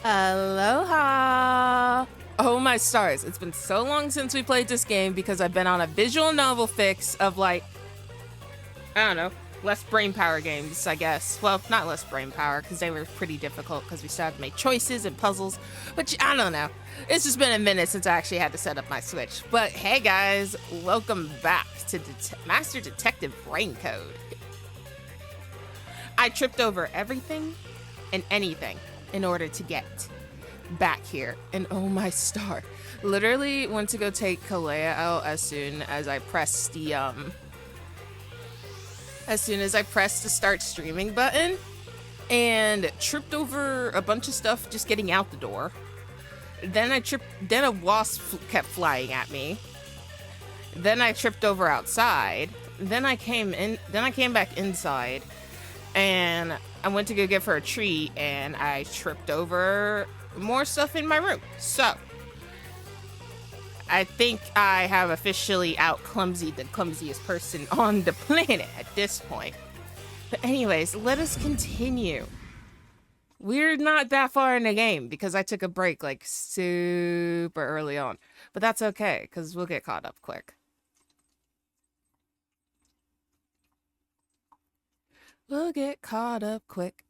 Aloha! Oh my stars, it's been so long since we played this game because I've been on a visual novel fix of like, I don't know, less brain power games, I guess. Well, not less brain power because they were pretty difficult because we still had to make choices and puzzles, which I don't know. It's just been a minute since I actually had to set up my Switch. But hey guys, welcome back to Master Detective Raincode. I tripped over everything and anything in order to get back here. And oh my star. Literally went to go take Kalea out as soon as I pressed the start streaming button and tripped over a bunch of stuff just getting out the door. Then a wasp kept flying at me. Then I tripped over outside. Then I came back inside and I went to go give her a treat and I tripped over more stuff in my room. So I think I have officially out-clumsied the clumsiest person on the planet at this point. But anyways, let us continue. We're not that far in the game because I took a break like super early on. But that's okay because we'll get caught up quick. We'll get caught up quick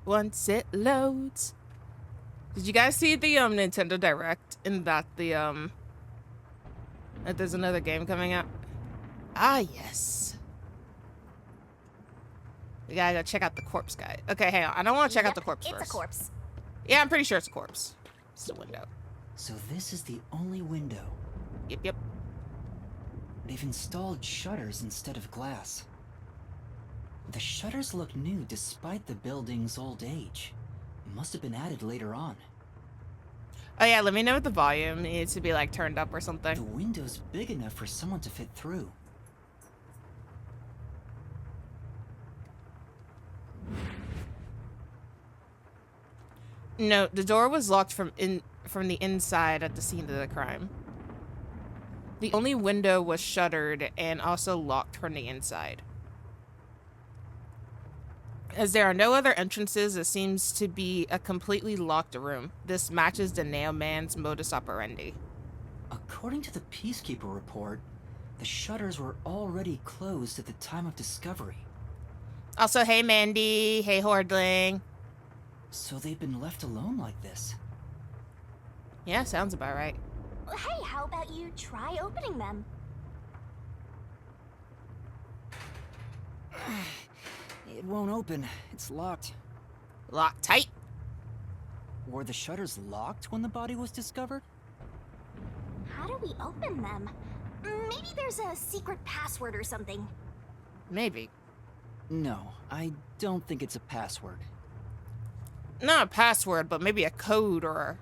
once it loads. Did you guys see the Nintendo Direct and that that there's another game coming out? Ah, yes. We gotta go check out the corpse guy. Okay, hang on. I don't want to check out the corpse first. It's a corpse. Yeah, I'm pretty sure it's a corpse. It's a window. So this is the only window. Yep. They've installed shutters instead of glass. The shutters look new despite the building's old age. Must have been added later on. Oh yeah, let me know if the volume needs to be like turned up or something. The window's big enough for someone to fit through. No, the door was locked from the inside at the scene of the crime. The only window was shuttered and also locked from the inside. As there are no other entrances, it seems to be a completely locked room. This matches the nailman's modus operandi. According to the Peacekeeper report, the shutters were already closed at the time of discovery. Also, hey Mandy, hey Hordling. So they've been left alone like this. Yeah, sounds about right. Hey, how about you try opening them? It won't open. It's locked. Locked tight. Were the shutters locked when the body was discovered? How do we open them? Maybe there's a secret password or something. Maybe. No, I don't think it's a password. Not a password, but maybe a code or...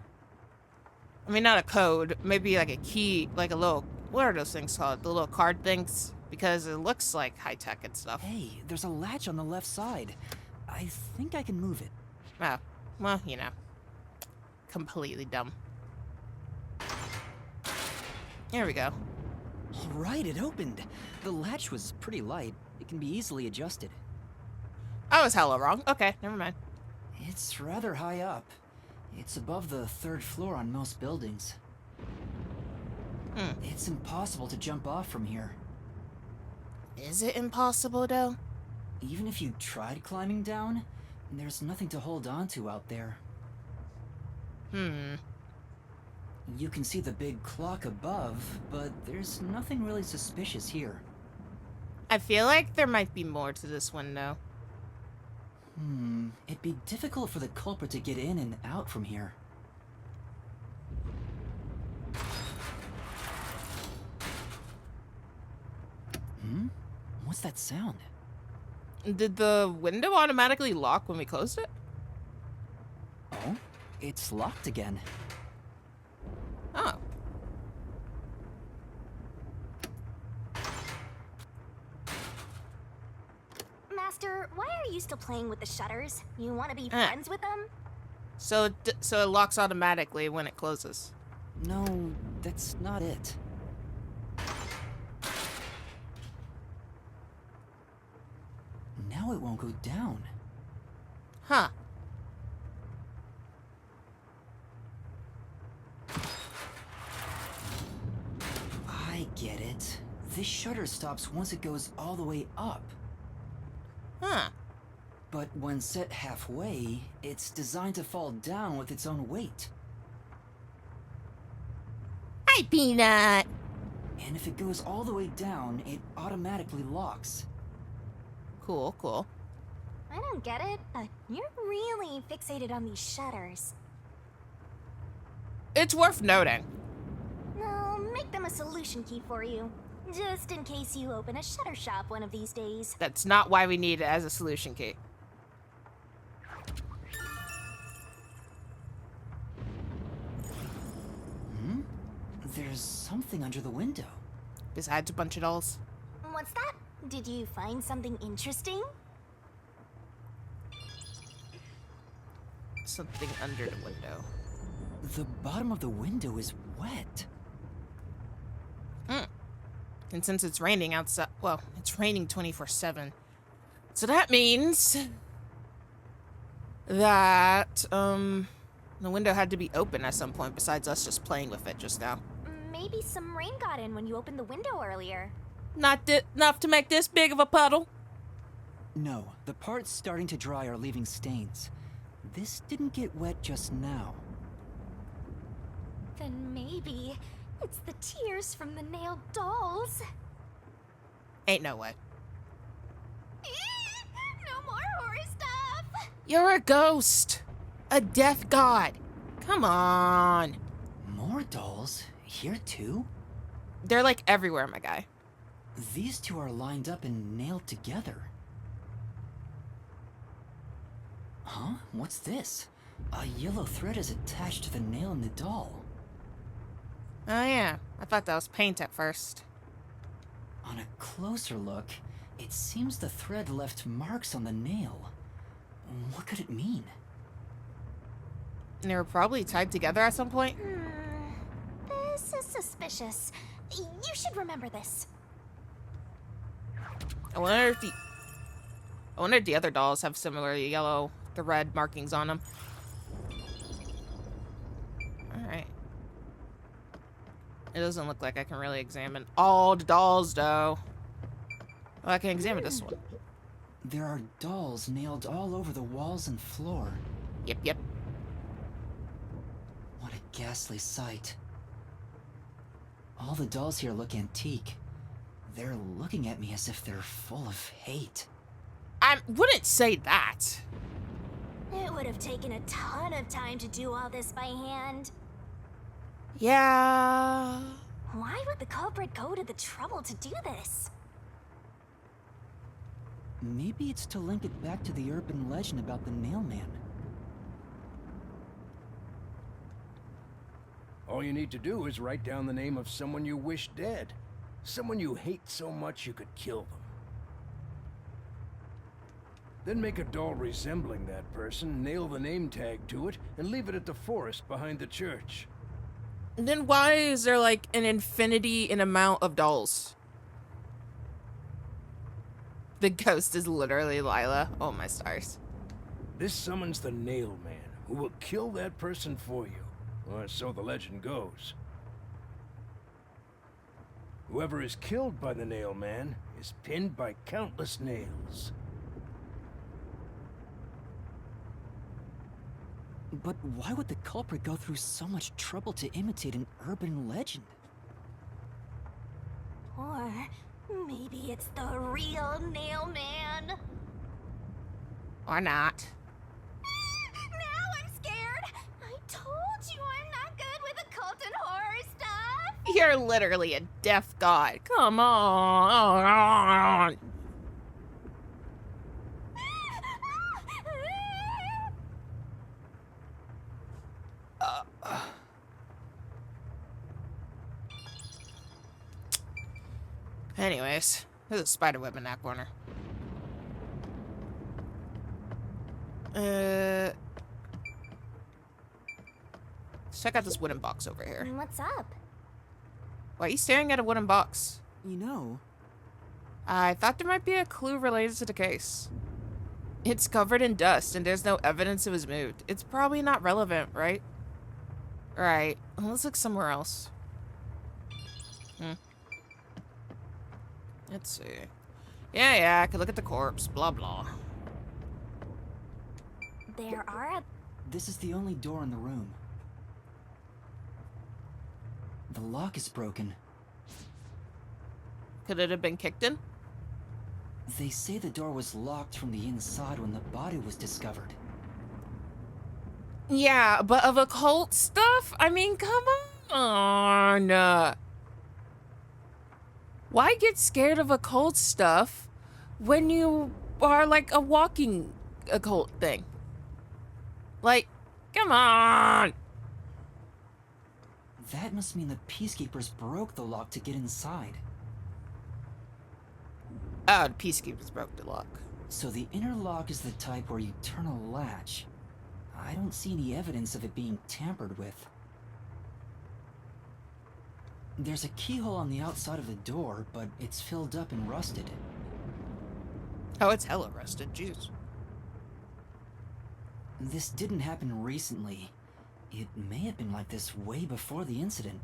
I mean, not a code. Maybe like a key, like a little... What are those things called? The little card things? Because it looks like high-tech and stuff. Hey, there's a latch on the left side. I think I can move it. Oh, well, you know. Completely dumb. There we go. All right, it opened. The latch was pretty light. It can be easily adjusted. I was hella wrong. Okay, never mind. It's rather high up. It's above the 3rd floor on most buildings. It's impossible to jump off from here. Is it impossible, though? Even if you tried climbing down, there's nothing to hold on to out there. You can see the big clock above, but there's nothing really suspicious here. I feel like there might be more to this window. It'd be difficult for the culprit to get in and out from here. What's that sound? Did the window automatically lock when we closed it? Oh, it's locked again. Oh. Master, why are you still playing with the shutters? You want to be friends with them? So it locks automatically when it closes. No, that's not it. Now it won't go down. Huh. get it. This shutter stops once it goes all the way up. Huh. But when set halfway, it's designed to fall down with its own weight. Hi, Peanut! And if it goes all the way down, it automatically locks. Cool, cool. I don't get it, but you're really fixated on these shutters. It's worth noting. I'll make them a solution key for you, just in case you open a shutter shop one of these days. That's not why we need it as a solution key. There's something under the window. Besides a bunch of dolls. What's that? Did you find something interesting? Something under the window. The bottom of the window is wet. And since it's raining outside, well, it's raining 24/7. So that means that, the window had to be open at some point besides us just playing with it just now. Maybe some rain got in when you opened the window earlier. Not enough to make this big of a puddle. No, the parts starting to dry are leaving stains. This didn't get wet just now. Then maybe it's the tears from the nailed dolls. Ain't no way. No more horror stuff. You're a ghost. A death god. Come on. More dolls? Here too? They're like everywhere, my guy. These two are lined up and nailed together. Huh? What's this? A yellow thread is attached to the nail in the doll. Oh yeah, I thought that was paint at first. On a closer look, it seems the thread left marks on the nail. What could it mean? And they were probably tied together at some point. This is suspicious. You should remember this. I wonder if the other dolls have similar yellow, the red markings on them. Alright. It doesn't look like I can really examine all the dolls, though. Well, I can examine this one. There are dolls nailed all over the walls and floor. Yep. What a ghastly sight. All the dolls here look antique. They're looking at me as if they're full of hate. I wouldn't say that. It would have taken a ton of time to do all this by hand. Yeah. Why would the culprit go to the trouble to do this? Maybe it's to link it back to the urban legend about the Nailman. All you need to do is write down the name of someone you wish dead. Someone you hate so much you could kill them. Then make a doll resembling that person, nail the name tag to it, and leave it at the forest behind the church. Then why is there like an infinity in amount of dolls? The ghost is literally Lila. Oh my stars. This summons the Nail Man, who will kill that person for you. Or so the legend goes. Whoever is killed by the Nail Man is pinned by countless nails. But why would the culprit go through so much trouble to imitate an urban legend? Or maybe it's the real Nail Man. Or not. Now I'm scared. I told you I'm not good with occult and horror stuff. You're literally a death god. Come on. Anyways, there's a spider web in that corner. Let's check out this wooden box over here. What's up? Why are you staring at a wooden box? You know, I thought there might be a clue related to the case. It's covered in dust and there's no evidence it was moved. It's probably not relevant, right? Right. Let's look somewhere else. Let's see. Yeah, I could look at the corpse, blah, blah. There are This is the only door in the room. The lock is broken. Could it have been kicked in? They say the door was locked from the inside when the body was discovered. Yeah, but of occult stuff? I mean, come on. Why get scared of occult stuff when you are like a walking occult thing? Like, come on. That must mean the Peacekeepers broke the lock to get inside. Oh, the Peacekeepers broke the lock. So the inner lock is the type where you turn a latch. I don't see any evidence of it being tampered with. There's a keyhole on the outside of the door, but it's filled up and rusted. Oh, it's hella rusted, jeez. This didn't happen recently. It may have been like this way before the incident.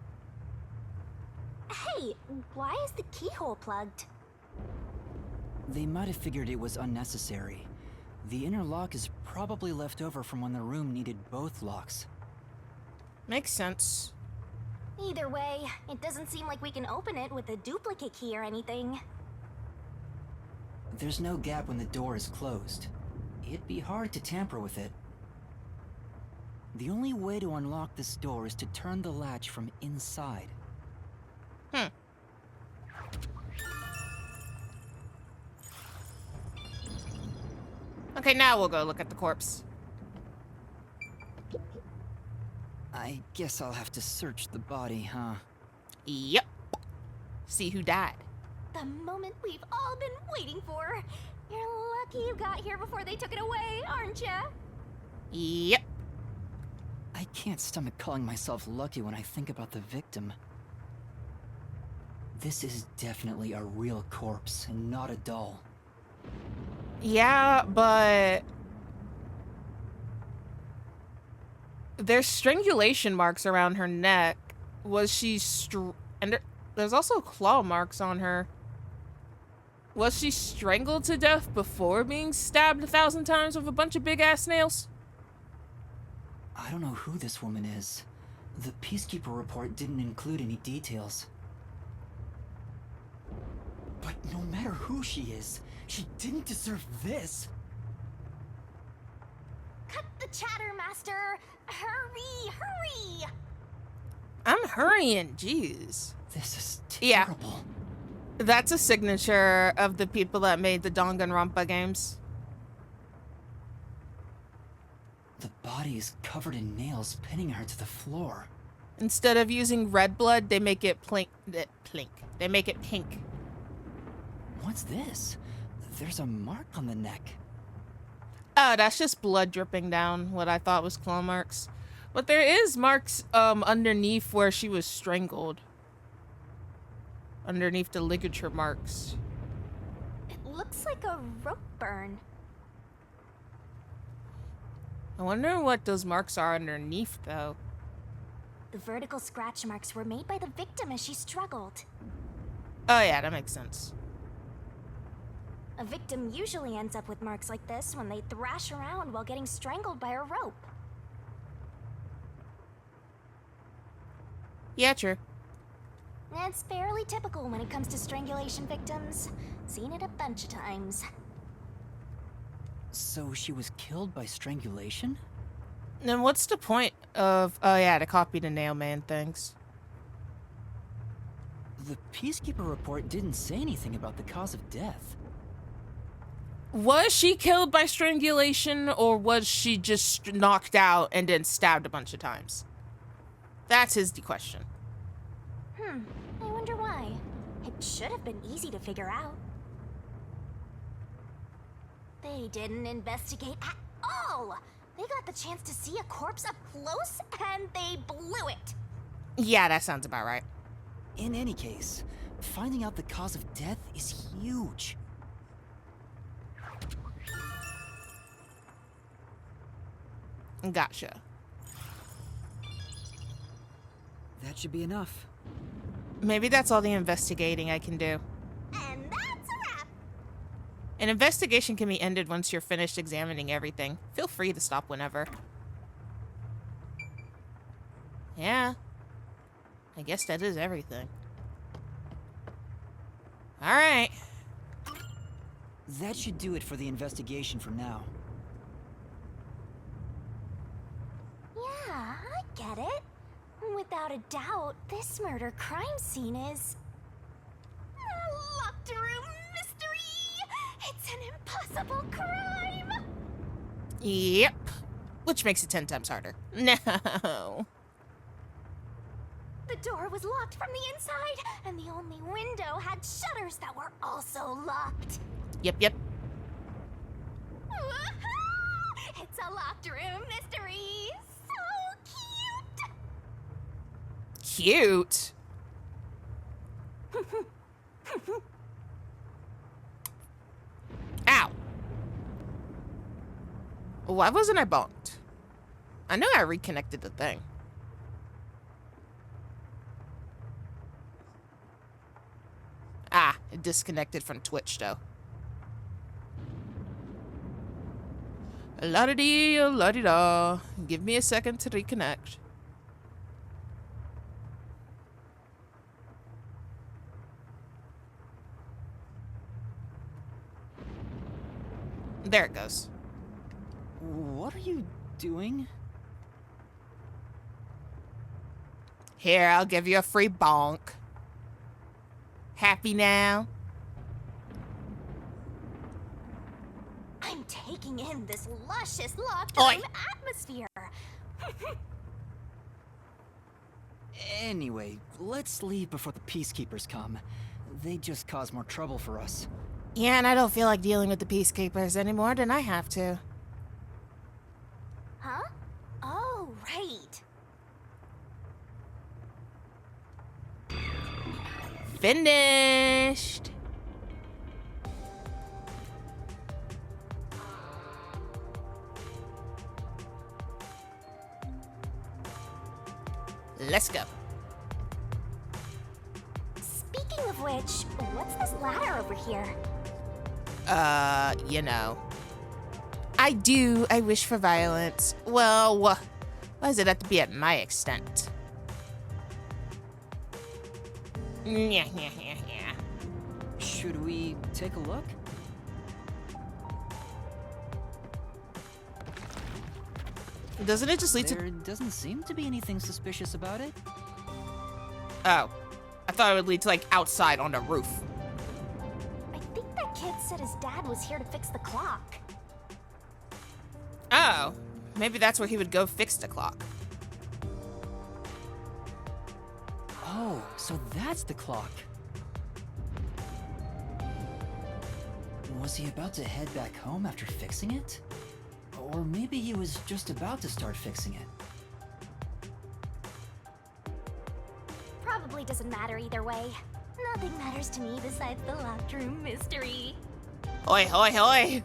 Hey, why is the keyhole plugged? They might have figured it was unnecessary. The inner lock is probably left over from when the room needed both locks. Makes sense. Either way, it doesn't seem like we can open it with a duplicate key or anything. There's no gap when the door is closed. It'd be hard to tamper with it. The only way to unlock this door is to turn the latch from inside. Okay, now we'll go look at the corpse. I guess I'll have to search the body, huh? Yep. See who died. The moment we've all been waiting for. You're lucky you got here before they took it away, aren't ya? Yep. I can't stomach calling myself lucky when I think about the victim. This is definitely a real corpse and not a doll. Yeah, but there's strangulation marks around her neck. Was she and there's also claw marks on her. Was she strangled to death before being stabbed 1,000 times with a bunch of big-ass nails? I don't know who this woman is. The Peacekeeper report didn't include any details. But no matter who she is, she didn't deserve this. Cut the chatter, Master! Hurry, hurry! I'm hurrying, jeez. This is Yeah. terrible. That's a signature of the people that made the Danganronpa games. The body is covered in nails pinning her to the floor. Instead of using red blood, they make it They make it pink. What's this? There's a mark on the neck. Oh, that's just blood dripping down what I thought was claw marks. But there is marks underneath where she was strangled. Underneath the ligature marks. It looks like a rope burn. I wonder what those marks are underneath, though. The vertical scratch marks were made by the victim as she struggled. Oh yeah, that makes sense. A victim usually ends up with marks like this when they thrash around while getting strangled by a rope. Yeah, true. It's fairly typical when it comes to strangulation victims. Seen it a bunch of times. So she was killed by strangulation? Then what's the point of... Oh yeah, to copy the nail man things. The Peacekeeper report didn't say anything about the cause of death. Was she killed by strangulation, or was she just knocked out and then stabbed a bunch of times? That's the question. I wonder why. It should have been easy to figure out. They didn't investigate at all! They got the chance to see a corpse up close, and they blew it! Yeah, that sounds about right. In any case, finding out the cause of death is huge. Gotcha. That should be enough. Maybe that's all the investigating I can do. And that An investigation can be ended once you're finished examining everything. Feel free to stop whenever. Yeah. I guess that is everything. Alright. That should do it for the investigation for now. Yeah, I get it. Without a doubt, this murder crime scene is a locked room mystery. It's an impossible crime. Yep. Which makes it 10 times harder. No. The door was locked from the inside, and the only window had shutters that were also locked. Yep. It's a locked room mystery. So cute. Cute? Ow. Why wasn't I bonked? I know I reconnected the thing. Ah, it disconnected from Twitch, though. La-da-dee, la-di-da. Give me a second to reconnect. There it goes. What are you doing? Here, I'll give you a free bonk. Happy now? I'm taking in this luscious locked Oi. room atmosphere. Anyway, let's leave before the peacekeepers come. They just cause more trouble for us. Yeah, and I don't feel like dealing with the peacekeepers any more than I have to. Huh? Oh, right. Finished. Let's go. Speaking of which, what's this ladder over here? You know. I wish for violence. Well, why does it have to be at my extent? Yeah. Should we take a look? Doesn't it just lead to... There doesn't seem to be anything suspicious about it. Oh. I thought it would lead to, like, outside on the roof. I think that kid said his dad was here to fix the clock. Oh. Maybe that's where he would go fix the clock. Oh, so that's the clock. Was he about to head back home after fixing it? Or maybe he was just about to start fixing it. Probably doesn't matter either way. Nothing matters to me besides the locked room mystery. Hoi, hoi, hoi.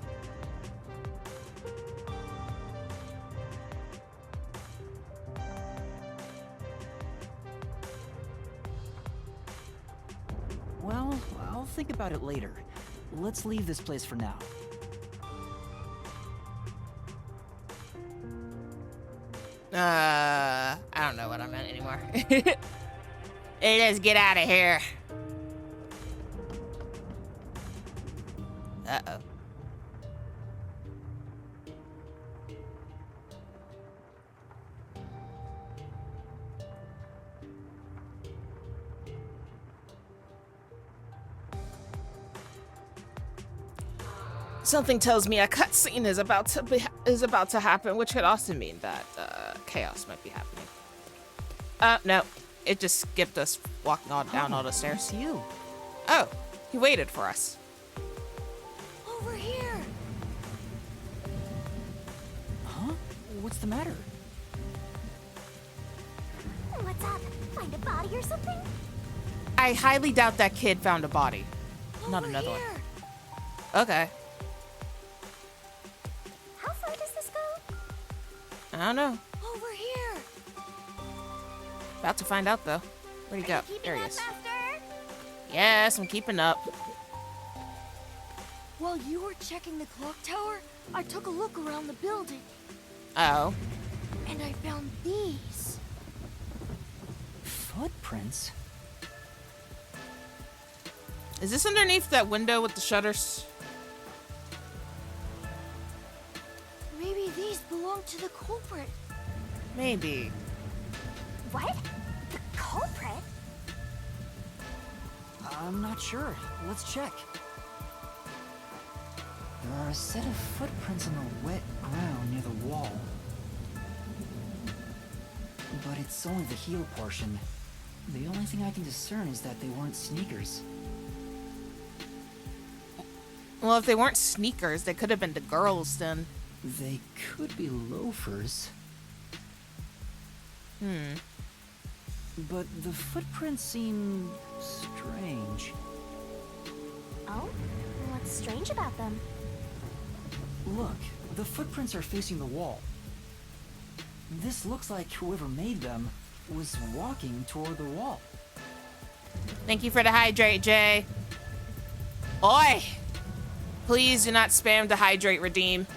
Well, I'll think about it later. Let's leave this place for now. I don't know what I meant anymore. Let's get out of here. Uh-oh. Something tells me a cutscene is about to happen, which could also mean that chaos might be happening. No, it just skipped us walking on down all the stairs. It's you. Oh, he waited for us. Over here. Huh? What's the matter? What's up? Find a body or something? I highly doubt that kid found a body. Not Over another here. one. Okay. How far does this go? I don't know. Over here. About to find out though. Where'd he go? Keeping There he up, is. Master? Yes, I'm keeping up. While you were checking the clock tower, I took a look around the building, Oh. and I found these. Footprints? Is this underneath that window with the shutters? Maybe these belong to the culprit. Maybe. What? The culprit? I'm not sure. Let's check. There are a set of footprints on the wet ground near the wall. But it's only the heel portion. The only thing I can discern is that they weren't sneakers. Well, if they weren't sneakers, they could have been the girls then. They could be loafers. But the footprints seem strange. Oh? What's strange about them? Look, the footprints are facing the wall. This looks like whoever made them was walking toward the wall. Thank you for the hydrate, Jay. Oi! Please do not spam the hydrate redeem.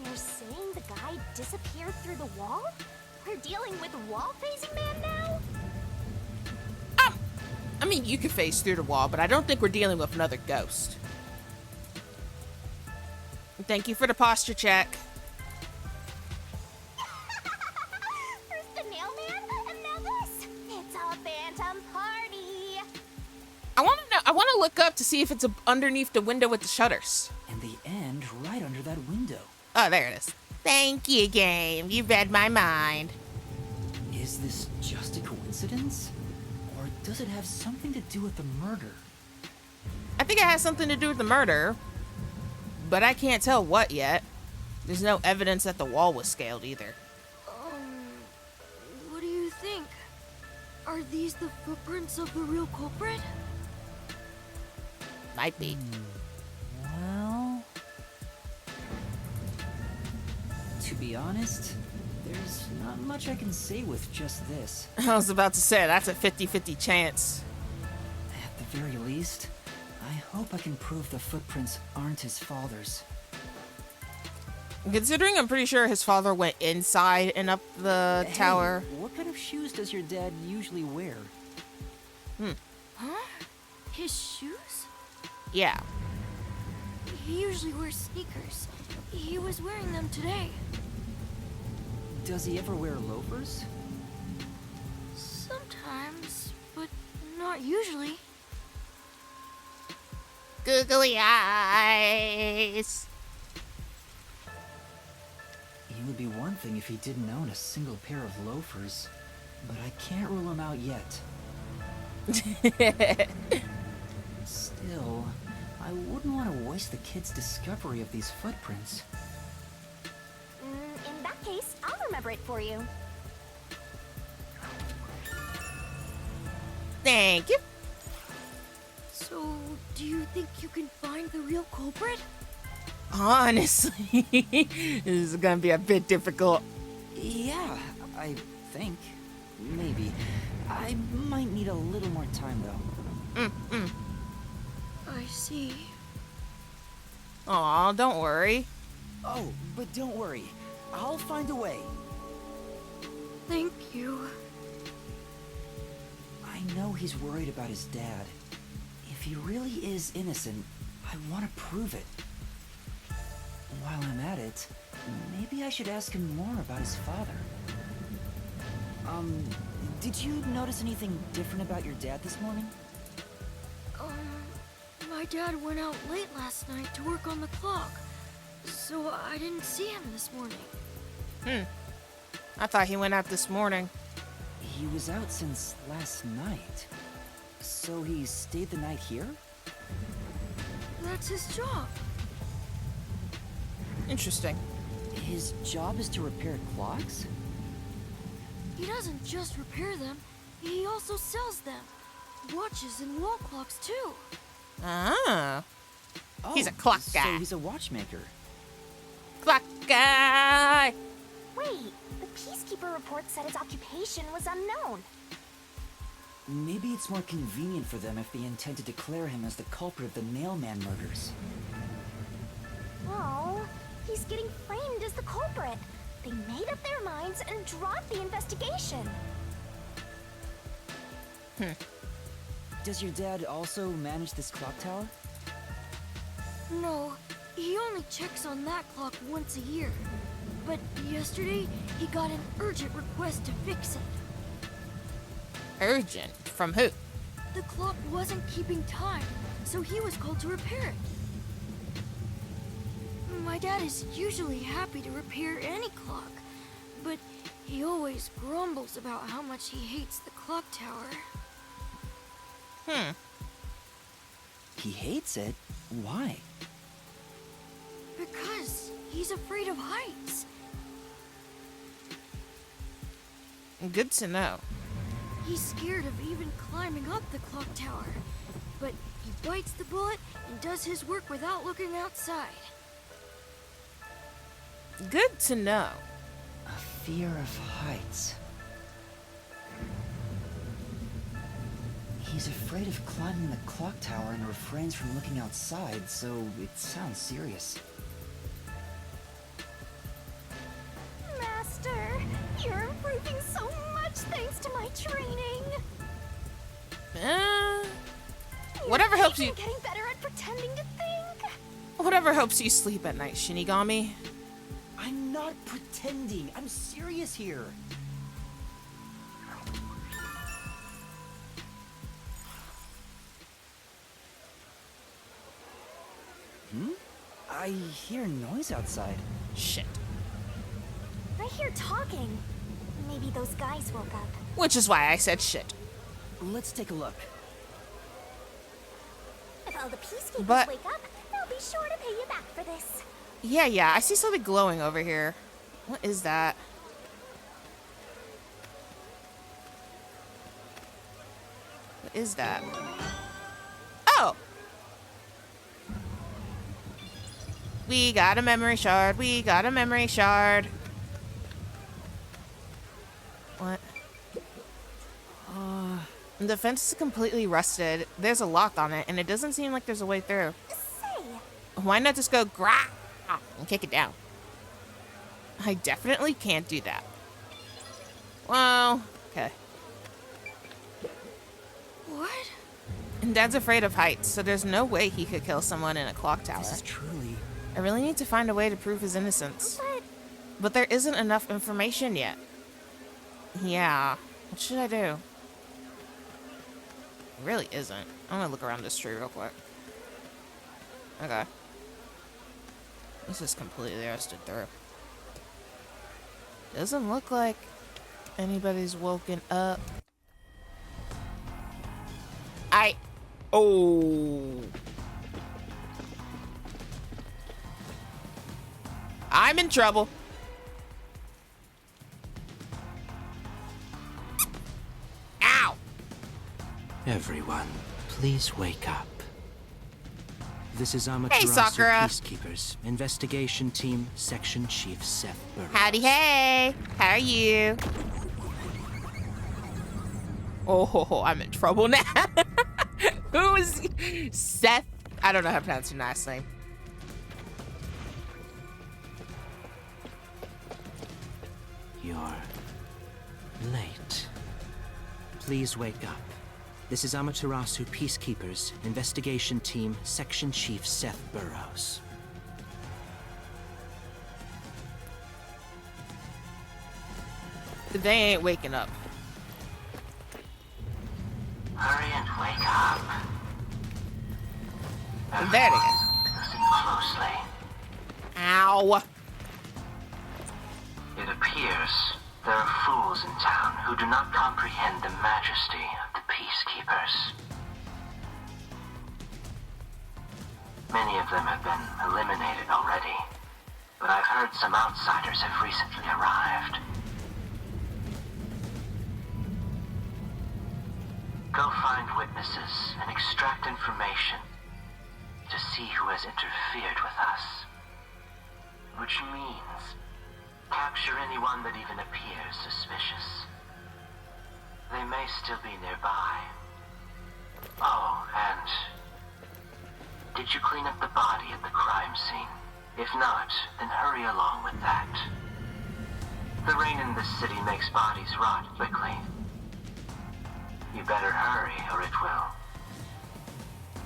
You're saying the guy disappeared through the wall? We're dealing with wall-facing man now? I mean, you could face through the wall, but I don't think we're dealing with another ghost. Thank you for the posture check. First the mailman, and now this. It's a phantom party. I want to know. I want to look up to see if it's underneath the window with the shutters. And the end right under that window. Oh, there it is. Thank you, game. You read my mind. Is this just a coincidence? Or does it have something to do with the murder? I think it has something to do with the murder, but I can't tell what yet. There's no evidence that the wall was scaled either. What do you think? Are these the footprints of the real culprit? Might be. Well, to be honest, there's not much I can say with just this. I was about to say, that's a 50-50 chance. At the very least, I hope I can prove the footprints aren't his father's. Considering I'm pretty sure his father went inside and up the tower. Hey, what kind of shoes does your dad usually wear? Huh? His shoes? Yeah. He usually wears sneakers. He was wearing them today. Does he ever wear loafers? Sometimes, but not usually. Googly eyes. It would be one thing if he didn't own a single pair of loafers, but I can't rule him out yet. Still, I wouldn't want to waste the kid's discovery of these footprints. In that case, I'll remember it for you. Thank you. So, do you think you can find the real culprit? Honestly, this is gonna be a bit difficult. Yeah, I think. Maybe. I might need a little more time, though. I see. Aw, don't worry. Oh, but don't worry. I'll find a way. Thank you. I know he's worried about his dad. If he really is innocent, I want to prove it. While I'm at it, maybe I should ask him more about his father. Did you notice anything different about your dad this morning? My dad went out late last night to work on the clock, so I didn't see him this morning. I thought he went out this morning. He was out since last night. So he stayed the night here? That's his job. Interesting. His job is to repair clocks? He doesn't just repair them, he also sells them. Watches and wall clocks, too. Ah. Oh, He's a clock guy. So he's a watchmaker. Clock guy! Wait, the Peacekeeper report said his occupation was unknown. Maybe it's more convenient for them if they intend to declare him as the culprit of the Nailman murders. Oh, he's getting framed as the culprit. They made up their minds and dropped the investigation. Does your dad also manage this clock tower? No, he only checks on that clock once a year. But yesterday, he got an urgent request to fix it. Urgent? From who? The clock wasn't keeping time, so he was called to repair it. My dad is usually happy to repair any clock, but he always grumbles about how much he hates the clock tower. He hates it? Why? Because he's afraid of heights. Good to know. He's scared of even climbing up the clock tower, but he bites the bullet and does his work without looking outside. Good to know. A fear of heights. He's afraid of climbing the clock tower and refrains from looking outside, so it sounds serious. Master, you're improving so much thanks to my training. Whatever helps you. You're getting better at pretending to think. Whatever helps you sleep at night, Shinigami. I'm not pretending. I'm serious here. I hear noise outside. Shit. I hear talking. Maybe those guys woke up. Which is why I said shit. Let's take a look. If all the peacekeepers But- wake up, they'll be sure to pay you back for this. Yeah, I see something glowing over here. What is that? What is that? Oh! We got a memory shard. We got a memory shard. What? The fence is completely rusted. There's a lock on it, and it doesn't seem like there's a way through. Say, Why not just go grah and kick it down? I definitely can't do that. Well, okay. What? And Dad's afraid of heights, so there's no way he could kill someone in a clock tower. This is truly... I really need to find a way to prove his innocence. But there isn't enough information yet. Yeah. What should I do? It really isn't. I'm gonna look around this tree real quick. Okay. This is completely rusted through. Doesn't look like anybody's woken up. Oh. I'm in trouble. Ow. Everyone, please wake up. This is Hey, Amaterasu Sakura. Peacekeepers, Investigation Team, Section Chief Seth Burroughs. Howdy, hey. How are you? Oh, I'm in trouble now. Who is Seth? I don't know how to pronounce your last name. You're late. Please wake up. This is Amaterasu Peacekeepers, Investigation Team, Section Chief Seth Burroughs. They ain't waking up. Hurry and wake up. There they go. Listen closely. Ow. It appears there are fools in town who do not comprehend the majesty of the Peacekeepers. Many of them have been eliminated already, but I've heard some outsiders have recently arrived. Go find witnesses and extract information to see who has interfered with us. Which means capture anyone that even appears suspicious. they may still be nearby. Oh, and did you clean up the body at the crime scene? If not, then hurry along with that. The rain in this city makes bodies rot quickly. You better hurry or it will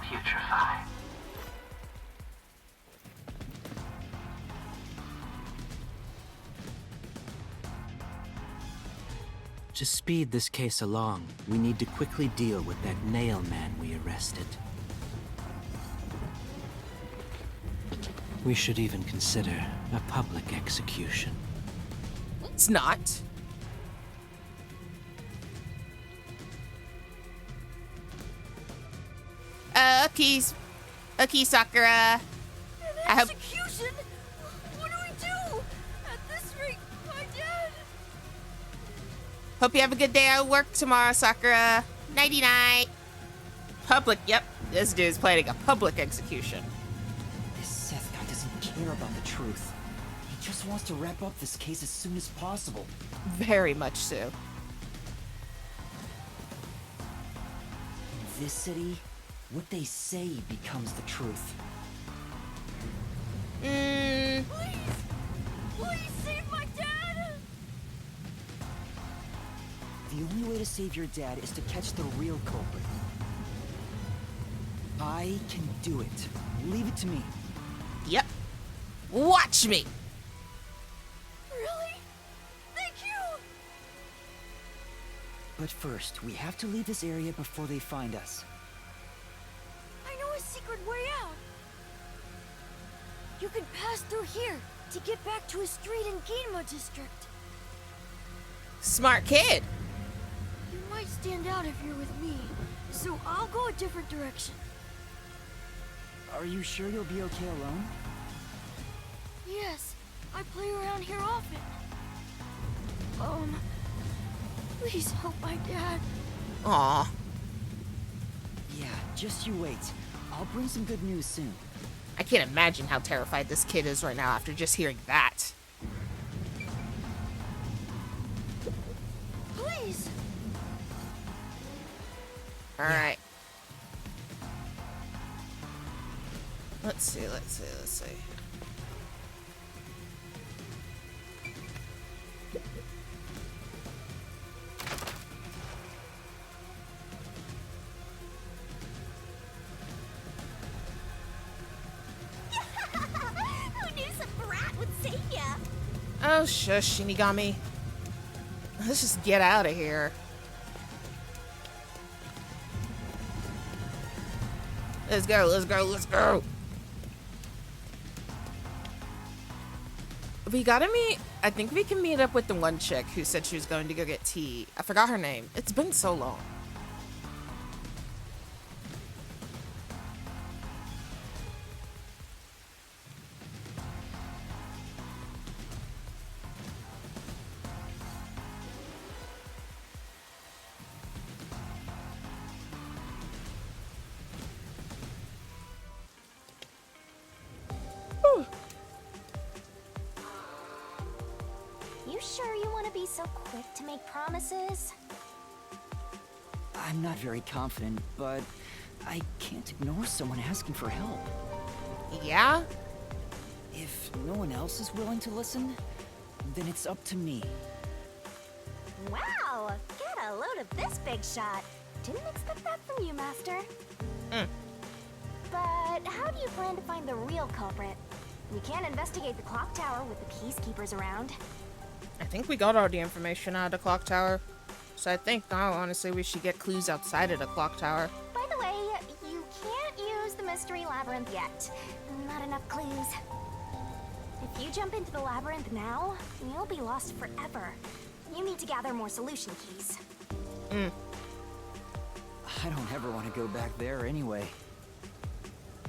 putrefy. To speed this case along, we need to quickly deal with that nail man we arrested. We should even consider a public execution. It's not. Okay, Sakura. I hope. Execution? What do we do? At this rate, my dad. Hope you have a good day at work tomorrow, Sakura. Nighty night. Public. Yep, this dude's planning a public execution. This Seth guy doesn't care about the truth. He just wants to wrap up this case as soon as possible. Very much so. In this city, what they say becomes the truth. Please! Please save my dad! The only way to save your dad is to catch the real culprit. I can do it. Leave it to me. Yep. Watch me. Really? Thank you! But first, we have to leave this area before they find us. I know a secret way out. You can pass through here to get back to a street in Ginma district. Smart kid. You might stand out if you're with me, so I'll go a different direction. Are you sure you'll be okay alone? Yes, I play around here often. Please help my dad. Aw. Yeah, just you wait. I'll bring some good news soon. I can't imagine how terrified this kid is right now after just hearing that. Please. Alright. Let's see. Who knew some brat would save ya? Oh, shush, Shinigami. Let's just get out of here. Let's go. We gotta meet. I think we can meet up with the one chick who said she was going to go get tea. I forgot her name. It's been so long. You sure you want to be so quick to make promises? I'm not very confident, but I can't ignore someone asking for help. Yeah? If no one else is willing to listen, then it's up to me. Wow, get a load of this big shot. Didn't expect that from you, Master. But how do you plan to find the real culprit? You can't investigate the clock tower with the peacekeepers around. I think we got all the information out of the clock tower. So I think now, honestly, we should get clues outside of the clock tower. By the way, you can't use the mystery labyrinth yet. Not enough clues. If you jump into the labyrinth now, you'll be lost forever. You need to gather more solution keys. I don't ever want to go back there anyway.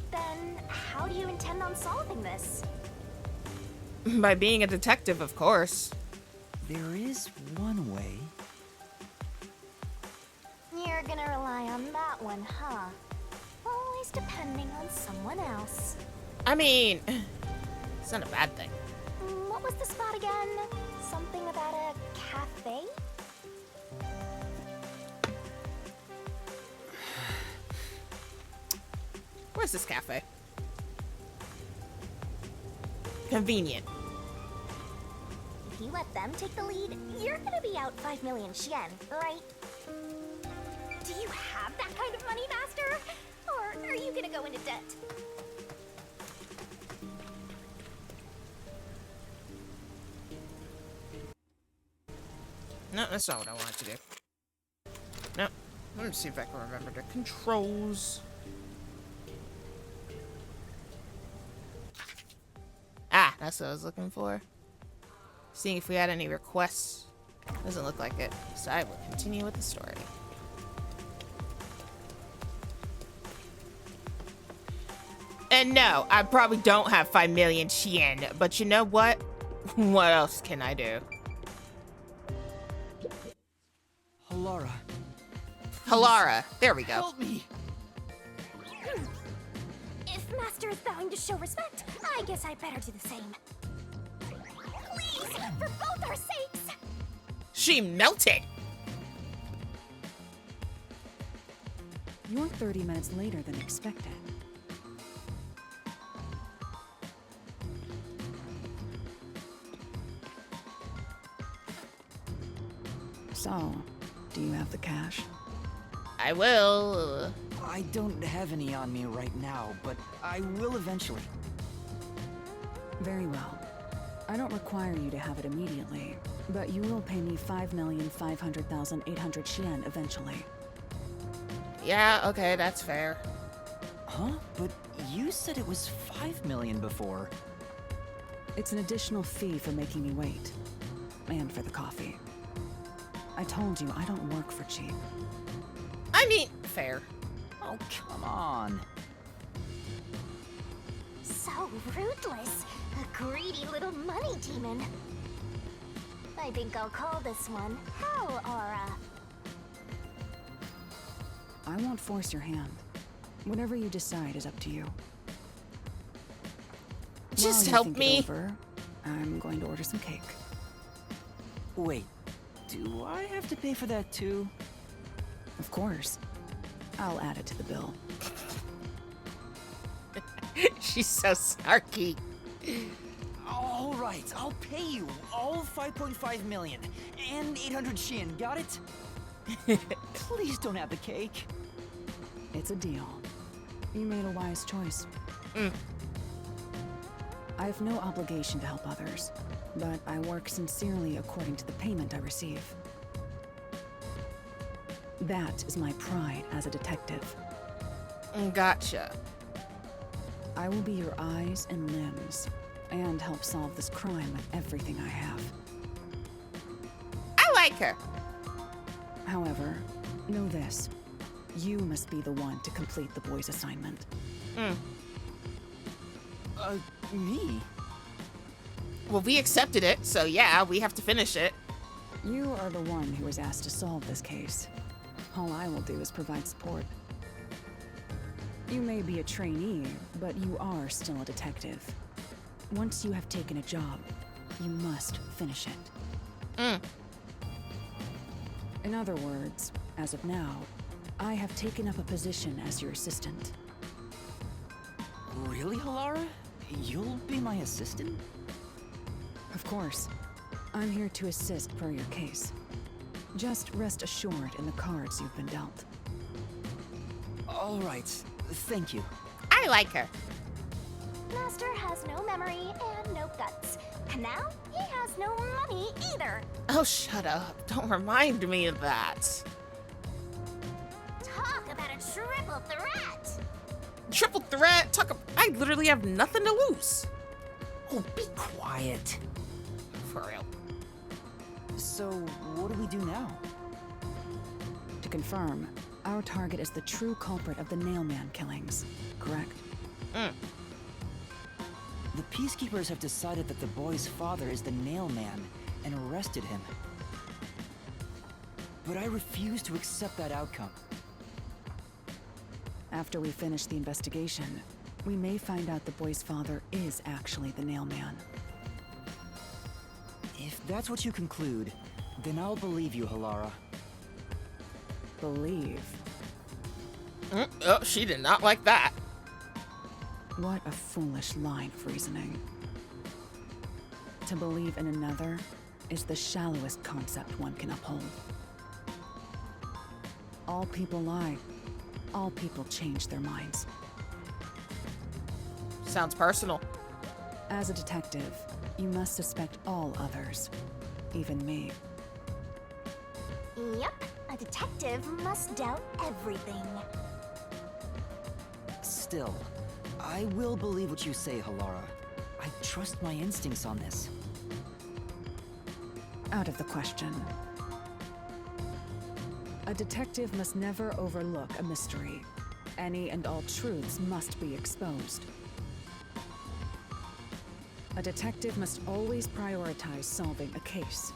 Then, how do you intend on solving this? By being a detective, of course. There is one way. You're gonna rely on that one, huh? Always depending on someone else. I mean, it's not a bad thing. What was the spot again? Something about a cafe? Where's this cafe? Convenient. If you let them take the lead, you're gonna be out 5 million yen, right? Do you have that kind of money, Master? Or are you gonna go into debt? No, that's not what I wanted to do. No. Let me see if I can remember the controls. Ah, that's what I was looking for. Seeing if we had any requests. Doesn't look like it. So I will continue with the story. And no, I probably don't have 5 million yen, but you know what? What else can I do? Halara, Halara. There we go. help me! If Master is vowing to show respect, I guess I better do the same. Please, for both our sakes! She melted. You're 30 minutes later than expected. So, do you have the cash? I will. I don't have any on me right now, but I will eventually. Very well. I don't require you to have it immediately, but you will pay me 5,500,800 yen eventually. Yeah, okay, that's fair. Huh? But you said it was 5 million before. It's an additional fee for making me wait. And for the coffee. I told you, I don't work for cheap. I mean, fair. Oh, come on. So ruthless. A greedy little money demon. I think I'll call this one Hell Aura. I won't force your hand. Whatever you decide is up to you. Just While you help think it me. over, I'm going to order some cake. Wait, do I have to pay for that too? Of course. I'll add it to the bill. She's so snarky. All right, I'll pay you all 5.5 million and 800 yen, got it? Please don't have the cake. It's a deal. You made a wise choice. Mm. I have no obligation to help others, but I work sincerely according to the payment I receive. That is my pride as a detective. Gotcha. I will be your eyes and limbs, and help solve this crime with everything I have. I like her. However, know this. You must be the one to complete the boy's assignment. Me? Well, we accepted it, so yeah, we have to finish it. You are the one who was asked to solve this case. All I will do is provide support. You may be a trainee, but you are still a detective. Once you have taken a job, you must finish it. In other words, as of now, I have taken up a position as your assistant. Really, Halara? You'll be my assistant? Of course. I'm here to assist per your case. Just rest assured in the cards you've been dealt. All right, thank you. I like her. Master has no memory and no guts. And now he has no money either. Oh, shut up. Don't remind me of that. Talk about a triple threat. Triple threat. I literally have nothing to lose. Oh, be quiet. For real. So, what do we do now? To confirm, our target is the true culprit of the Nailman killings, correct? The Peacekeepers have decided that the boy's father is the Nailman and arrested him. But I refuse to accept that outcome. After we finish the investigation, we may find out the boy's father is actually the Nailman. If that's what you conclude, then I'll believe you, Halara. Believe. Oh, she did not like that. What a foolish line of reasoning. To believe in another is the shallowest concept one can uphold. All people lie. All people change their minds. Sounds personal. As a detective, you must suspect all others, even me. Yep, a detective must doubt everything. Still, I will believe what you say, Halara. I trust my instincts on this. Out of the question. A detective must never overlook a mystery. Any and all truths must be exposed. A detective must always prioritize solving a case.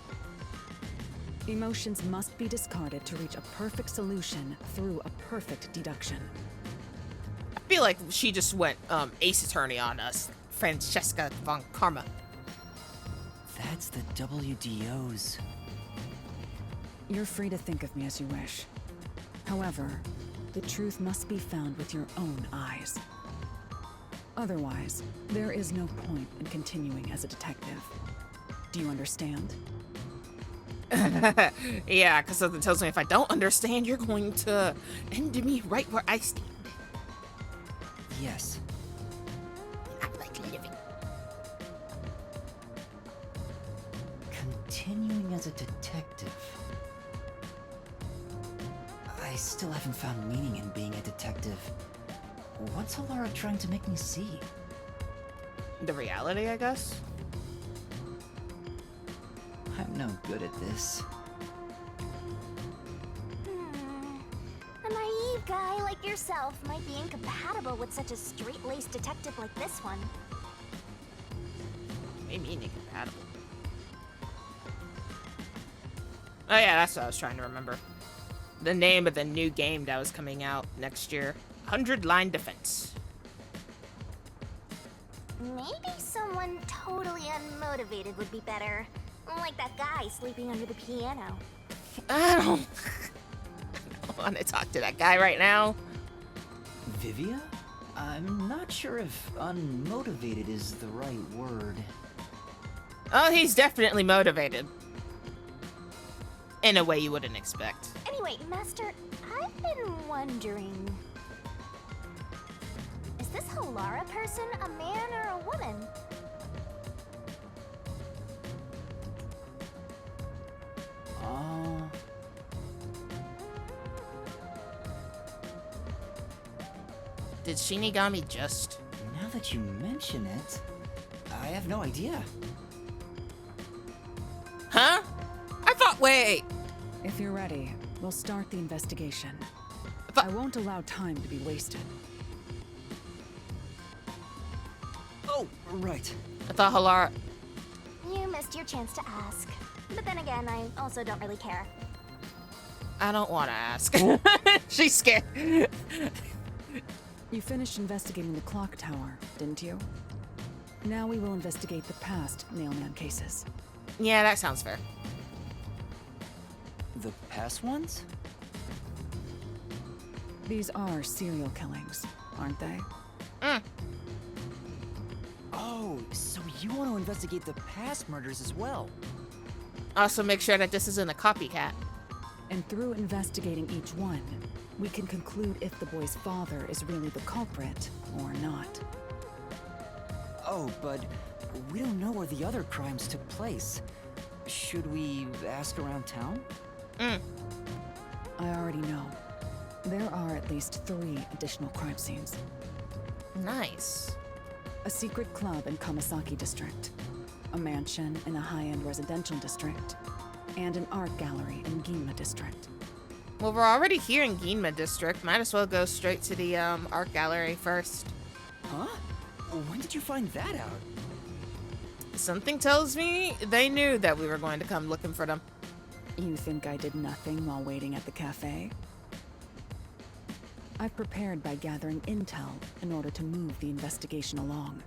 Emotions must be discarded to reach a perfect solution through a perfect deduction. I feel like she just went Ace Attorney on us. Francesca von Karma. That's the WDO's. You're free to think of me as you wish. However, the truth must be found with your own eyes. Otherwise, there is no point in continuing as a detective. Do you understand? Yeah, because something tells me if I don't understand, you're going to end me right where I stand. Yes. I like living. Continuing as a detective. I still haven't found meaning in being a detective. What's Halara trying to make me see? The reality, I guess. I'm no good at this. A naive guy like yourself might be incompatible with such a straight-laced detective like this one. What do you mean incompatible? Oh yeah, that's what I was trying to remember. The name of the new game that was coming out next year. 100 Line Defense. Maybe someone totally unmotivated would be better. Like that guy sleeping under the piano. I don't want to talk to that guy right now. Vivia? I'm not sure if unmotivated is the right word. Oh, he's definitely motivated. In a way you wouldn't expect. Anyway, Master, I've been wondering... Is this Halara person a man or a woman? Did Shinigami just... Now that you mention it, I have no idea. Huh? I thought... Wait. If you're ready, we'll start the investigation. But- I won't allow time to be wasted. Oh, right. I thought Halara... You missed your chance to ask. But then again, I also don't really care. I don't want to ask. She's scared. You finished investigating the clock tower, didn't you? Now we will investigate the past Nailman cases. Yeah, that sounds fair. The past ones? These are serial killings, aren't they? Oh, so you want to investigate the past murders as well? Also, make sure that this isn't a copycat. And through investigating each one, we can conclude if the boy's father is really the culprit or not. Oh, but we don't know where the other crimes took place. Should we ask around town? I already know. There are at least 3 additional crime scenes. Nice. A secret club in Kamasaki district, a mansion in a high-end residential district, and an art gallery in Ginma district. Well, we're already here in Ginma district. Might as well go straight to the art gallery first. Huh? When did you find that out? Something tells me they knew that we were going to come looking for them. You think I did nothing while waiting at the cafe? I've prepared by gathering intel in order to move the investigation along.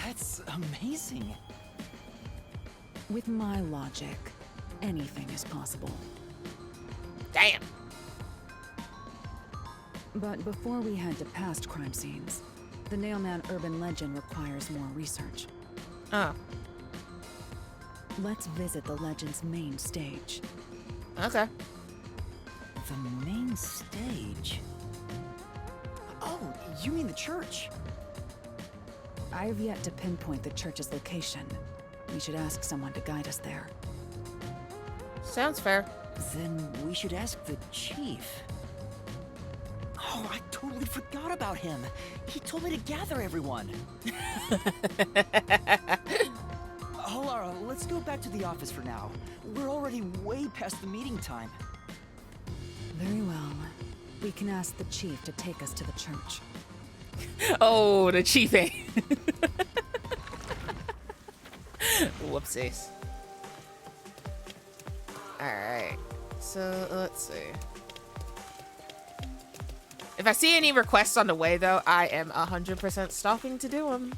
That's amazing. With my logic, anything is possible. Damn. But before we head to past crime scenes, the Nailman urban legend requires more research. Oh, Let's visit the legend's main stage. okay. The main stage? Oh, you mean the church? I have yet to pinpoint the church's location. We should ask someone to guide us there. Sounds fair. Then we should ask the chief. Oh, I totally forgot about him. He told me to gather everyone. Lara, let's go back to the office for now. We're already way past the meeting time. Very well. We can ask the chief to take us to the church. Oh, the chief. Whoopsies. Alright. So, let's see. If I see any requests on the way, though, I am 100% stopping to do them.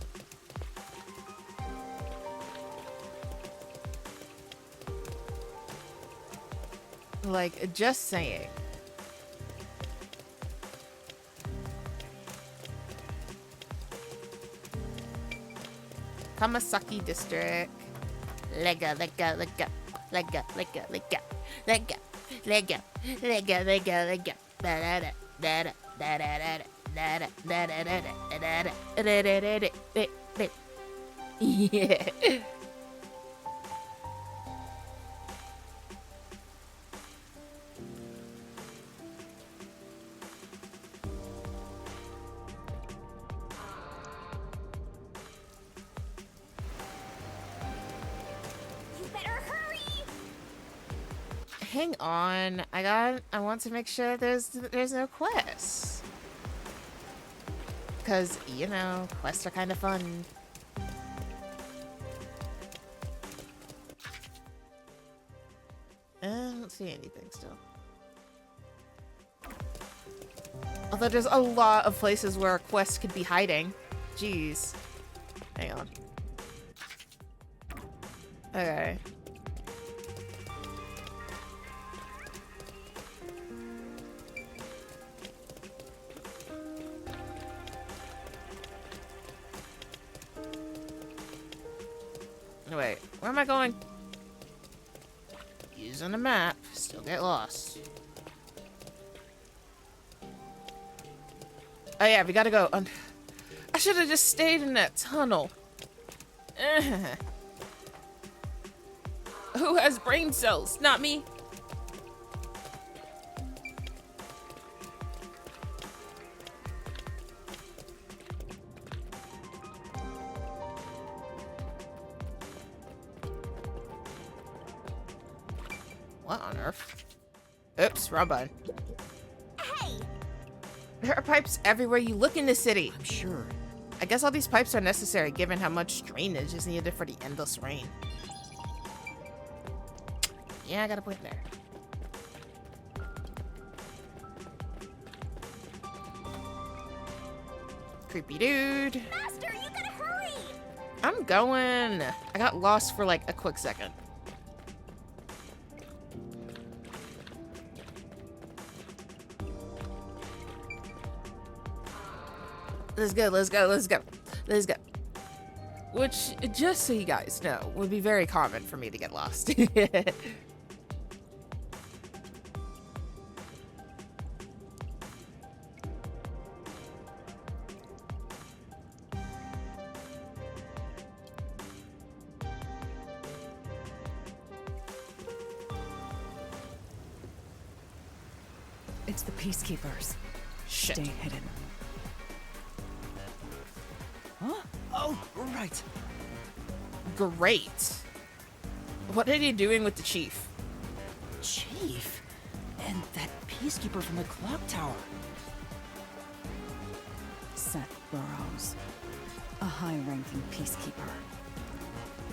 Like, just saying. Kamasaki District. Lega, lega, lega. Lega, lega, lega. Lega, lega, lega, lega, lega. Da-da-da, da-da, da-da-da-da, da-da, da-da-da-da, da-da-da, da-da-da-da. Yeah. Hang on, I want to make sure there's no quests. Cause, you know, quests are kind of fun. I don't see anything still. Although there's a lot of places where a quest could be hiding. Jeez. Hang on. Okay. Wait, where am I going? Using the map, still get lost. Oh yeah, we gotta go. I should have just stayed in that tunnel. Who has brain cells? Not me. What on earth? Oops, wrong button. Hey! There are pipes everywhere you look in the city. I'm sure. I guess all these pipes are necessary given how much drainage is needed for the endless rain. Yeah, I gotta put it there. Creepy dude. Master, you gotta hurry! I'm going. I got lost for like a quick second. Let's go, let's go, let's go, let's go. Which, just so you guys know, would be very common for me to get lost. It's the peacekeepers. Shit. Stay hidden. Huh? Oh, right. Great. What are you doing with the chief? Chief? And that peacekeeper from the clock tower. Seth Burrows. A high-ranking peacekeeper.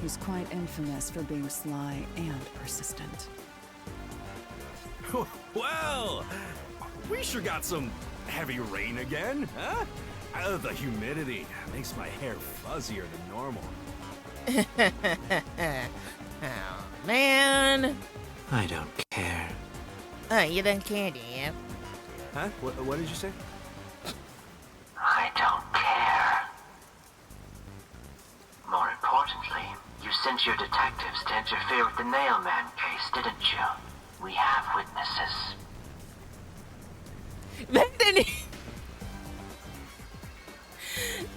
He's quite infamous for being sly and persistent. Well, we sure got some heavy rain again, huh? The humidity makes my hair fuzzier than normal. Oh, man. I don't care. Oh, you don't care, do you? Huh? What did you say? importantly, you sent your detectives to interfere with the Nailman case, didn't you? We have witnesses.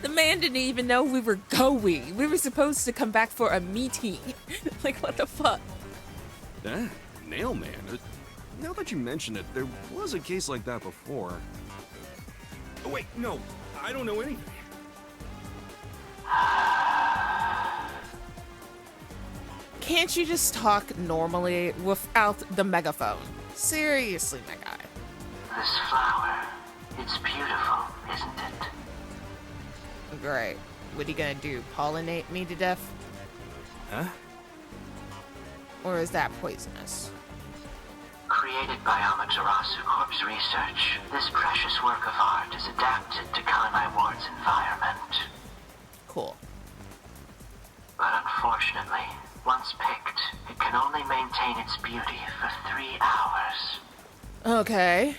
The man didn't even know we were going. We were supposed to come back for a meeting. Like, what the fuck? Nailman? Now that you mention it, there was a case like that before. Oh, wait, no, I don't know anything. Can't you just talk normally without the megaphone? Seriously, my guy. This flower, it's beautiful, isn't it? Great. What are you gonna do? Pollinate me to death? Huh? Or is that poisonous? Created by Amaterasu Corp's research, this precious work of art is adapted to Kanai Ward's environment. Cool. But unfortunately, once picked, it can only maintain its beauty for 3 hours. Okay.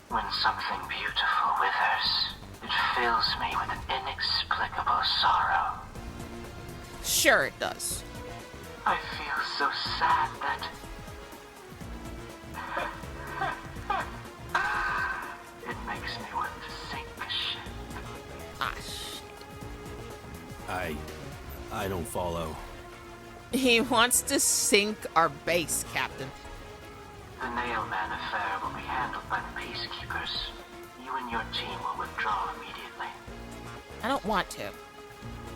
When something beautiful withers, it fills me with an inexplicable sorrow. Sure it does. I feel so sad that... it makes me want to sink a ship. Ah, shit. I don't follow. He wants to sink our base, Captain. The Nailman affair will be handled by the Peacekeepers. You and your team will withdraw immediately. I don't want to.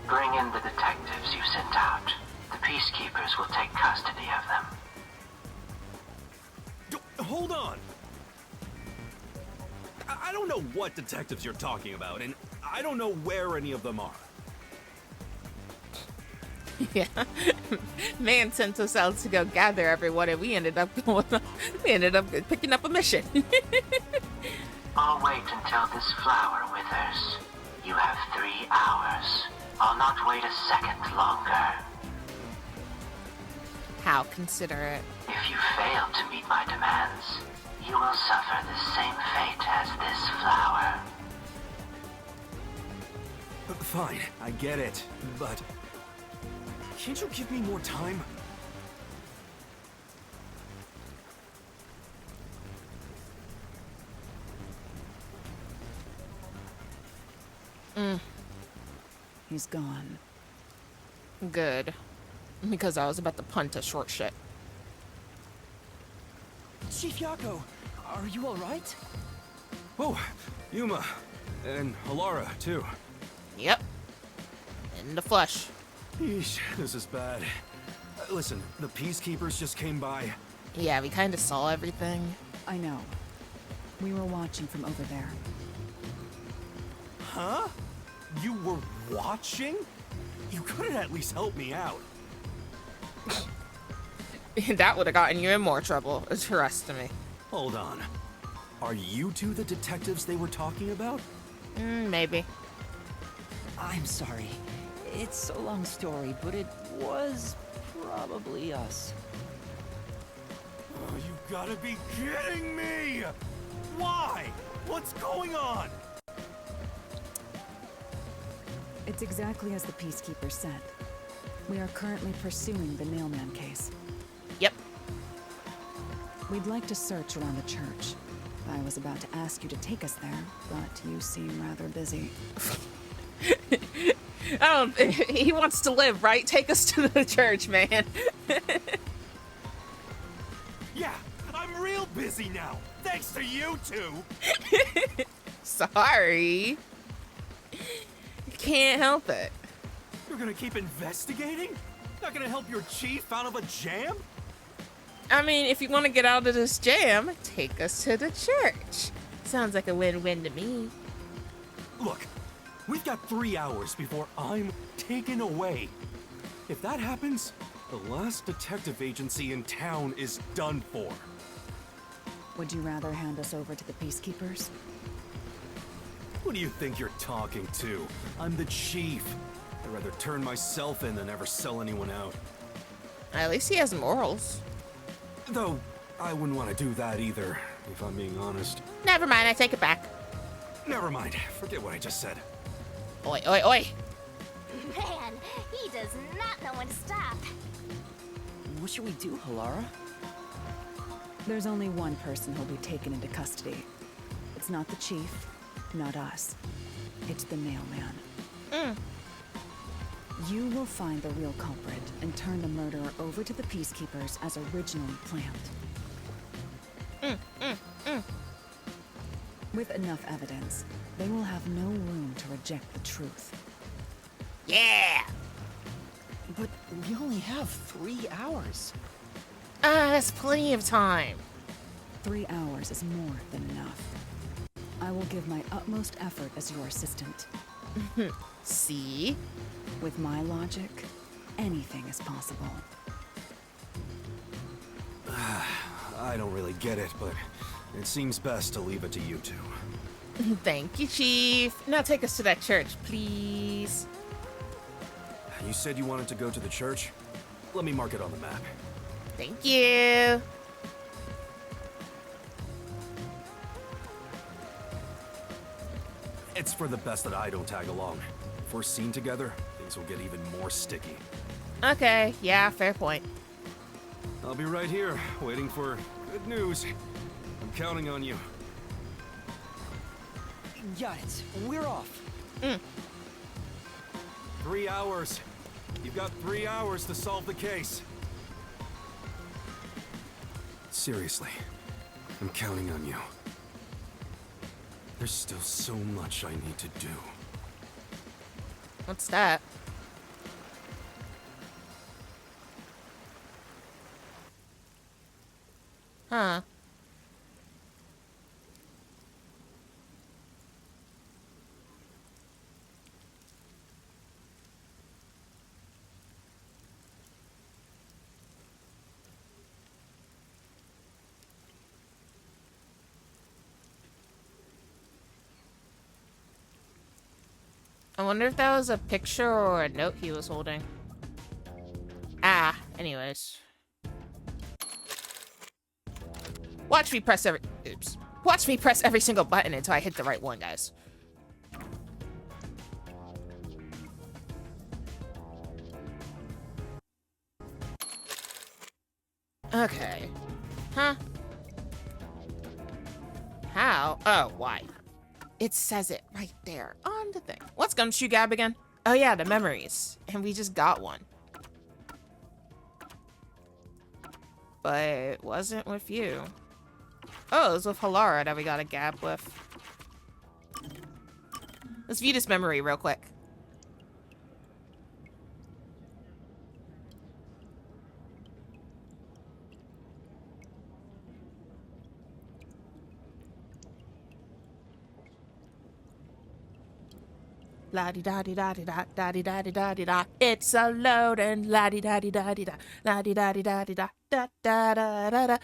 Bring in the detectives you sent out. The Peacekeepers will take custody of them. Hold on! I don't know what detectives you're talking about, and I don't know where any of them are. Yeah. Man sent us out to go gather everyone, and we ended up picking up a mission. I'll wait until this flower withers. You have 3 hours. I'll not wait a second longer. How considerate. If you fail to meet my demands, you will suffer the same fate as this flower. Fine, I get it, but... can't you give me more time? He's gone. Good. Because I was about to punt a short shit. Chief Yako, are you alright? Oh, Yuma. And Alara, too. Yep. In the flesh. Yeesh, this is bad. Listen, the Peacekeepers just came by. Yeah, we kind of saw everything. I know. We were watching from over there. Huh? You were watching? You could have at least helped me out. That would have gotten you in more trouble, trust me. Hold on. Are you two the detectives they were talking about? Maybe. I'm sorry. It's a long story, but it was probably us. Oh, you gotta be kidding me! Why? What's going on? It's exactly as the Peacekeeper said. We are currently pursuing the Nailman case. Yep. We'd like to search around the church. I was about to ask you to take us there, but you seem rather busy. He wants to live, right? Take us to the church, man. Yeah, I'm real busy now, thanks to you two. Sorry. Can't help it. You're gonna keep investigating? Not gonna help your chief out of a jam? I mean, if you want to get out of this jam, take us to the church. Sounds like a win-win to me. Look, we've got 3 hours before I'm taken away. If that happens, the last detective agency in town is done for. Would you rather hand us over to the Peacekeepers? Who do you think you're talking to? I'm the chief. I'd rather turn myself in than ever sell anyone out. At least he has morals. Though, I wouldn't want to do that either, if I'm being honest. Never mind, I take it back. Never mind, forget what I just said. Oi, oi, oi. Man, he does on staff. What should we do, Halara? There's only one person who'll be taken into custody. It's not the chief, not us. It's the mailman. You will find the real culprit and turn the murderer over to the peacekeepers as originally planned. With enough evidence, they will have no room to reject the truth. Yeah! But we only have 3 hours. That's plenty of time. 3 hours is more than enough. I will give my utmost effort as your assistant. See? With my logic, anything is possible. I don't really get it, but it seems best to leave it to you two. Thank you, Chief. Now take us to that church, please. You said you wanted to go to the church? Let me mark it on the map. Thank you. It's for the best that I don't tag along. If we're seen together, things will get even more sticky. Okay, yeah, fair point. I'll be right here, waiting for good news. I'm counting on you. Got it. We're off. 3 hours. You've got 3 hours to solve the case. Seriously, I'm counting on you. There's still so much I need to do. What's that? Huh. I wonder if that was a picture or a note he was holding. Anyways. Watch me press every single button until I hit the right one, guys. Okay. Huh? How? Oh, why? It says it right there on the thing. What's Gumshoe Gab again? Oh yeah, the memories. And we just got one. But it wasn't with you. Oh, it was with Halara that we got a Gab with. Let's view this memory real quick. La di da di da di da da di da di da di da. It's a loading. La di da di da di da. La di da di da di da da da da da da.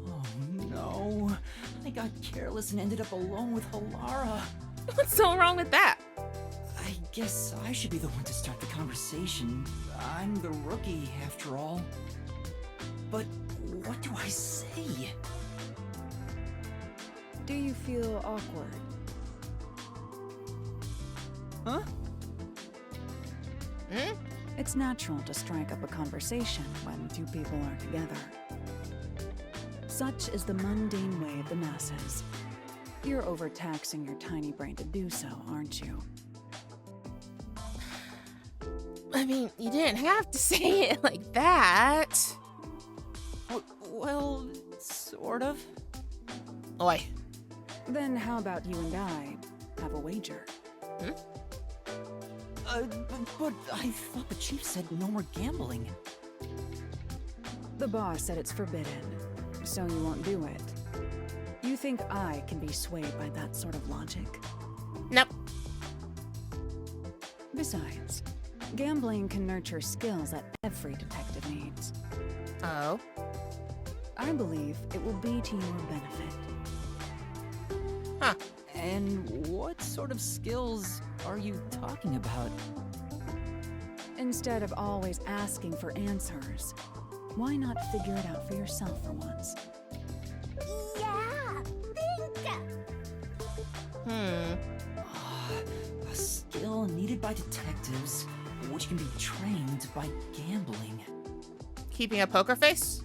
Oh no. I got careless and ended up alone with Halara. What's so wrong with that? I guess I should be the one to start the conversation. I'm the rookie, after all. But what do I say? Do you feel awkward? Huh? It's natural to strike up a conversation when two people are together. Such is the mundane way of the masses. You're overtaxing your tiny brain to do so, aren't you? I mean, you didn't have to say it like that. Well, sort of. Oi. Then how about you and I have a wager? But I thought the chief said no more gambling. The boss said it's forbidden, so you won't do it. You think I can be swayed by that sort of logic? Nope. Besides, gambling can nurture skills that every detective needs. Oh. I believe it will be to your benefit. Huh. And what sort of skills are you talking about? Instead of always asking for answers, why not figure it out for yourself for once? A skill needed by detectives, which can be trained by gambling. Keeping a poker face?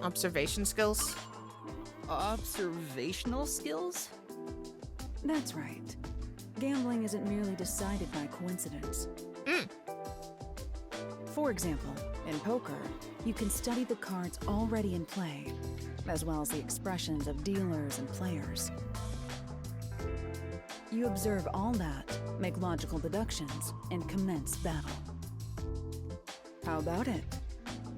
Observation skills? Observational skills? That's right. Gambling isn't merely decided by coincidence. For example, in poker, you can study the cards already in play, as well as the expressions of dealers and players. You observe all that, make logical deductions, and commence battle. How about it?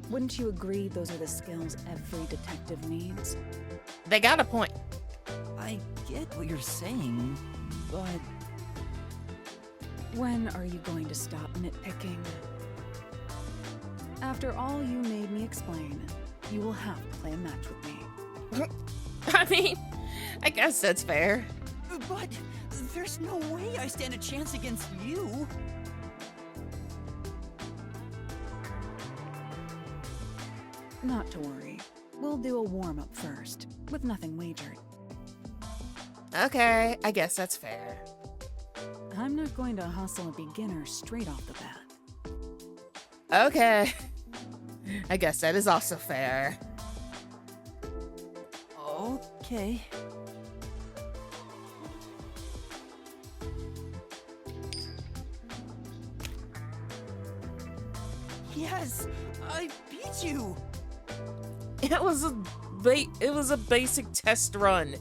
Wouldn't you agree those are the skills every detective needs? They got a point. I get what you're saying, but... When are you going to stop nitpicking? After all you made me explain, you will have to play a match with me. I mean, I guess that's fair. But there's no way I stand a chance against you. Not to worry. We'll do a warm-up first, with nothing wagered. Okay, I guess that's fair. I'm not going to hustle a beginner straight off the bat. Okay. I guess that is also fair. Okay. Yes, I beat you. It was a basic test run.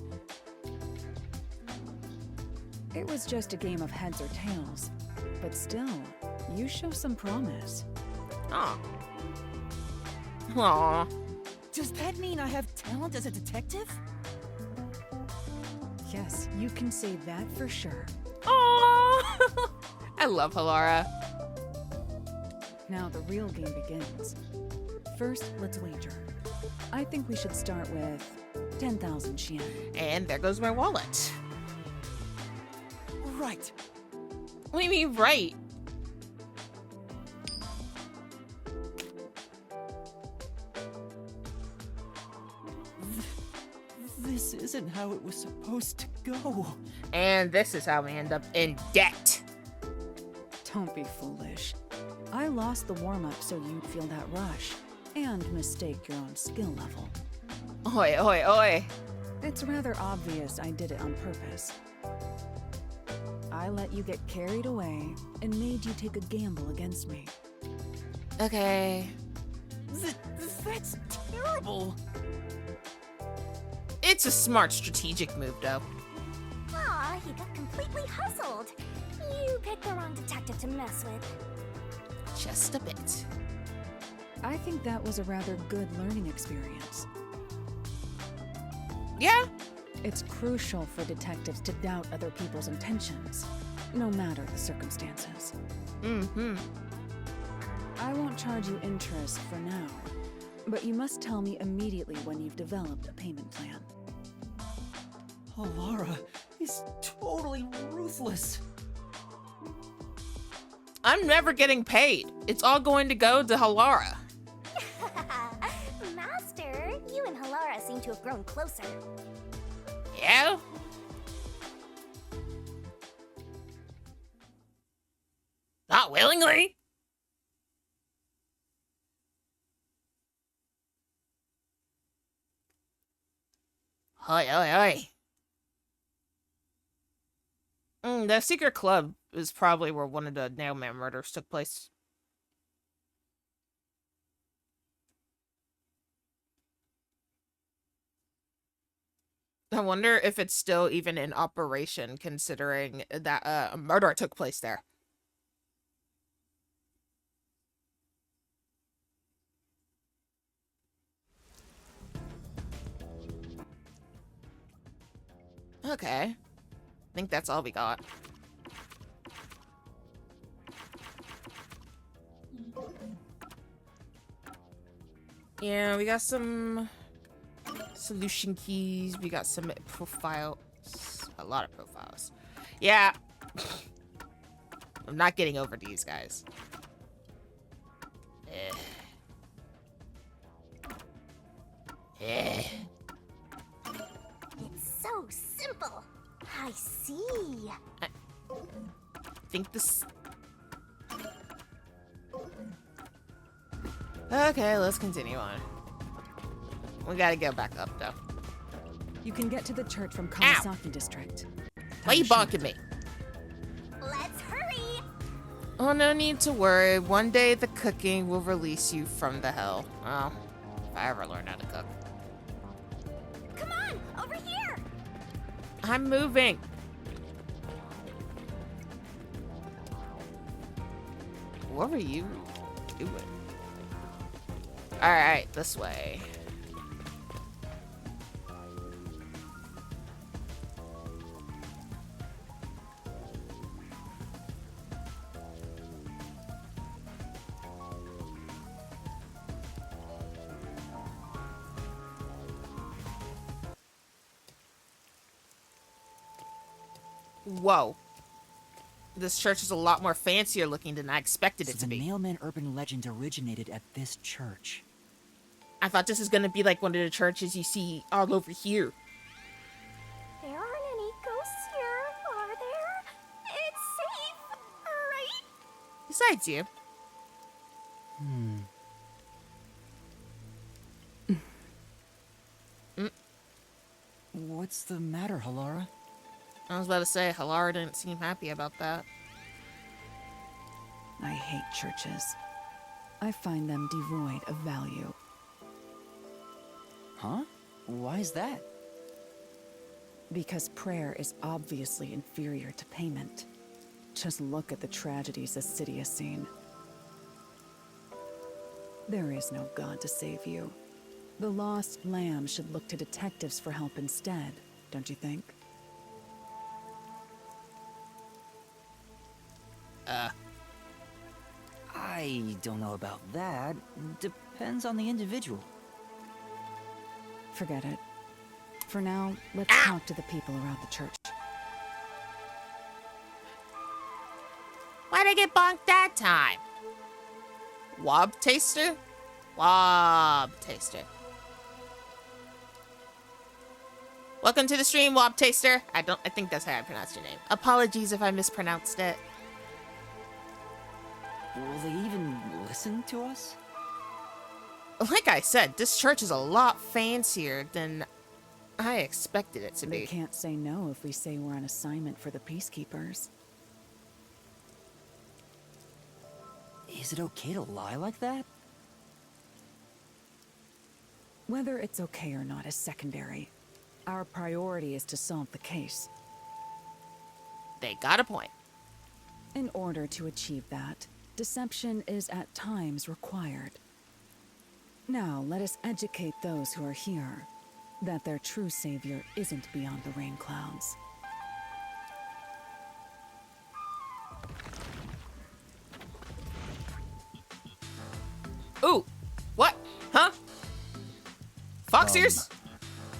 It was just a game of heads or tails, but still, you show some promise. Aw. Aw. Does that mean I have talent as a detective? Yes, you can say that for sure. Aw. I love Halara. Now the real game begins. First, let's wager. I think we should start with 10,000 Yen. And there goes my wallet. Right. What do you mean, right? This isn't how it was supposed to go. And this is how we end up in debt. Don't be foolish. I lost the warm-up so you'd feel that rush, and mistake your own skill level. Oi, oi, oi. It's rather obvious I did it on purpose. I let you get carried away and made you take a gamble against me. Okay. That's terrible. It's a smart strategic move, though. Aw, he got completely hustled. You picked the wrong detective to mess with. Just a bit. I think that was a rather good learning experience. Yeah. It's crucial for detectives to doubt other people's intentions, no matter the circumstances. Mm-hmm. I won't charge you interest for now, but you must tell me immediately when you've developed a payment plan. Alara is totally ruthless. I'm never getting paid. It's all going to go to Halara. Master, you and Halara seem to have grown closer. Yeah? Not willingly. Oi, oi, oi. The secret club is probably where one of the Nailman murders took place. I wonder if it's still even in operation, considering that a murder took place there. Okay. I think that's all we got. Yeah, we got some solution keys. We got some profiles. A lot of profiles. Yeah. I'm not getting over these guys. Eh. see. I think this... Okay, let's continue on. We gotta go back up, though. You can get to the church from Kawasaki District. Why you bonking me? Let's hurry. Oh, no need to worry. One day the cooking will release you from the hell. Well, if I ever learn how to cook. Come on, over here. I'm moving. What were you doing? Alright, this way. Whoa. This church is a lot more fancier looking than I expected it to The be. mailman urban legend originated at this church. I thought this was gonna be like one of the churches you see all over here. There aren't any ghosts here, are there? It's safe, right? Besides you. What's the matter, Halara? I was about to say, Halara didn't seem happy about that. I hate churches. I find them devoid of value. Huh? Why is that? Because prayer is obviously inferior to payment. Just look at the tragedies this city has seen. There is no God to save you. The lost lamb should look to detectives for help instead, don't you think? I don't know about that. Depends on the individual. Forget it. For now, let's talk to the people around the church. Why'd I get bonked that time? Wob taster? Wob taster. Welcome to the stream, Wob taster. I think that's how I pronounced your name. Apologies if I mispronounced it. Will they even listen to us? Like I said, this church is a lot fancier than I expected it to They be. can't say no if we say we're on assignment for the peacekeepers. Is it okay to lie like that? Whether it's okay or not is secondary. Our priority is to solve the case. They got a point. In order to achieve that, deception is at times required. Now, let us educate those who are here that their true savior isn't beyond the rain clouds. Ooh, what? Huh? Fox ears?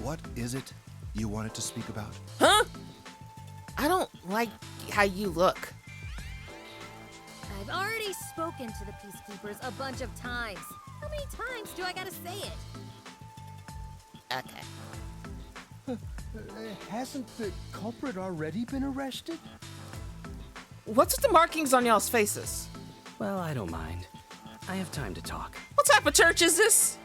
What is it you wanted to speak about? Huh? I don't like how you look. I've already spoken to the peacekeepers a bunch of times. How many times do I gotta say it? Okay. Hasn't the culprit already been arrested? What's with the markings on y'all's faces? Well, I don't mind. I have time to talk. What type of church is this?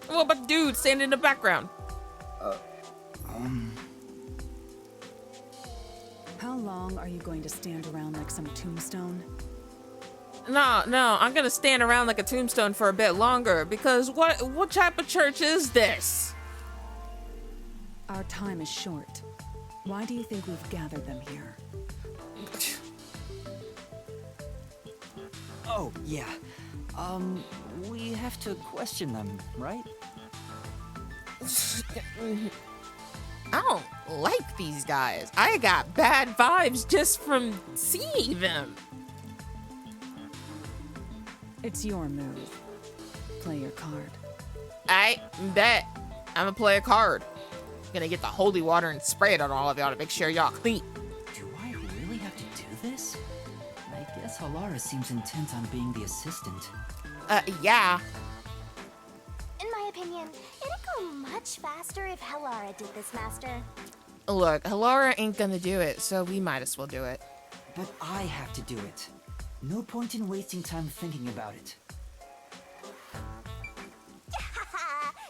What about the dude standing in the background? How long are you going to stand around like some tombstone? No, I'm gonna stand around like a tombstone for a bit longer because what type of church is this? Our time is short. Why do you think we've gathered them here? Oh, yeah. We have to question them, right? I don't like these guys. I got bad vibes just from seeing them. It's your move. Play your card. I bet I'm gonna play a card. Gonna get the holy water and spray it on all of y'all to make sure y'all clean. Do I really have to do this? I guess Halara seems intent on being the assistant. Yeah. it'd go much faster if Helara did this, Master. Look, Halara ain't gonna do it, so we might as well do it. But I have to do it. No point in wasting time thinking about it.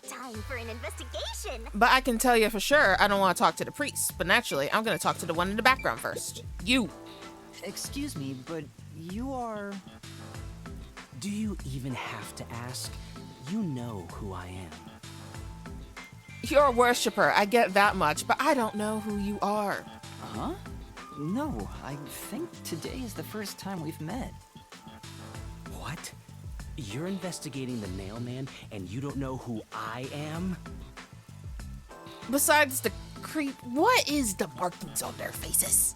Time for an investigation. But I can tell you for sure I don't want to talk to the priest. But naturally, I'm gonna talk to the one in the background first. You. Excuse me, but you are... Do you even have to ask? You know who I am. You're a worshiper, I get that much, but I don't know who you are. Huh? No, I think today is the first time we've met. What? You're investigating the Nail Man and you don't know who I am? Besides the creep, what is the markings on their faces?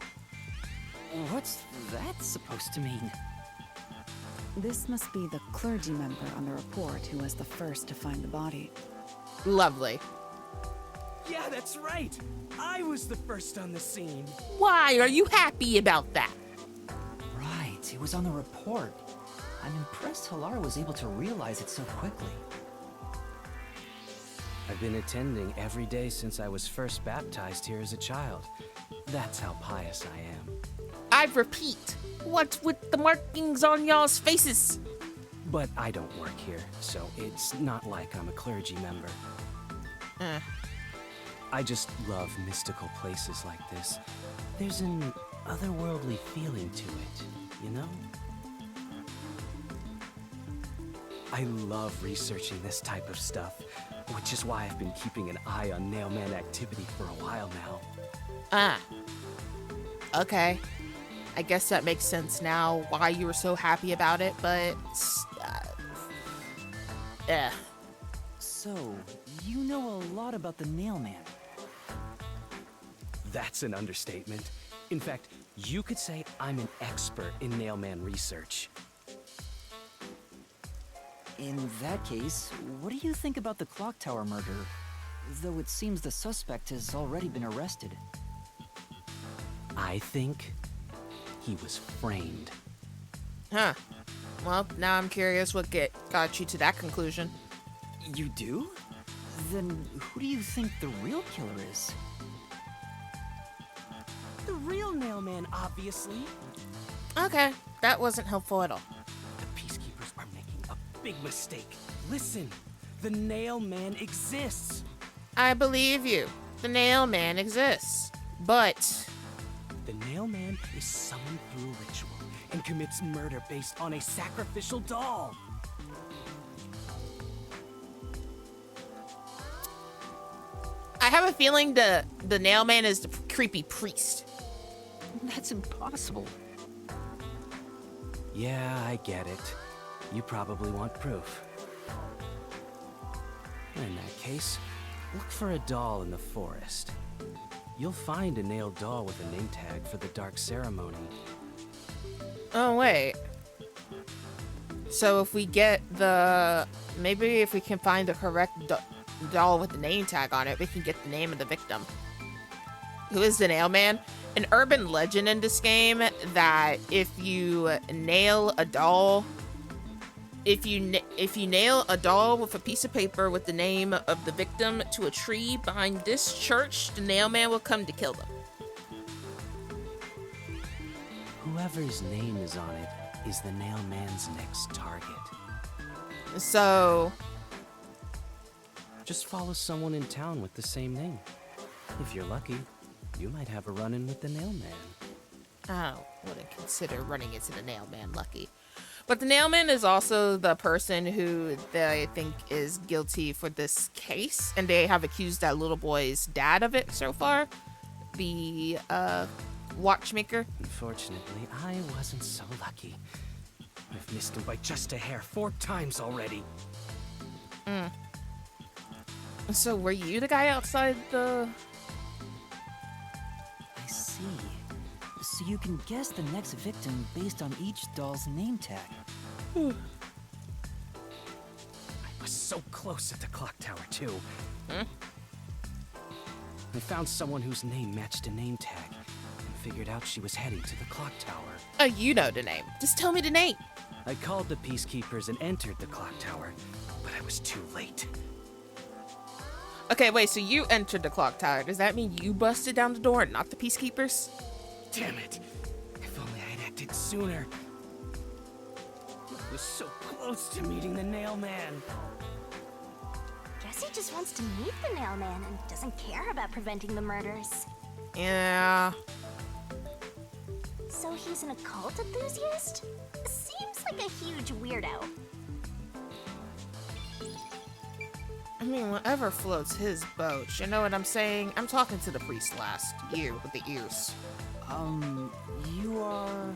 What's that supposed to mean? This must be the clergy member on the report who was the first to find the body. Lovely. Yeah, that's right. I was the first on the scene. Why are you happy about that? Right, it was on the report. I'm impressed Halara was able to realize it so quickly. I've been attending every day since I was first baptized here as a child. That's how pious I am. I repeat, what's with the markings on y'all's faces? But I don't work here, so it's not like I'm a clergy member. I just love mystical places like this. There's an otherworldly feeling to it, you know? I love researching this type of stuff, which is why I've been keeping an eye on Nailman activity for a while now. Okay. I guess that makes sense now why you were so happy about it, but... So, you know a lot about the Nailman. That's an understatement. In fact, you could say I'm an expert in Nailman research. In that case, what do you think about the clock tower murder? Though it seems the suspect has already been arrested. I think he was framed. Huh. Well, now I'm curious what got you to that conclusion. You do? Then who do you think the real killer is? The real Nailman, obviously. Okay, that wasn't helpful at all. The Peacekeepers are making a big mistake. Listen, the Nailman exists. I believe you. The Nail Man exists. But... The Nailman is summoned through ritual and commits murder based on a sacrificial doll. I have a feeling the Nail Man is the creepy priest. That's impossible. Yeah, I get it. You probably want proof. In that case, look for a doll in the forest. You'll find a nailed doll with a name tag for the Dark Ceremony. Oh, wait. So if we get the... Maybe if we can find the correct doll with the name tag on it, we can get the name of the victim. Who is the Nail Man? An urban legend in this game that if you nail a doll... If you nail a doll with a piece of paper with the name of the victim to a tree behind this church, the Nail Man will come to kill them. Whoever's name is on it is the Nail Man's next target. So... Just follow someone in town with the same name. If you're lucky, you might have a run-in with the Nail Man. I wouldn't consider running into the Nail Man lucky. But the Nail Man is also the person who they think is guilty for this case. And they have accused that little boy's dad of it so far. The watchmaker. Unfortunately, I wasn't so lucky. I've missed him by just a hair 4 times already. So were you the guy outside the... I see. So you can guess the next victim based on each doll's name tag. I was so close at the clock tower, too. I found someone whose name matched a name tag and figured out she was heading to the clock tower. Oh, you know the name. Just tell me the name. I called the Peacekeepers and entered the clock tower, but I was too late. Okay, wait, so you entered the clock tower. Does that mean you busted down the door and not the peacekeepers? Damn it. If only I had acted sooner. I was so close to meeting the nail man. Guess he just wants to meet the nail man and doesn't care about preventing the murders. Yeah. So he's an occult enthusiast? Seems like a huge weirdo. I mean, whatever floats his boat. You know what I'm saying? I'm talking to the priest last. You, with the ears. You are...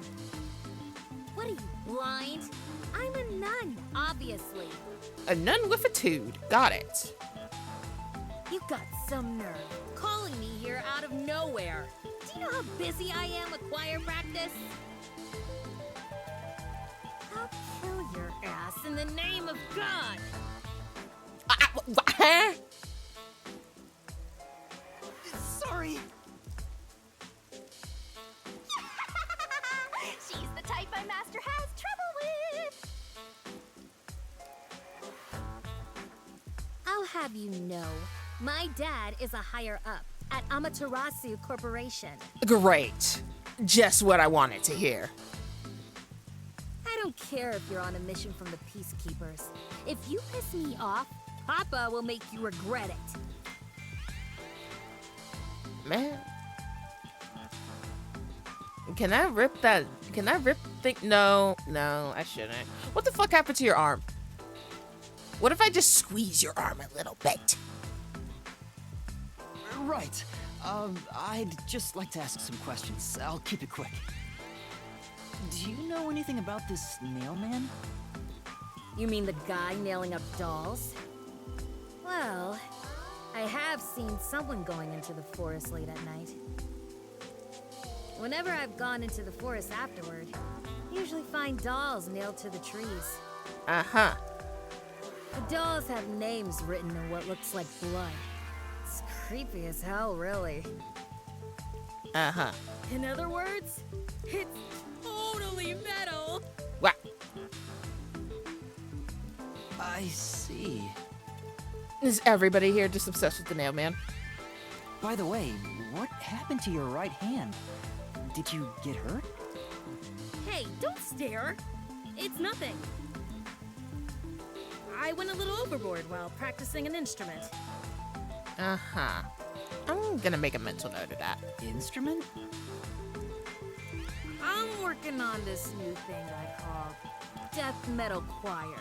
What are you, blind? I'm a nun, obviously. A nun with a tude. Got it. You got some nerve calling me here out of nowhere. Do you know how busy I am with choir practice? I'll kill your ass in the name of God. Huh? Sorry. She's the type my master has trouble with. I'll have you know, my dad is a higher up at Amaterasu Corporation. Great. Just what I wanted to hear. I don't care if you're on a mission from the Peacekeepers. If you piss me off, Papa will make you regret it. Man. Can I rip that? Can I rip thing? No, I shouldn't. What the fuck happened to your arm? What if I just squeeze your arm a little bit? Right. I'd just like to ask some questions. I'll keep it quick. Do you know anything about this nail man? You mean the guy nailing up dolls? Well, I have seen someone going into the forest late at night. Whenever I've gone into the forest afterward, I usually find dolls nailed to the trees. Uh-huh. The dolls have names written in what looks like blood. It's creepy as hell, really. Uh-huh. In other words, it's totally metal. What? I see. Is everybody here just obsessed with the nail man? By the way, what happened to your right hand? Did you get hurt? Hey, don't stare. It's nothing. I went a little overboard while practicing an instrument. Uh-huh. I'm gonna make a mental note of that. Instrument? I'm working on this new thing I call death metal choir.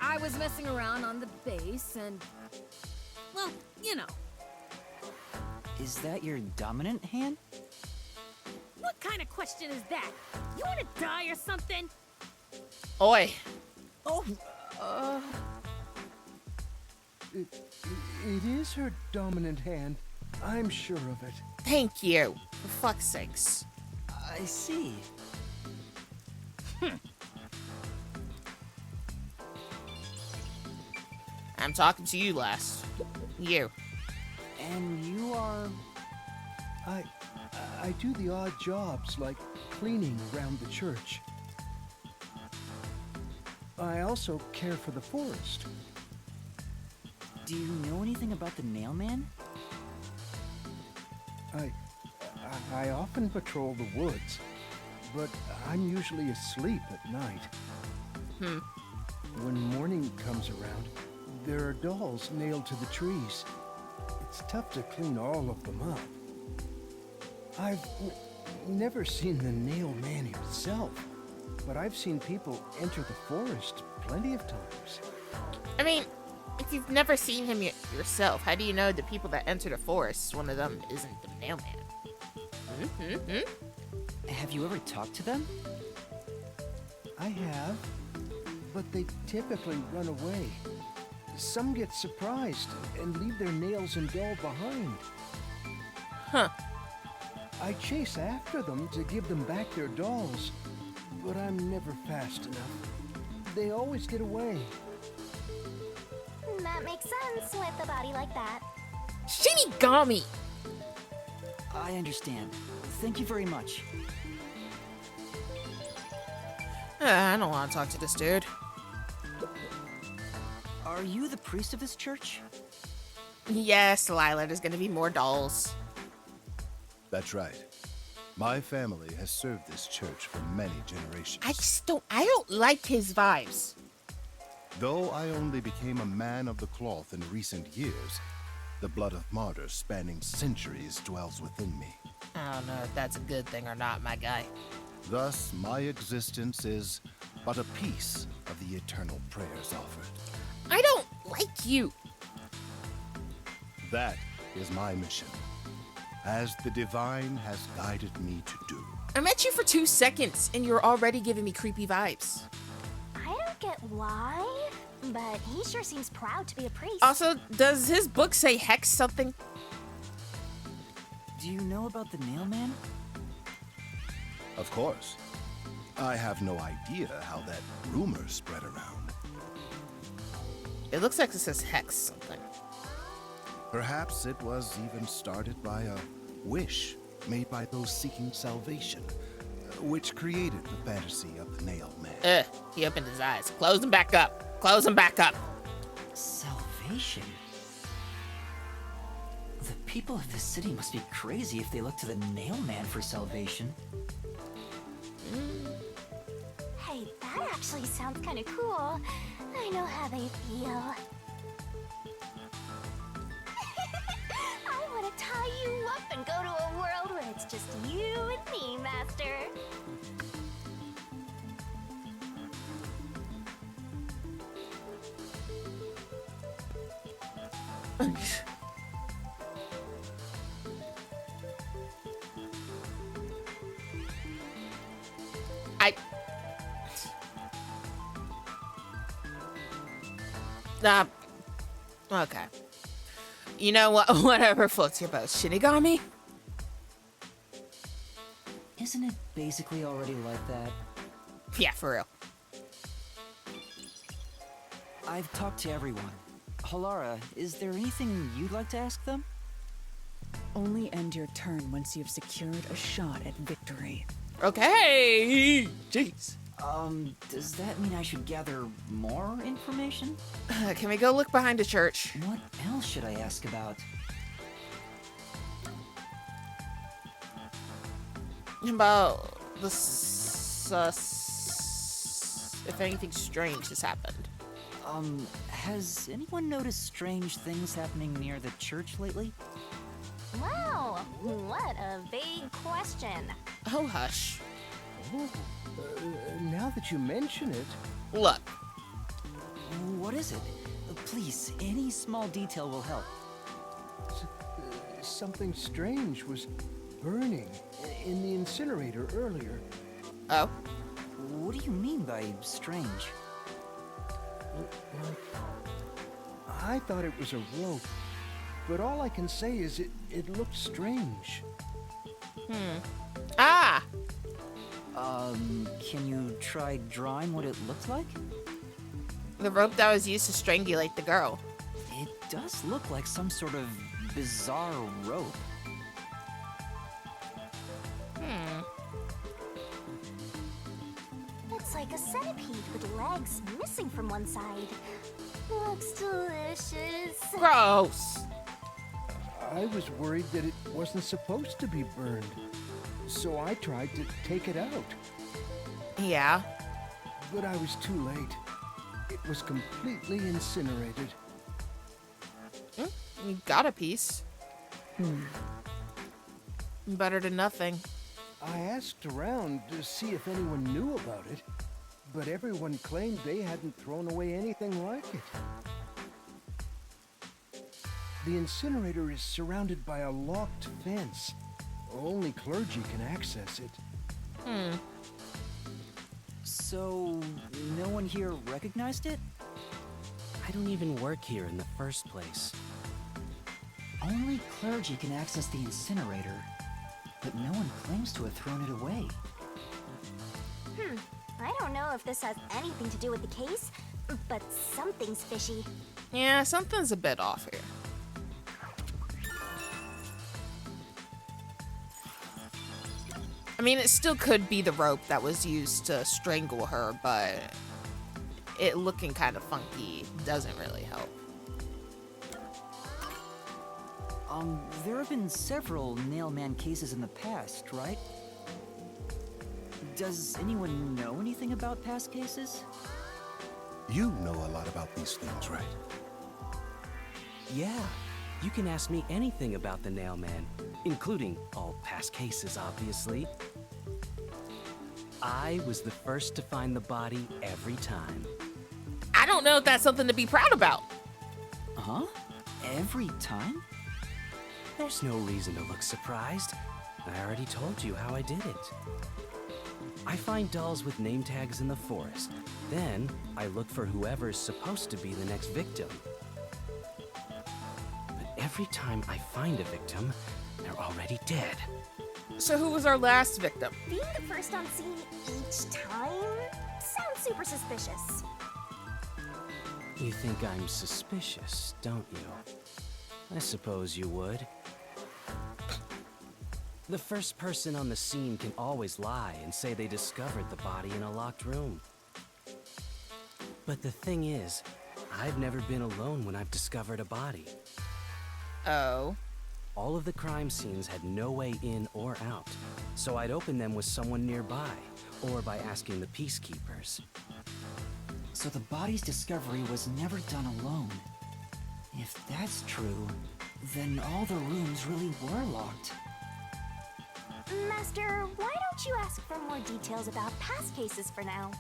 I was messing around on the bass and, well, you know. Is that your dominant hand? What kind of question is that? You want to die or something? Oi. Oh, It is her dominant hand. I'm sure of it. Thank you. For fuck's sakes. I see. I'm talking to you last. You. And you are... I do the odd jobs like cleaning around the church. I also care for the forest. Do you know anything about the nail man? I often patrol the woods, but I'm usually asleep at night. When morning comes around, there are dolls nailed to the trees. It's tough to clean all of them up. I've never seen the nail man himself, but I've seen people enter the forest plenty of times. I mean, if you've never seen him yourself, how do you know the people that enter the forest, one of them isn't the mailman? Have you ever talked to them? I have, but they typically run away. Some get surprised and leave their nails and doll behind. Huh. I chase after them to give them back their dolls, but I'm never fast enough. They always get away. That makes sense with a body like that. Shinigami! I understand. Thank you very much. I don't want to talk to this dude. Are you the priest of this church? Yes, Lila, there's gonna be more dolls. That's right. My family has served this church for many generations. I don't like his vibes. Though I only became a man of the cloth in recent years, the blood of martyrs spanning centuries dwells within me. I don't know if that's a good thing or not, my guy. Thus, my existence is but a piece of the eternal prayers offered. I don't like you. That is my mission, as the divine has guided me to do. I met you for 2 seconds, and you're already giving me creepy vibes. I don't get why, but he sure seems proud to be a priest. Also, does his book say hex something? Do you know about the nail man? Of course. I have no idea how that rumor spread around. It looks like it says hex something. Perhaps it was even started by a wish made by those seeking salvation, which created the fantasy of the nail man. He opened his eyes. Close them back up. Close them back up. Salvation? The people of this city must be crazy if they look to the nail man for salvation. Hey, that actually sounds kind of cool. I know how they feel. I want to tie you up and go to a world where it's just you and me, Master. Okay. You know what? Whatever floats your boat, Shinigami. Isn't it basically already like that? Yeah, for real. I've talked to everyone. Halara, is there anything you'd like to ask them? Only end your turn once you've secured a shot at victory. Okay. Jeez. Does that mean I should gather more information? Can we go look behind the church? What else should I ask about? About the if anything strange has happened. Has anyone noticed strange things happening near the church lately? Wow, what a vague question. Oh, hush. Oh, now that you mention it... Look. What is it? Please, any small detail will help. Something strange was burning in the incinerator earlier. Oh? What do you mean by strange? I thought it was a rope, but all I can say is it looked strange. Ah! Can you try drawing what it looked like? The rope that was used to strangulate the girl. It does look like some sort of bizarre rope. It's like a centipede with legs missing from one side. Looks delicious. Gross. I was worried that it wasn't supposed to be burned, so I tried to take it out. Yeah. But I was too late. It was completely incinerated. You got a piece. Better than nothing. I asked around to see if anyone knew about it, but everyone claimed they hadn't thrown away anything like it. The incinerator is surrounded by a locked fence. Only clergy can access it. So, no one here recognized it? I don't even work here in the first place. Only clergy can access the incinerator, but no one claims to have thrown it away. I don't know if this has anything to do with the case, but something's fishy. Yeah, something's a bit off here. I mean, it still could be the rope that was used to strangle her, but it looking kind of funky doesn't really help. There have been several Nailman cases in the past, right? Does anyone know anything about past cases? You know a lot about these things, right? Yeah, you can ask me anything about the Nailman, including all past cases, obviously. I was the first to find the body every time. I don't know if that's something to be proud about. Huh? Every time? There's no reason to look surprised. I already told you how I did it. I find dolls with name tags in the forest. Then, I look for whoever's supposed to be the next victim. But every time I find a victim, they're already dead. So who was our last victim? Being the first on scene each time sounds super suspicious. You think I'm suspicious, don't you? I suppose you would. The first person on the scene can always lie and say they discovered the body in a locked room. But the thing is, I've never been alone when I've discovered a body. Oh. All of the crime scenes had no way in or out, so I'd open them with someone nearby, or by asking the peacekeepers. So the body's discovery was never done alone. If that's true, then all the rooms really were locked. Master, why don't you ask for more details about past cases for now?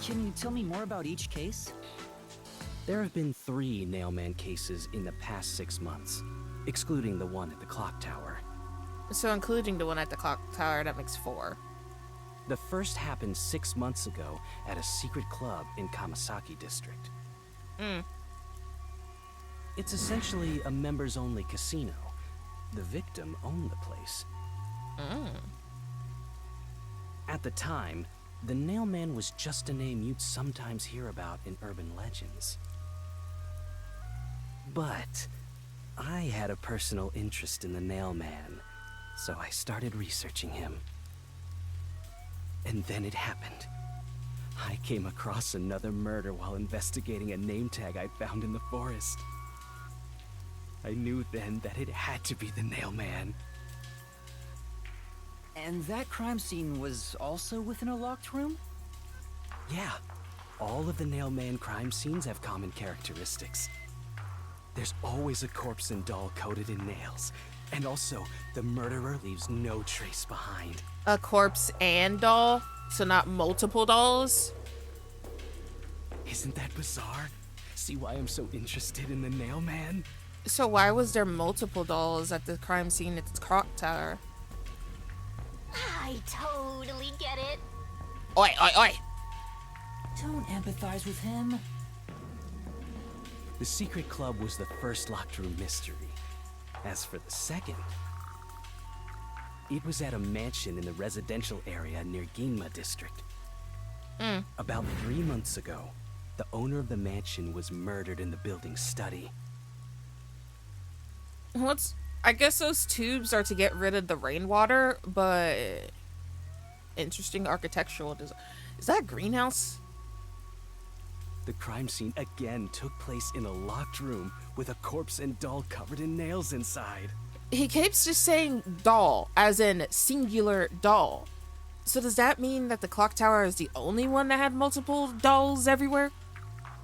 Can you tell me more about each case? There have been 3 Nailman cases in the past 6 months, excluding the one at the clock tower. So including the one at the clock tower, that makes 4. The first happened 6 months ago at a secret club in Kamasaki district. It's essentially a members-only casino. The victim owned the place. At the time, the Nailman was just a name you'd sometimes hear about in urban legends. But I had a personal interest in the Nailman, so I started researching him. And then it happened. I came across another murder while investigating a name tag I found in the forest. I knew then that it had to be the Nailman. And that crime scene was also within a locked room? Yeah, all of the Nailman crime scenes have common characteristics. There's always a corpse and doll coated in nails, and also the murderer leaves no trace behind. A corpse and doll? So not multiple dolls? Isn't that bizarre? See why I'm so interested in the Nailman? So why was there multiple dolls at the crime scene at the clock tower? I totally get it. Oi, oi, oi! Don't empathize with him. The secret club was the first locked room mystery. As for the second, it was at a mansion in the residential area near Ginma district. About 3 months ago, the owner of the mansion was murdered in the building's study. I guess those tubes are to get rid of the rainwater, but interesting architectural design. Is that a greenhouse? The crime scene again took place in a locked room with a corpse and doll covered in nails inside. He keeps just saying doll, as in singular doll. So does that mean that the clock tower is the only one that had multiple dolls everywhere?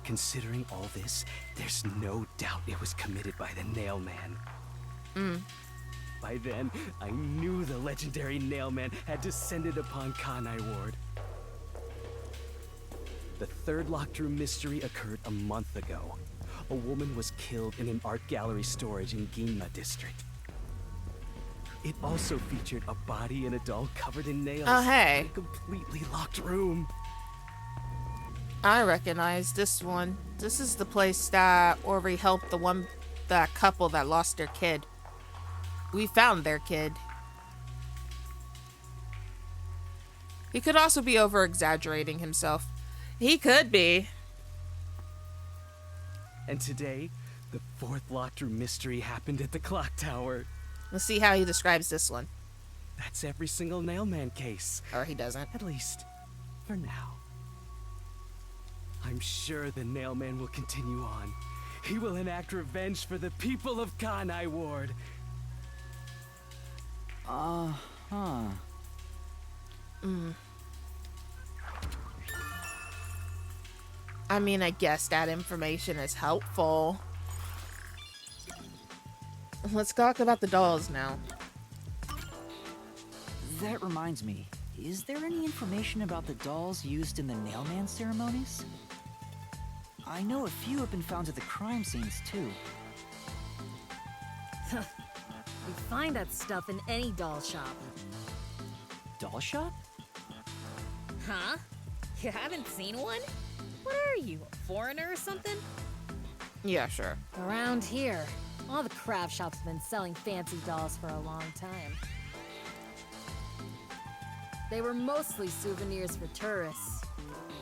Considering all this, there's no doubt it was committed by the Nailman. By then, I knew the legendary Nailman had descended upon Kanai Ward. The third locked room mystery occurred a month ago. A woman was killed in an art gallery storage in Ginma district. It also featured a body and a doll covered in nails. Oh, hey. In a completely locked room. I recognize this one. This is the place that Ori helped that couple that lost their kid. We found their kid. He could also be over-exaggerating himself. He could be. And today, the fourth locked room mystery happened at the clock tower. Let's see how he describes this one. That's every single Nailman case. Or he doesn't. At least, for now. I'm sure the Nailman will continue on. He will enact revenge for the people of Kanai Ward. Uh-huh. I mean, I guess that information is helpful. Let's talk about the dolls now. That reminds me, is there any information about the dolls used in the Nailman ceremonies? I know a few have been found at the crime scenes, too. You'd find that stuff in any doll shop. Doll shop? Huh? You haven't seen one? What are you, a foreigner or something? Yeah, sure. Around here, all the craft shops have been selling fancy dolls for a long time. They were mostly souvenirs for tourists,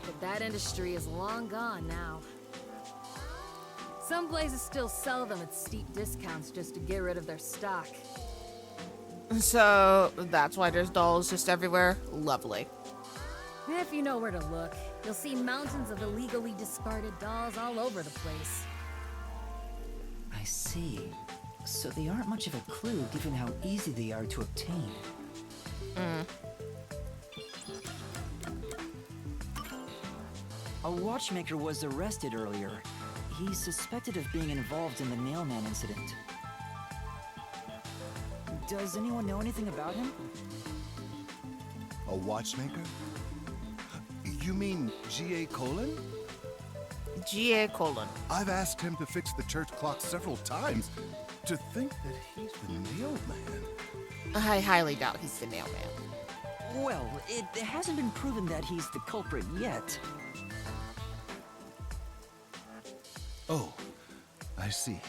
but that industry is long gone now. Some places still sell them at steep discounts just to get rid of their stock. So, that's why there's dolls just everywhere? Lovely. If you know where to look, you'll see mountains of illegally discarded dolls all over the place. I see. So they aren't much of a clue given how easy they are to obtain. A watchmaker was arrested earlier. He's suspected of being involved in the Nailman incident. Does anyone know anything about him? A watchmaker? You mean G.A. Colon? G.A. Colon. I've asked him to fix the church clock several times. To think that he's the Nailman. I highly doubt he's the Nailman. Well, it hasn't been proven that he's the culprit yet. Oh, I see.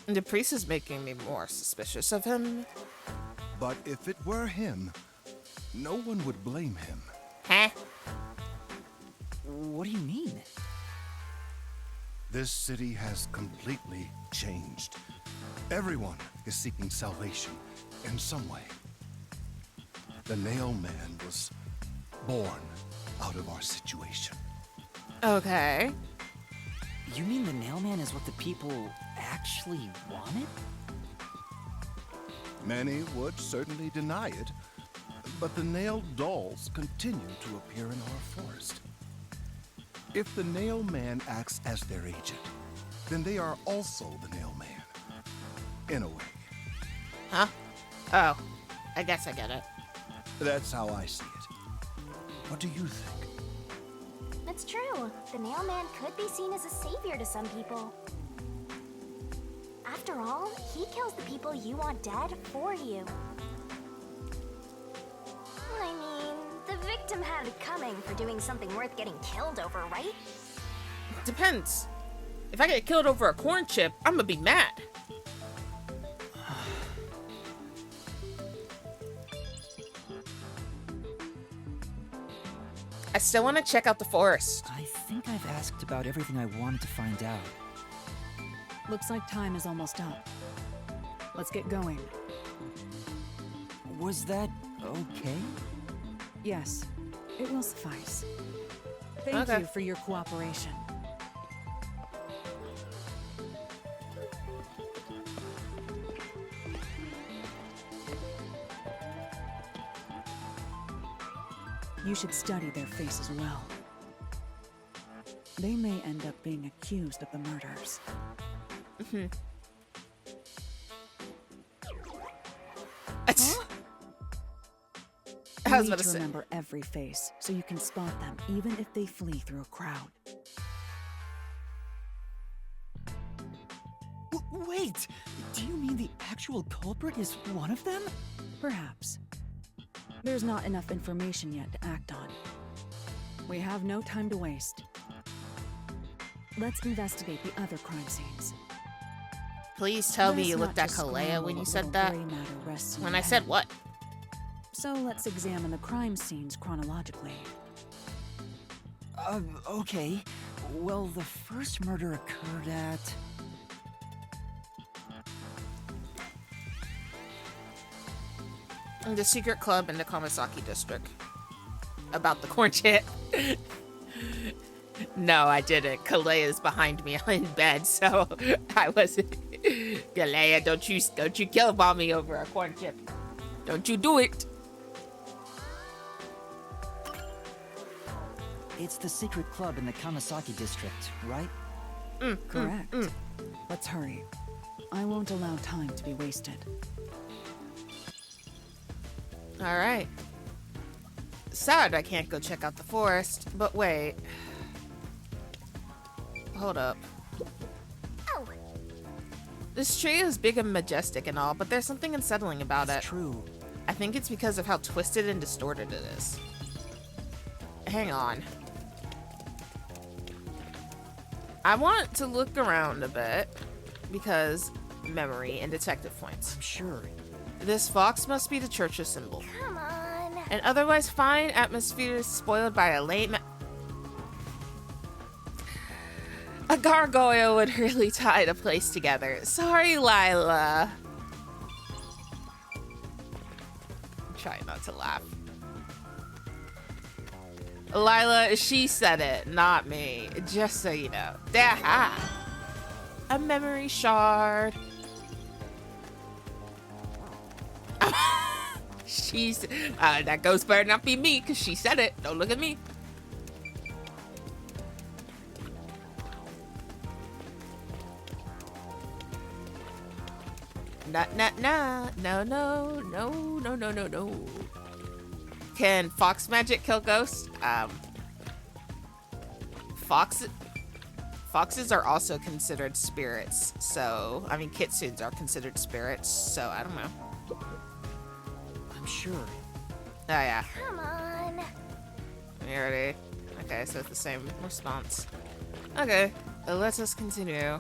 The priest is making me more suspicious of him. But if it were him, no one would blame him. Huh? What do you mean? This city has completely changed. Everyone is seeking salvation in some way. The Nailman was born out of our situation. Okay. You mean the Nailman is what the people actually wanted? Many would certainly deny it, but the nailed dolls continue to appear in our forest. If the Nailman acts as their agent, then they are also the Nailman. In a way. Huh? Oh, I guess I get it. That's how I see it. What do you think? It's true. The Nailman could be seen as a savior to some people. After all, he kills the people you want dead for you. I mean, the victim had it coming for doing something worth getting killed over, right? Depends. If I get killed over a corn chip, I'm gonna be mad. I still want to check out the forest. I think I've asked about everything I wanted to find out. Looks like time is almost up. Let's get going. Was that okay? Yes, it will suffice. Thank Okay. you for your cooperation. You should study their faces well. They may end up being accused of the murders. I was You about need to to say. remember every face, so you can spot them even if they flee through a crowd. Wait! Do you mean the actual culprit is one of them? Perhaps. There's not enough information yet to act on. We have no time to waste. Let's investigate the other crime scenes. Please tell me Let us you not looked at just Kalea scramble when you what said little that. gray matter rests in When your I said head. what? So let's examine the crime scenes chronologically. Okay. Well, the first murder occurred at... The secret club in the Kamasaki district. About the corn chip. No, I didn't. Kalea's behind me in bed, so I wasn't. Kalea, don't you kill bomb me over a corn chip. Don't you do it. It's the secret club in the Kamasaki district, right? Correct. Let's hurry. I won't allow time to be wasted. All right. Sad I can't go check out the forest, but wait. Hold up. Oh, This tree is big and majestic and all, but there's something unsettling about That's it. true. I think it's because of how twisted and distorted it is. Hang on. I want to look around a bit because memory and detective points. I'm sure. This fox must be the church's symbol. come on. An otherwise fine atmosphere is spoiled by a late a gargoyle would really tie the place together. Sorry, Lila. I'm trying not to laugh. Lila, she said it, not me. Just so you know. A memory shard. She's that ghost better not be me because she said it. Don't look at me. No. Can fox magic kill ghosts? Foxes are also considered spirits. So, I mean, kitsunes are considered spirits. So, I don't know. I'm sure. Oh, yeah. Come on. You ready? Okay, so it's the same response. Okay, let us continue.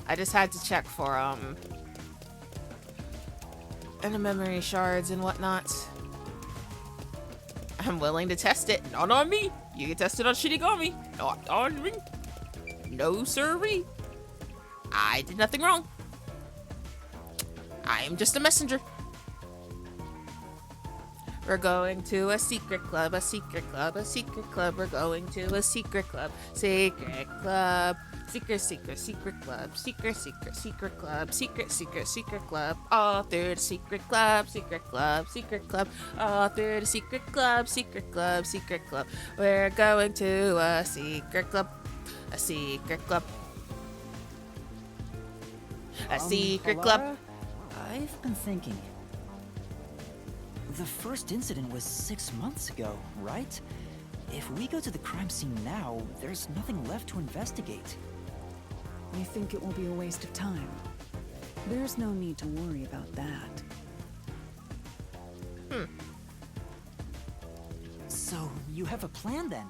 I just had to check for, and memory shards and whatnot. I'm willing to test it. Not on me. You can test it on Shinigami. Not on me. No sirree. I did nothing wrong. I am just a messenger. We're going to a secret club, a secret club, a secret club. We're going to a secret club, secret club. Secret, secret, secret club, secret, secret, secret club, secret, secret, secret club, all through the secret club, secret club, secret club, all through the secret club, secret club, secret club. We're going to a secret club, a secret club, a secret club. Alara, I've been thinking. The first incident was 6 months ago, right? If we go to the crime scene now, there's nothing left to investigate. I think it will be a waste of time. There's no need to worry about that. So, you have a plan then?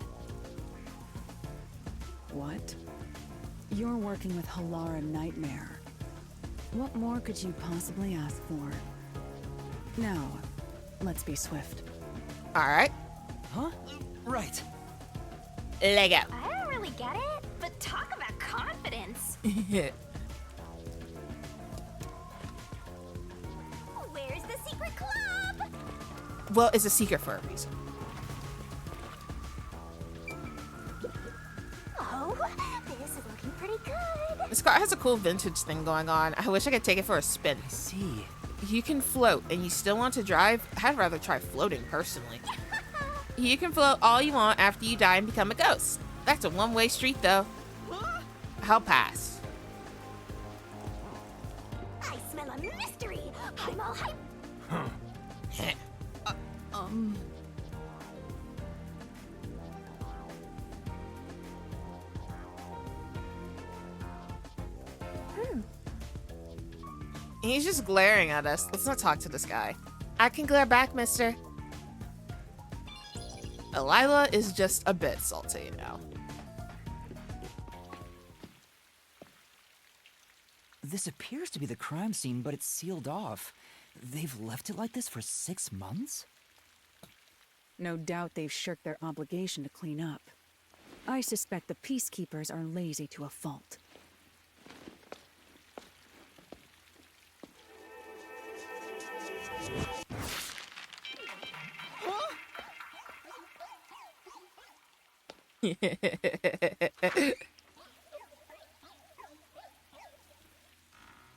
What? You're working with Halara Nightmare. What more could you possibly ask for? Now, let's be swift. Alright, Huh? Right. leg out. I don't really get it, but talk about confidence. Where's the secret club? Well, it's a secret for a reason. Oh, this is looking pretty good. This car has a cool vintage thing going on. I wish I could take it for a spin. I see. You can float and you still want to drive? I'd rather try floating personally. You can float all you want after you die and become a ghost. That's a one-way street though. I'll pass. I smell a mystery. I'm all hype. He's just glaring at us. Let's not talk to this guy. I can glare back, mister. Lila is just a bit salty, you know. This appears to be the crime scene, but it's sealed off. They've left it like this for 6 months? No doubt they've shirked their obligation to clean up. I suspect the peacekeepers are lazy to a fault.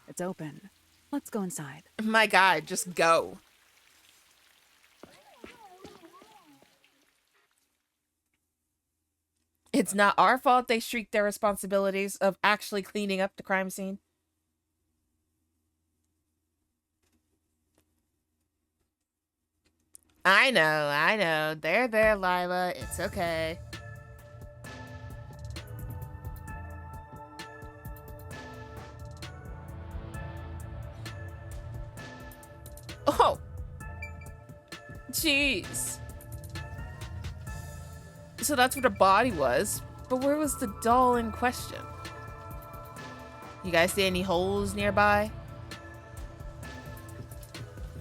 It's open. Let's go inside. My God, just go. It's not our fault they shirked their responsibilities of actually cleaning up the crime scene. I know. There, Lila. It's okay. Oh! Jeez. So that's where the body was, but where was the doll in question? You guys see any holes nearby?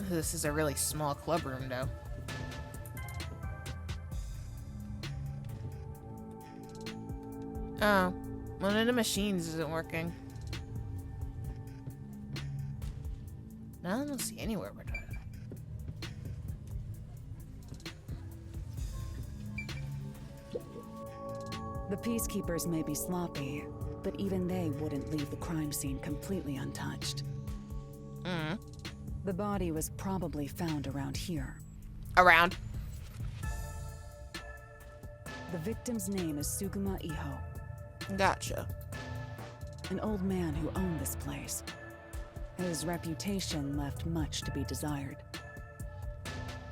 This is a really small club room, though. Oh, one of the machines isn't working. No, I don't see anywhere we're doing. The peacekeepers may be sloppy, but even they wouldn't leave the crime scene completely untouched. The body was probably found around here. Around? The victim's name is Suguma Iho. Gotcha. An old man who owned this place. His reputation left much to be desired.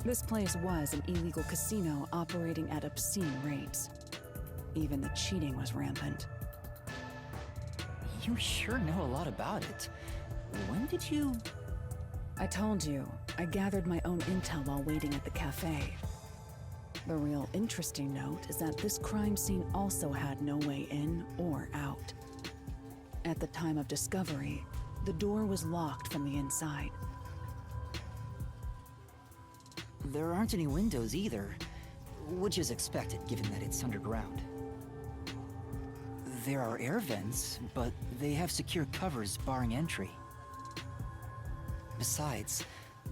This place was an illegal casino operating at obscene rates. Even the cheating was rampant. You sure know a lot about it. When did you... I told you, I gathered my own intel while waiting at the cafe. The real interesting note is that this crime scene also had no way in or out. At the time of discovery, the door was locked from the inside. There aren't any windows either, which is expected given that it's underground. There are air vents, but they have secure covers barring entry. Besides,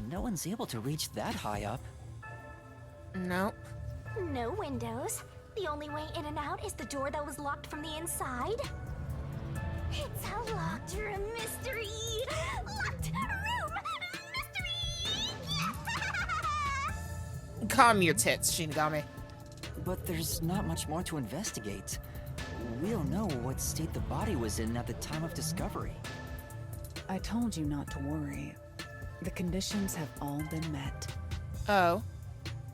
no one's able to reach that high up. Nope. No windows. The only way in and out is the door that was locked from the inside. It's a locked room mystery! Locked room mystery! Calm your tits, Shinigami. But there's not much more to investigate. We don't know what state the body was in at the time of discovery. I told you not to worry. The conditions have all been met. Oh.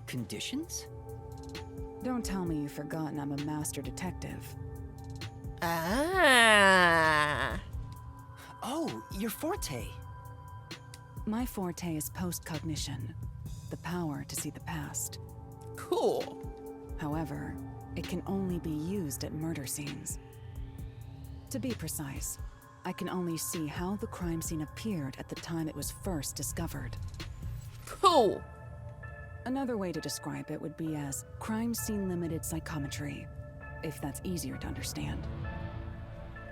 Conditions? Don't tell me you've forgotten I'm a master detective. Ah. Oh, your forte. My forte is post-cognition, the power to see the past. Cool. However, it can only be used at murder scenes. To be precise, I can only see how the crime scene appeared at the time it was first discovered. Cool. Another way to describe it would be as crime scene limited psychometry, if that's easier to understand.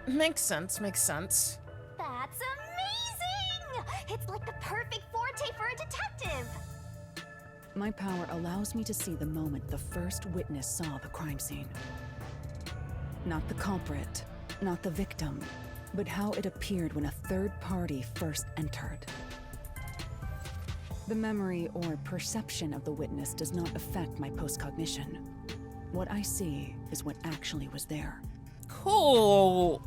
Makes sense, makes sense. That's amazing! It's like the perfect forte for a detective! My power allows me to see the moment the first witness saw the crime scene. Not the culprit, not the victim, but how it appeared when a third party first entered. The memory or perception of the witness does not affect my postcognition. What I see is what actually was there. Cool.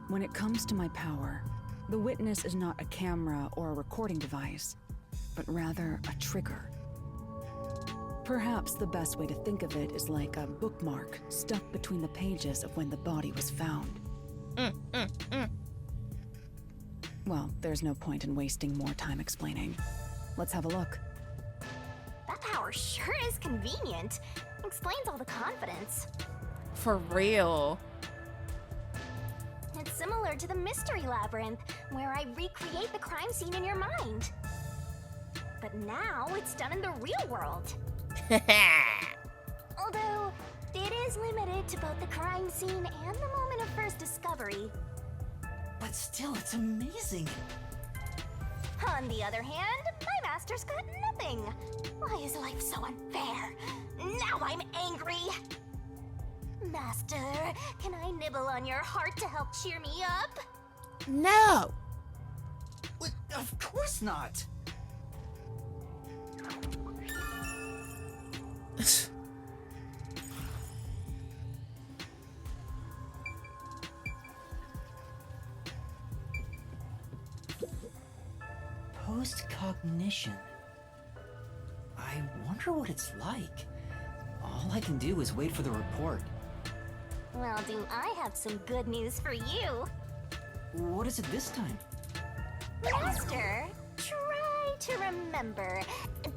When it comes to my power, the witness is not a camera or a recording device, but rather a trigger. Perhaps the best way to think of it is like a bookmark stuck between the pages of when the body was found. Well, there's no point in wasting more time explaining. Let's have a look. That power sure is convenient. Explains all the confidence. For real. It's similar to the Mystery Labyrinth, where I recreate the crime scene in your mind. But now it's done in the real world. Although, it is limited to both the crime scene and the moment of first discovery. But still, it's amazing. On the other hand, my master's got nothing. Why is life so unfair? Now I'm angry. Master, can I nibble on your heart to help cheer me up? No! Of course not. Post-cognition. I wonder what it's like. All I can do is wait for the report. Well, do I have some good news for you? What is it this time? Master, try to remember.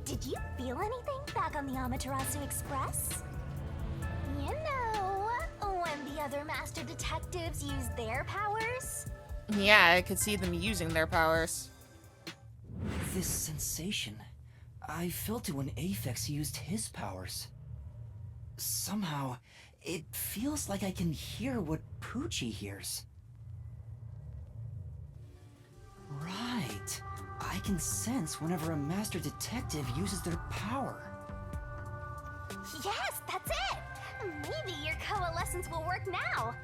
Did you feel anything back on the Amaterasu Express? You know, when the other master detectives used their powers? Yeah, I could see them using their powers. This sensation. I felt it when Aphex used his powers. Somehow, it feels like I can hear what Poochie hears. Right. I can sense whenever a master detective uses their power. Yes, that's it! Maybe your coalescence will work now.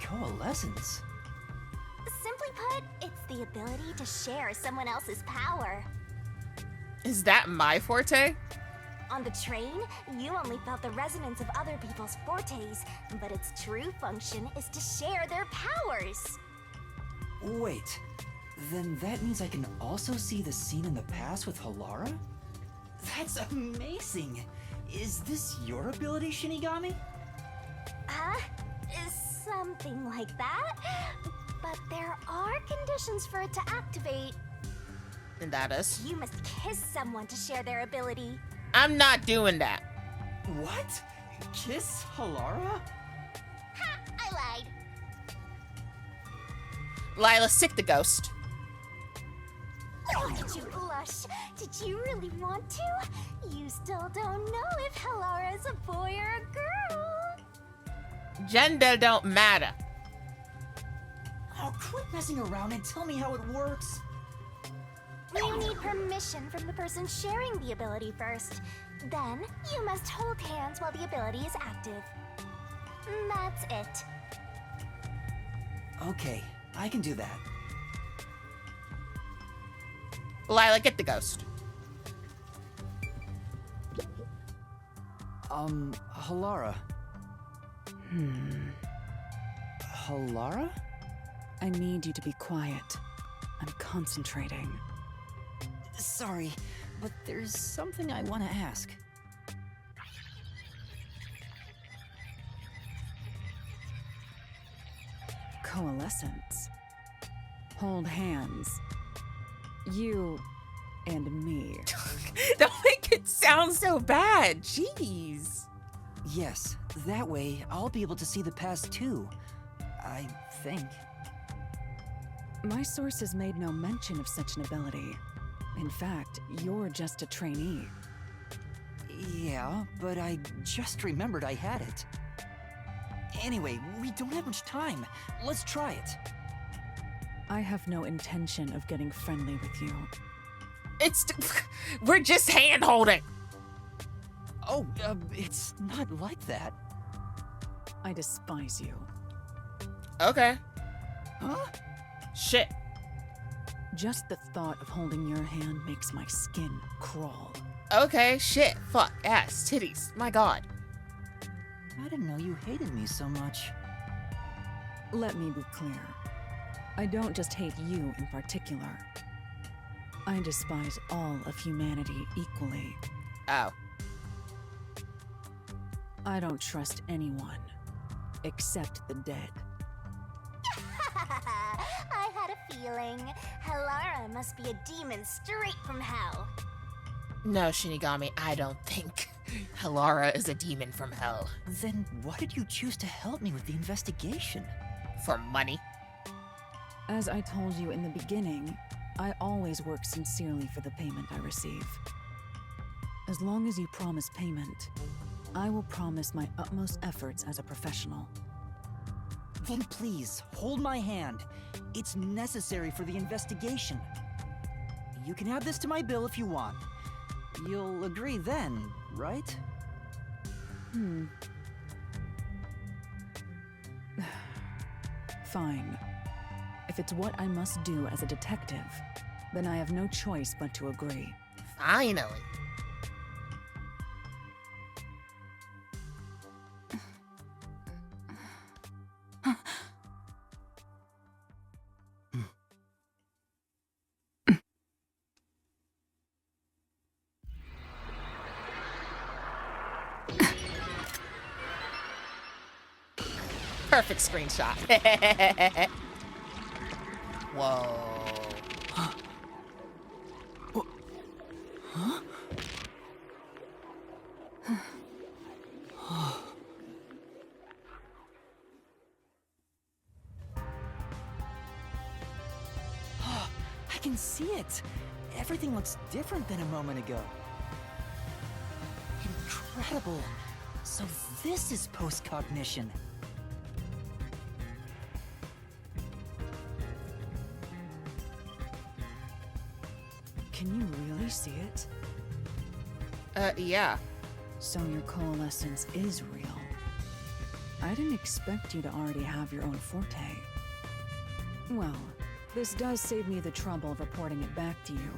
Coalescence? Simply put, it's the ability to share someone else's power. Is that my forte? On the train, you only felt the resonance of other people's fortes, but its true function is to share their powers. Wait, then that means I can also see the scene in the past with Halara? That's amazing! Is this your ability, Shinigami? Something like that. But there are conditions for it to activate. And that is? You must kiss someone to share their ability. I'm not doing that. What? Kiss Halara? Ha! I lied. Lila, sick the ghost. Oh, did you blush? Did you really want to? You still don't know if Halara is a boy or a girl. Gender don't matter. Oh, quit messing around and tell me how it works. You need permission from the person sharing the ability first. Then, you must hold hands while the ability is active. That's it. Okay, I can do that. Lila, get the ghost. Halara. Halara? I need you to be quiet. I'm concentrating. Sorry, but there's something I want to ask. Coalescence. Hold hands. You and me. Don't make it sound so bad. Jeez. Yes, that way I'll be able to see the past too. I think. My sources made no mention of such an ability. In fact, you're just a trainee. Yeah, but I just remembered I had it. Anyway, we don't have much time. Let's try it. I have no intention of getting friendly with you. We're just hand holding. Oh, it's not like that. I despise you. Okay. Huh? Shit. Just the thought of holding your hand makes my skin crawl. Okay, shit. Fuck. Ass. Titties. My god. I didn't know you hated me so much. Let me be clear. I don't just hate you in particular. I despise all of humanity equally. Oh. I don't trust anyone, except the dead. I had a feeling. Halara must be a demon straight from hell. No, Shinigami, I don't think Halara is a demon from hell. Then why did you choose to help me with the investigation? For money. As I told you in the beginning, I always work sincerely for the payment I receive. As long as you promise payment, I will promise my utmost efforts as a professional. Then please, hold my hand. It's necessary for the investigation. You can add this to my bill if you want. You'll agree then, right? Fine. If it's what I must do as a detective, then I have no choice but to agree. Finally. Perfect screenshot. Whoa. I can see it. Everything looks different than a moment ago. Incredible. So this is post-cognition. Can you really see it? Yeah. So your coalescence is real. I didn't expect you to already have your own forte. Well, this does save me the trouble of reporting it back to you,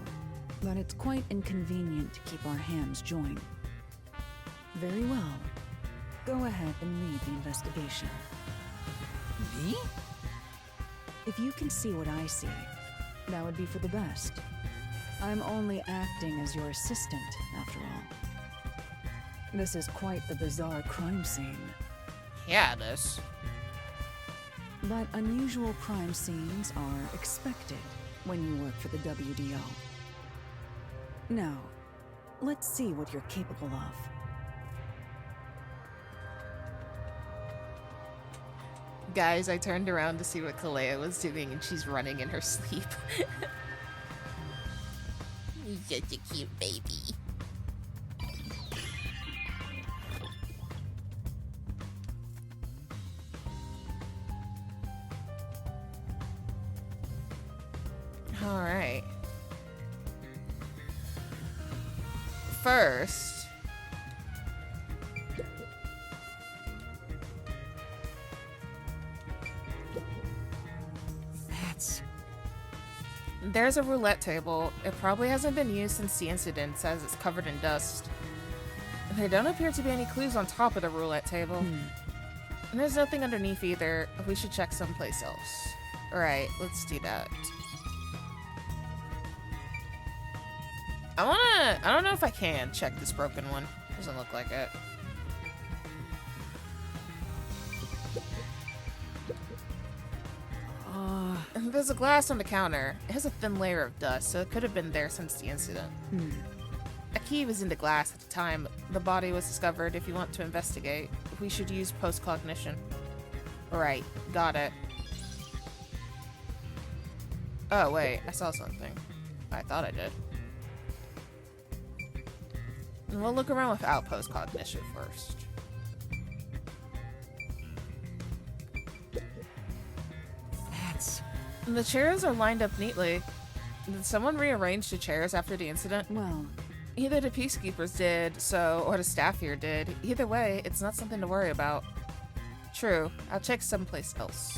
but it's quite inconvenient to keep our hands joined. Very well. Go ahead and lead the investigation. Me? If you can see what I see, that would be for the best. I'm only acting as your assistant, after all. This is quite the bizarre crime scene. Yeah, it is. But unusual crime scenes are expected when you work for the WDO. Now, let's see what you're capable of. Guys, I turned around to see what Kalea was doing, and she's running in her sleep. You're such a cute baby. All right. First, there's a roulette table. It probably hasn't been used since the incident, as it's covered in dust. There don't appear to be any clues on top of the roulette table. And there's nothing underneath either. We should check someplace else. Alright, let's do that. I don't know if I can check this broken one. Doesn't look like it. There's a glass on the counter. It has a thin layer of dust, so it could have been there since the incident. A key was in the glass at the time the body was discovered. If you want to investigate, we should use post-cognition. Alright, got it. Oh, wait, I saw something. I thought I did. And we'll look around without post-cognition first. The chairs are lined up neatly. Did someone rearrange the chairs after the incident? Well, either the peacekeepers did so, or the staff here did. Either way, it's not something to worry about. True, I'll check someplace else.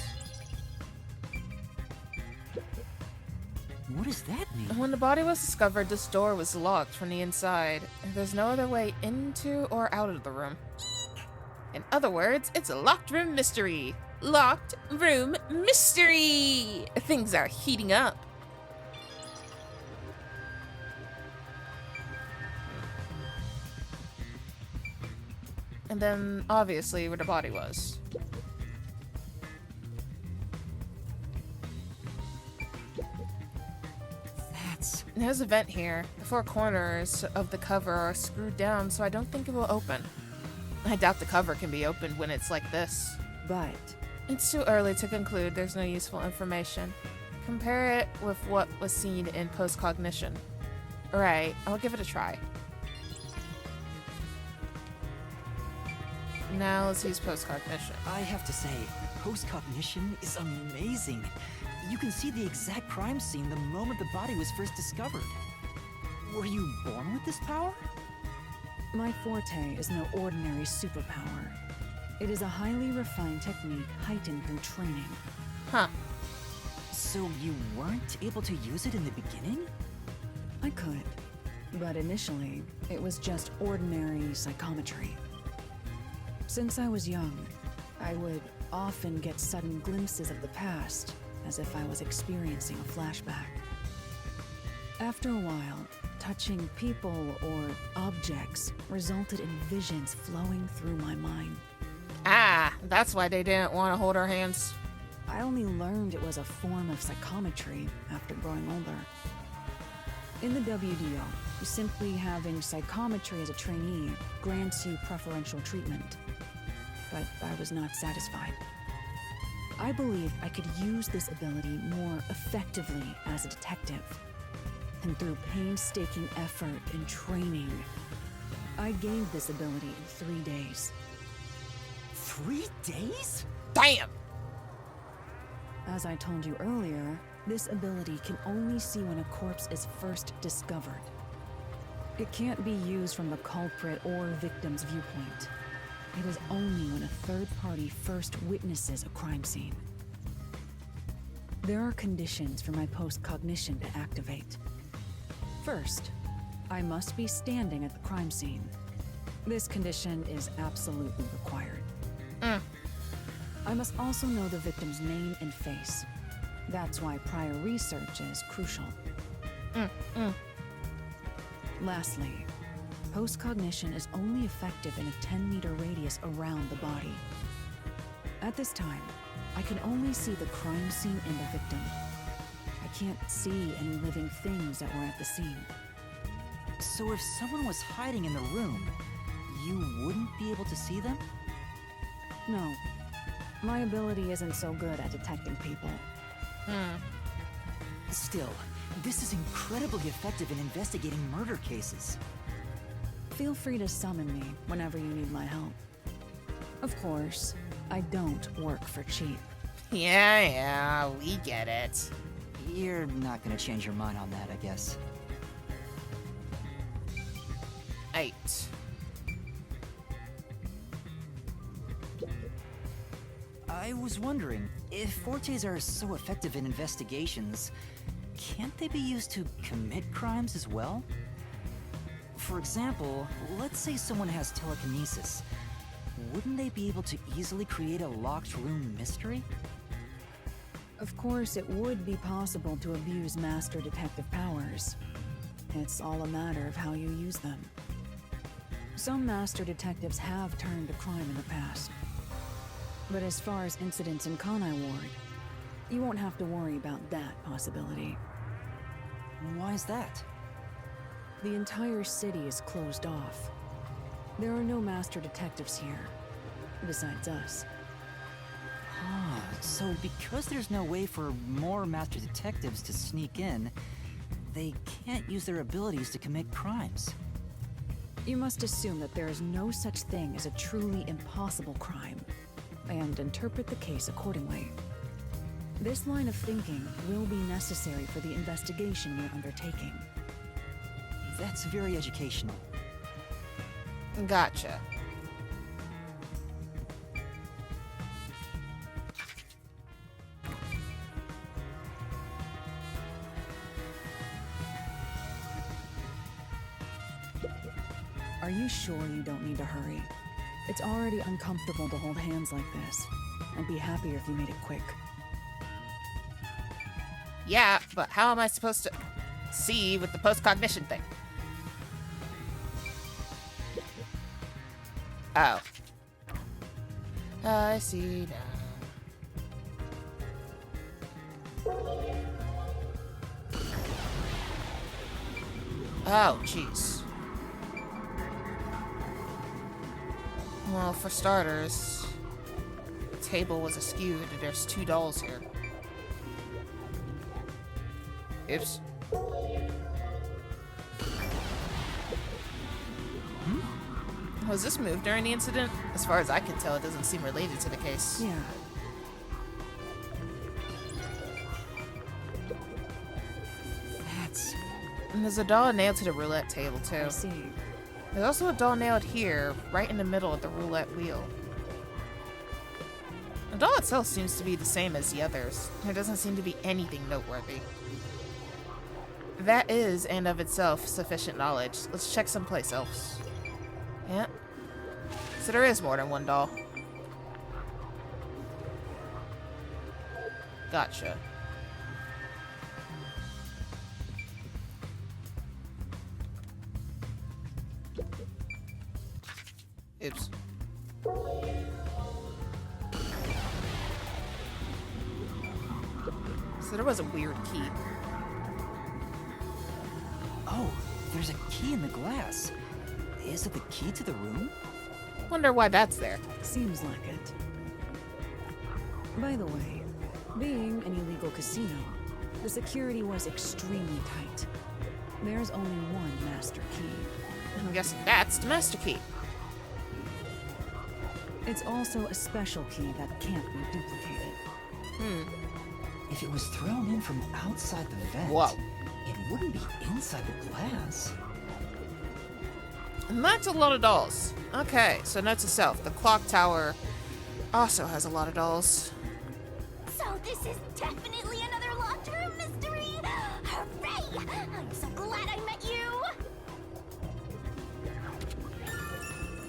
What does that mean? When the body was discovered, this door was locked from the inside. There's no other way into or out of the room. In other words, it's a locked room mystery. Locked room mystery! Things are heating up. And then, obviously, where the body was. There's a vent here. The four corners of the cover are screwed down, so I don't think it will open. I doubt the cover can be opened when it's like this. But it's too early to conclude there's no useful information. Compare it with what was seen in post-cognition. Alright, I'll give it a try. Now let's use post-cognition. I have to say, post-cognition is amazing. You can see the exact crime scene the moment the body was first discovered. Were you born with this power? My forte is no ordinary superpower. It is a highly refined technique heightened through training. Huh. So you weren't able to use it in the beginning? I could, but initially, it was just ordinary psychometry. Since I was young, I would often get sudden glimpses of the past, as if I was experiencing a flashback. After a while, touching people or objects resulted in visions flowing through my mind. Ah, that's why they didn't want to hold our hands. I only learned it was a form of psychometry after growing older. In the WDO, simply having psychometry as a trainee grants you preferential treatment. But I was not satisfied. I believed I could use this ability more effectively as a detective. And through painstaking effort and training, I gained this ability in 3 days. 3 days? Damn! As I told you earlier, this ability can only see when a corpse is first discovered. It can't be used from the culprit or victim's viewpoint. It is only when a third party first witnesses a crime scene. There are conditions for my post-cognition to activate. First, I must be standing at the crime scene. This condition is absolutely required. I must also know the victim's name and face. That's why prior research is crucial. Lastly, post-cognition is only effective in a 10-meter radius around the body. At this time, I can only see the crime scene and the victim. I can't see any living things that were at the scene. So if someone was hiding in the room, you wouldn't be able to see them? No. My ability isn't so good at detecting people. Still, this is incredibly effective in investigating murder cases. Feel free to summon me whenever you need my help. Of course, I don't work for cheap. Yeah, we get it. You're not gonna change your mind on that, I guess. 8. I was wondering, if fortes are so effective in investigations, can't they be used to commit crimes as well? For example, let's say someone has telekinesis. Wouldn't they be able to easily create a locked room mystery? Of course, it would be possible to abuse master detective powers. It's all a matter of how you use them. Some master detectives have turned to crime in the past. But as far as incidents in Kanai Ward, you won't have to worry about that possibility. Why is that? The entire city is closed off. There are no master detectives here, besides us. So because there's no way for more master detectives to sneak in, they can't use their abilities to commit crimes. You must assume that there is no such thing as a truly impossible crime, and interpret the case accordingly. This line of thinking will be necessary for the investigation we're undertaking. That's very educational. Gotcha. Are you sure you don't need to hurry? It's already uncomfortable to hold hands like this. I'd be happier if you made it quick. Yeah, but how am I supposed to see with the post-cognition thing? Oh. I see now. Oh, jeez. Well, for starters, the table was askew. There's 2 dolls here. Oops. Was this moved during the incident? As far as I can tell, it doesn't seem related to the case. Yeah. That's... And there's a doll nailed to the roulette table, too. I see. There's also a doll nailed here, right in the middle of the roulette wheel. The doll itself seems to be the same as the others. There doesn't seem to be anything noteworthy. That is, and of itself, sufficient knowledge. Let's check someplace else. Yeah. So there is more than one doll. Gotcha. Oops. So there was a weird key. Oh, there's a key in the glass. Is it the key to the room? Wonder why that's there. Seems like it. By the way, being an illegal casino, the security was extremely tight. There's only one master key. I'm guessing that's the master key. It's also a special key that can't be duplicated. If it was thrown in from outside the vent, Whoa. it wouldn't be inside the glass. And that's a lot of dolls. Okay, so note to self, the clock tower also has a lot of dolls. So this is definitely another locked room mystery! Hooray! I'm so glad I met you!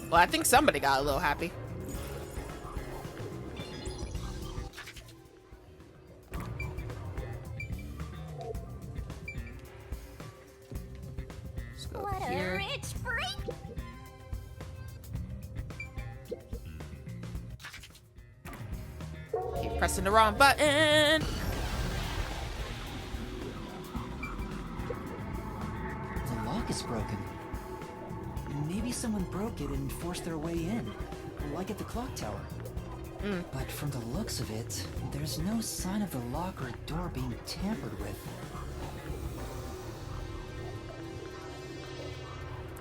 Well, I think somebody got a little happy. Let's go What a here. rich freak! Keep pressing the wrong button. The lock is broken. Maybe someone broke it and forced their way in, like at the clock tower. But from the looks of it, there's no sign of the lock or door being tampered with.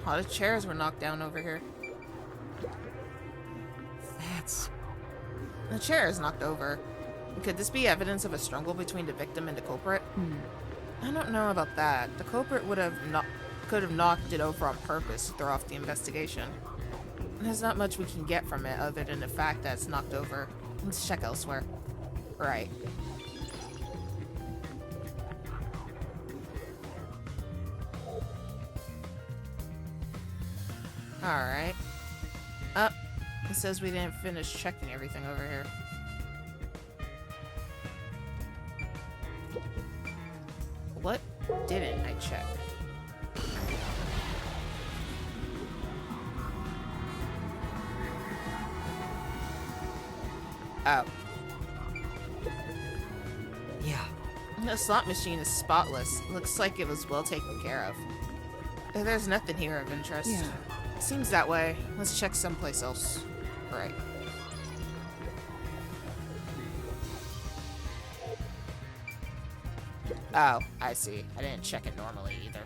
A lot of chairs were knocked down over here. That's... The chair is knocked over. Could this be evidence of a struggle between the victim and the culprit? I don't know about that. The culprit could have knocked it over on purpose to throw off the investigation. There's not much we can get from it other than the fact that it's knocked over. Let's check elsewhere. Right. Alright. It says we didn't finish checking everything over here. What didn't I check? Oh. yeah. The slot machine is spotless. Looks like it was well taken care of. There's nothing here of interest. Yeah. Seems that way. Let's check someplace else. Right. Oh, I see. I didn't check it normally either.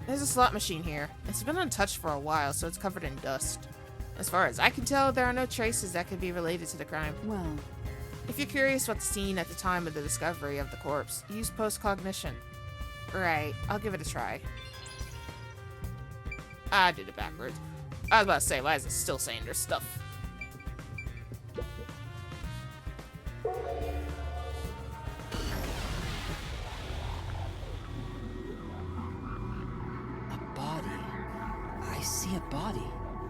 There's a slot machine here. It's been untouched for a while, so it's covered in dust. As far as I can tell, there are no traces that could be related to the crime. Well, If you're curious what the scene at the time of the discovery of the corpse, use post-cognition. Right, I'll give it a try. I did it backwards. I was about to say, why is it still saying there's stuff? A body. I see a body.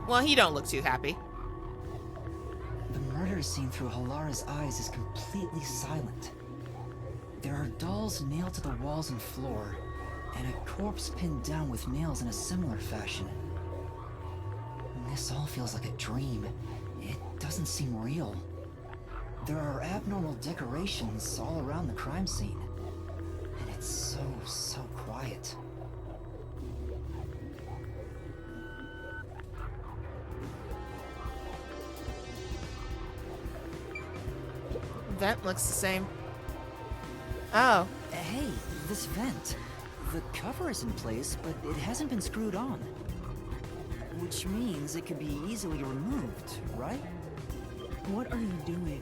Well, he don't look too happy. The murder scene through Halara's eyes is completely silent. There are dolls nailed to the walls and floor, and a corpse pinned down with nails in a similar fashion. This all feels like a dream. It doesn't seem real. There are abnormal decorations all around the crime scene, and it's so quiet. Vent looks the same. Oh, Hey, this vent. The cover is in place, but it hasn't been screwed on. Which means it could be easily removed, right? what are you doing?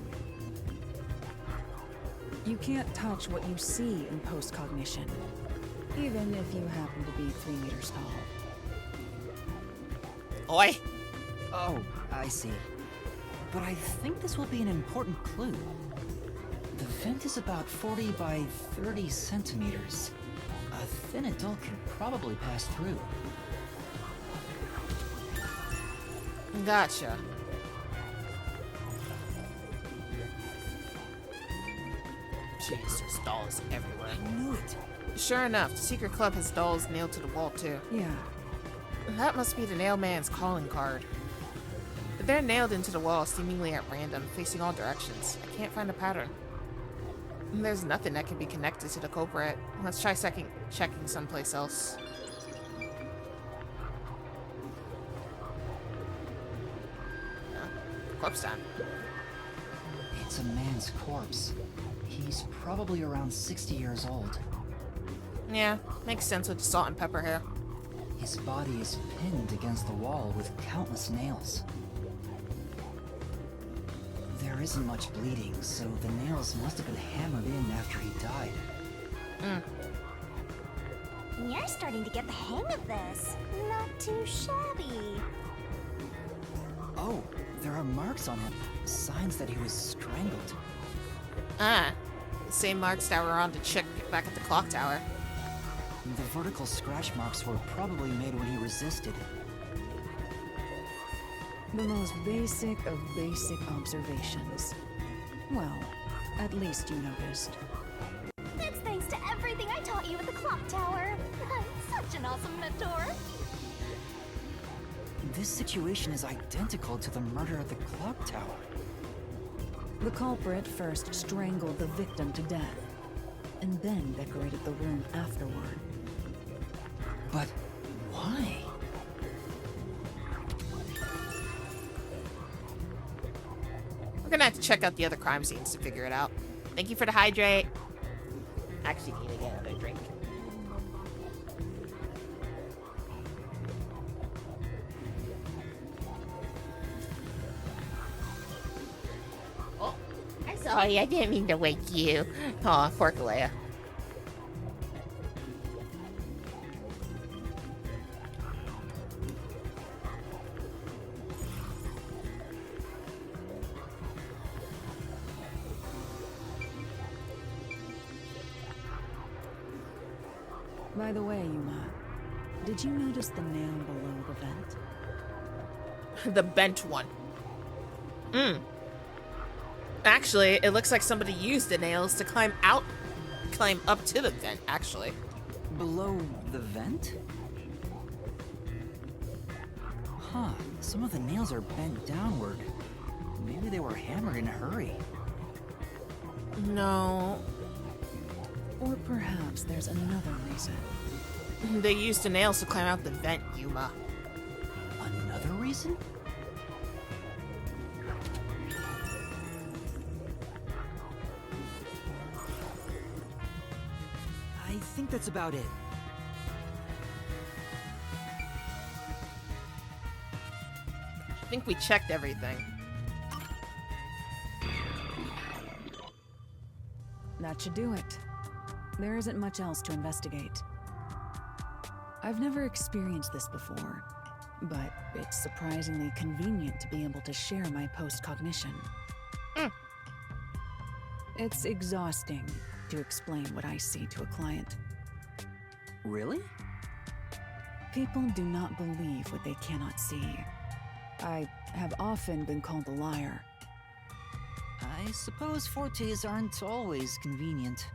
You can't touch what you see in post-cognition, even if you happen to be 3 meters tall. oi. Oh, I see. but I think this will be an important clue. The vent is about 40 by 30 centimeters. A thin adult can probably pass through. Gotcha. Jeez, there's dolls everywhere. I knew it. Sure enough, the secret club has dolls nailed to the wall too. Yeah. That must be the nail man's calling card. But they're nailed into the wall seemingly at random, facing all directions. I can't find a pattern. There's nothing that can be connected to the culprit. Let's try checking someplace else. Corpse time. It's a man's corpse. He's probably around 60 years old. Yeah, makes sense with the salt and pepper hair. His body is pinned against the wall with countless nails. There isn't much bleeding, so the nails must have been hammered in after he died. You're starting to get the hang of this. Not too shabby. Oh, there are marks on him. Signs that he was strangled. Ah, the same marks that were on the chick back at the clock tower. The vertical scratch marks were probably made when he resisted. The most basic of basic observations. Well, at least you noticed. It's thanks to everything I taught you at the clock tower. I'm such an awesome mentor. This situation is identical to the murder at the clock tower. The culprit first strangled the victim to death, and then decorated the room afterward. But why? We're gonna have to check out the other crime scenes to figure it out. Thank you for the hydrate. Actually need to get another drink. Oh, I'm sorry, I didn't mean to wake you. Aw, poor Kalea. By the way, Yuma, did you notice the nail below the vent? The bent one. Actually, it looks like somebody used the nails to climb up to the vent, actually. Below the vent? Huh, some of the nails are bent downward. Maybe they were hammered in a hurry. No. Or perhaps there's another reason. They used the nails to climb out the vent, Yuma. Another reason? I think that's about it. I think we checked everything. That should do it. There isn't much else to investigate. I've never experienced this before, but it's surprisingly convenient to be able to share my post-cognition. It's exhausting to explain what I see to a client. Really? People do not believe what they cannot see. I have often been called a liar. I suppose fortes aren't always convenient.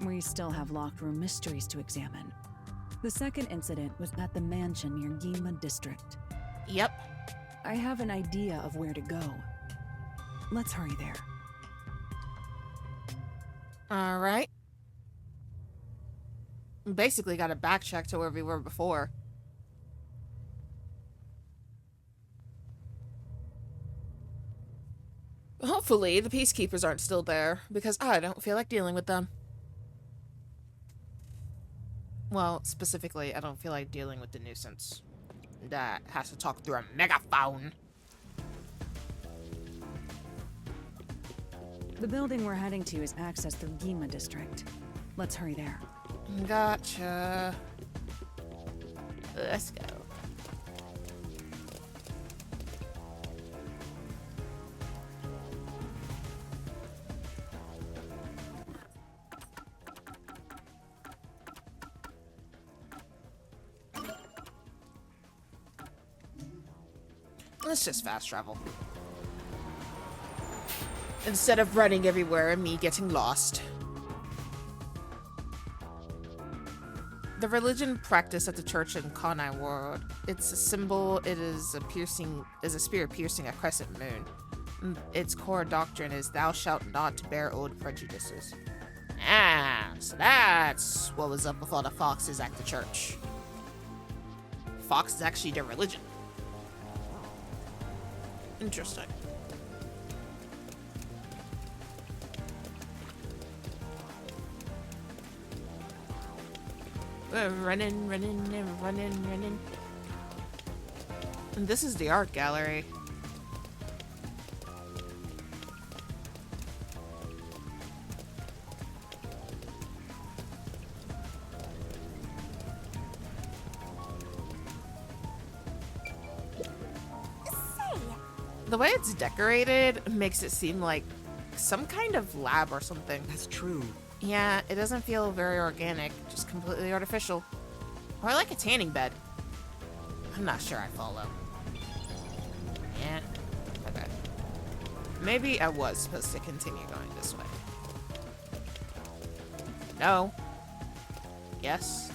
We still have locked room mysteries to examine. The second incident was at the mansion near Gima District. Yep. I have an idea of where to go. Let's hurry there. Alright. Basically gotta backtrack to where we were before. Hopefully, the peacekeepers aren't still there, because I don't feel like dealing with them. Well, specifically, I don't feel like dealing with the nuisance that has to talk through a megaphone. The building we're heading to is accessed through Gima District. Let's hurry there. Gotcha. Let's go. Let's just fast travel. Instead of running everywhere and me getting lost. The religion practiced at the church in Kanai World. It's a symbol. It is a spear piercing a crescent moon. Its core doctrine is thou shalt not bear old prejudices. Ah, so that's what was up with all the foxes at the church. Fox is actually their religion. Interesting. We're running. And this is the art gallery. The way it's decorated makes it seem like some kind of lab or something. That's true. Yeah, it doesn't feel very organic, just completely artificial. Or like a tanning bed. I'm not sure I follow. Yeah, okay. Maybe I was supposed to continue going this way. No. Yes.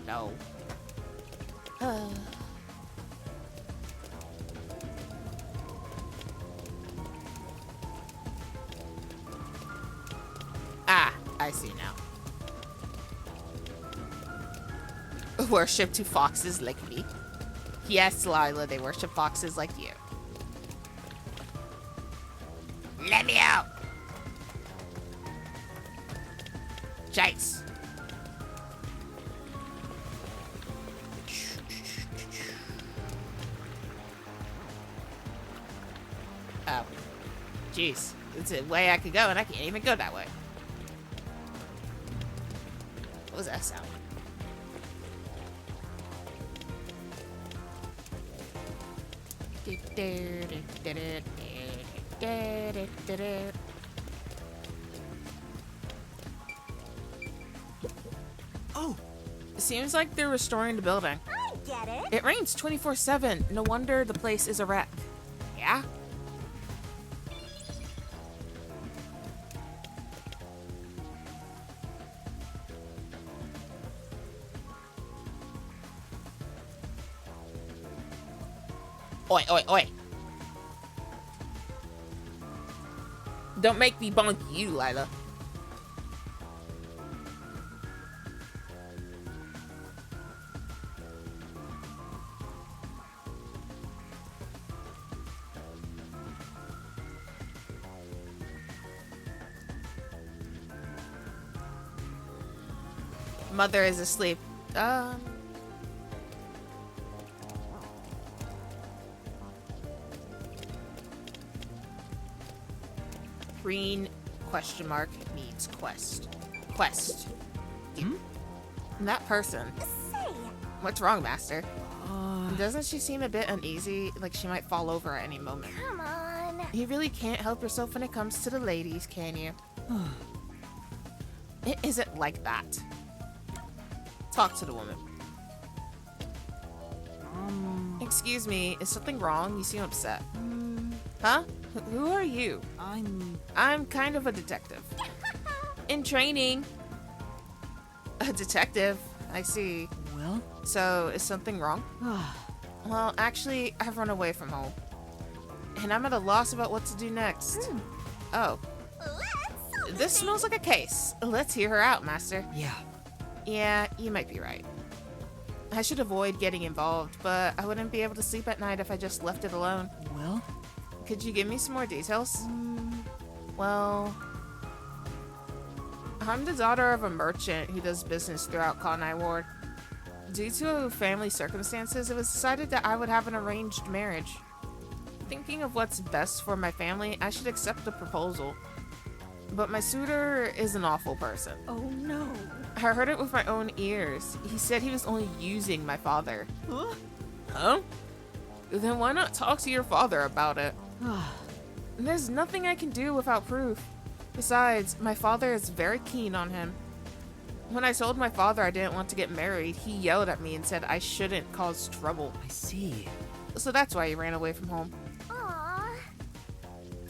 No. Ah, I see now. Worship to foxes like me. Yes, Lila, they worship foxes like you. Let me out! Chase. Oh. Jeez. It's a way I could go and I can't even go that way. What was that sound? Oh! It seems like they're restoring the building. I get it. It rains 24/7. No wonder the place is a wreck. Yeah? Oi, oi, oi. Don't make me bonk you, Lila. Mother is asleep. Green question mark means quest. Quest. And that person. Say, What's wrong, Master? Doesn't she seem a bit uneasy, like she might fall over at any moment? come on. You really can't help yourself when it comes to the ladies, can you? It isn't like that. Talk to the woman. Excuse me, is something wrong? You seem upset. Huh? Who are you? I'm kind of a detective. In training. A detective? I see. Well? So, is something wrong? Well, actually, I've run away from home. And I'm at a loss about what to do next. Oh. This smells like a case. Let's hear her out, Master. Yeah. Yeah, you might be right. I should avoid getting involved, but I wouldn't be able to sleep at night if I just left it alone. Well? Could you give me some more details? Well, I'm the daughter of a merchant who does business throughout Kanai Ward. Due to family circumstances, it was decided that I would have an arranged marriage. Thinking of what's best for my family, I should accept the proposal. But my suitor is an awful person. Oh no. I heard it with my own ears. He said he was only using my father. Huh? Then why not talk to your father about it? There's nothing I can do without proof. Besides, my father is very keen on him. When I told my father I didn't want to get married, he yelled at me and said I shouldn't cause trouble. I see. so that's why you ran away from home. Aww.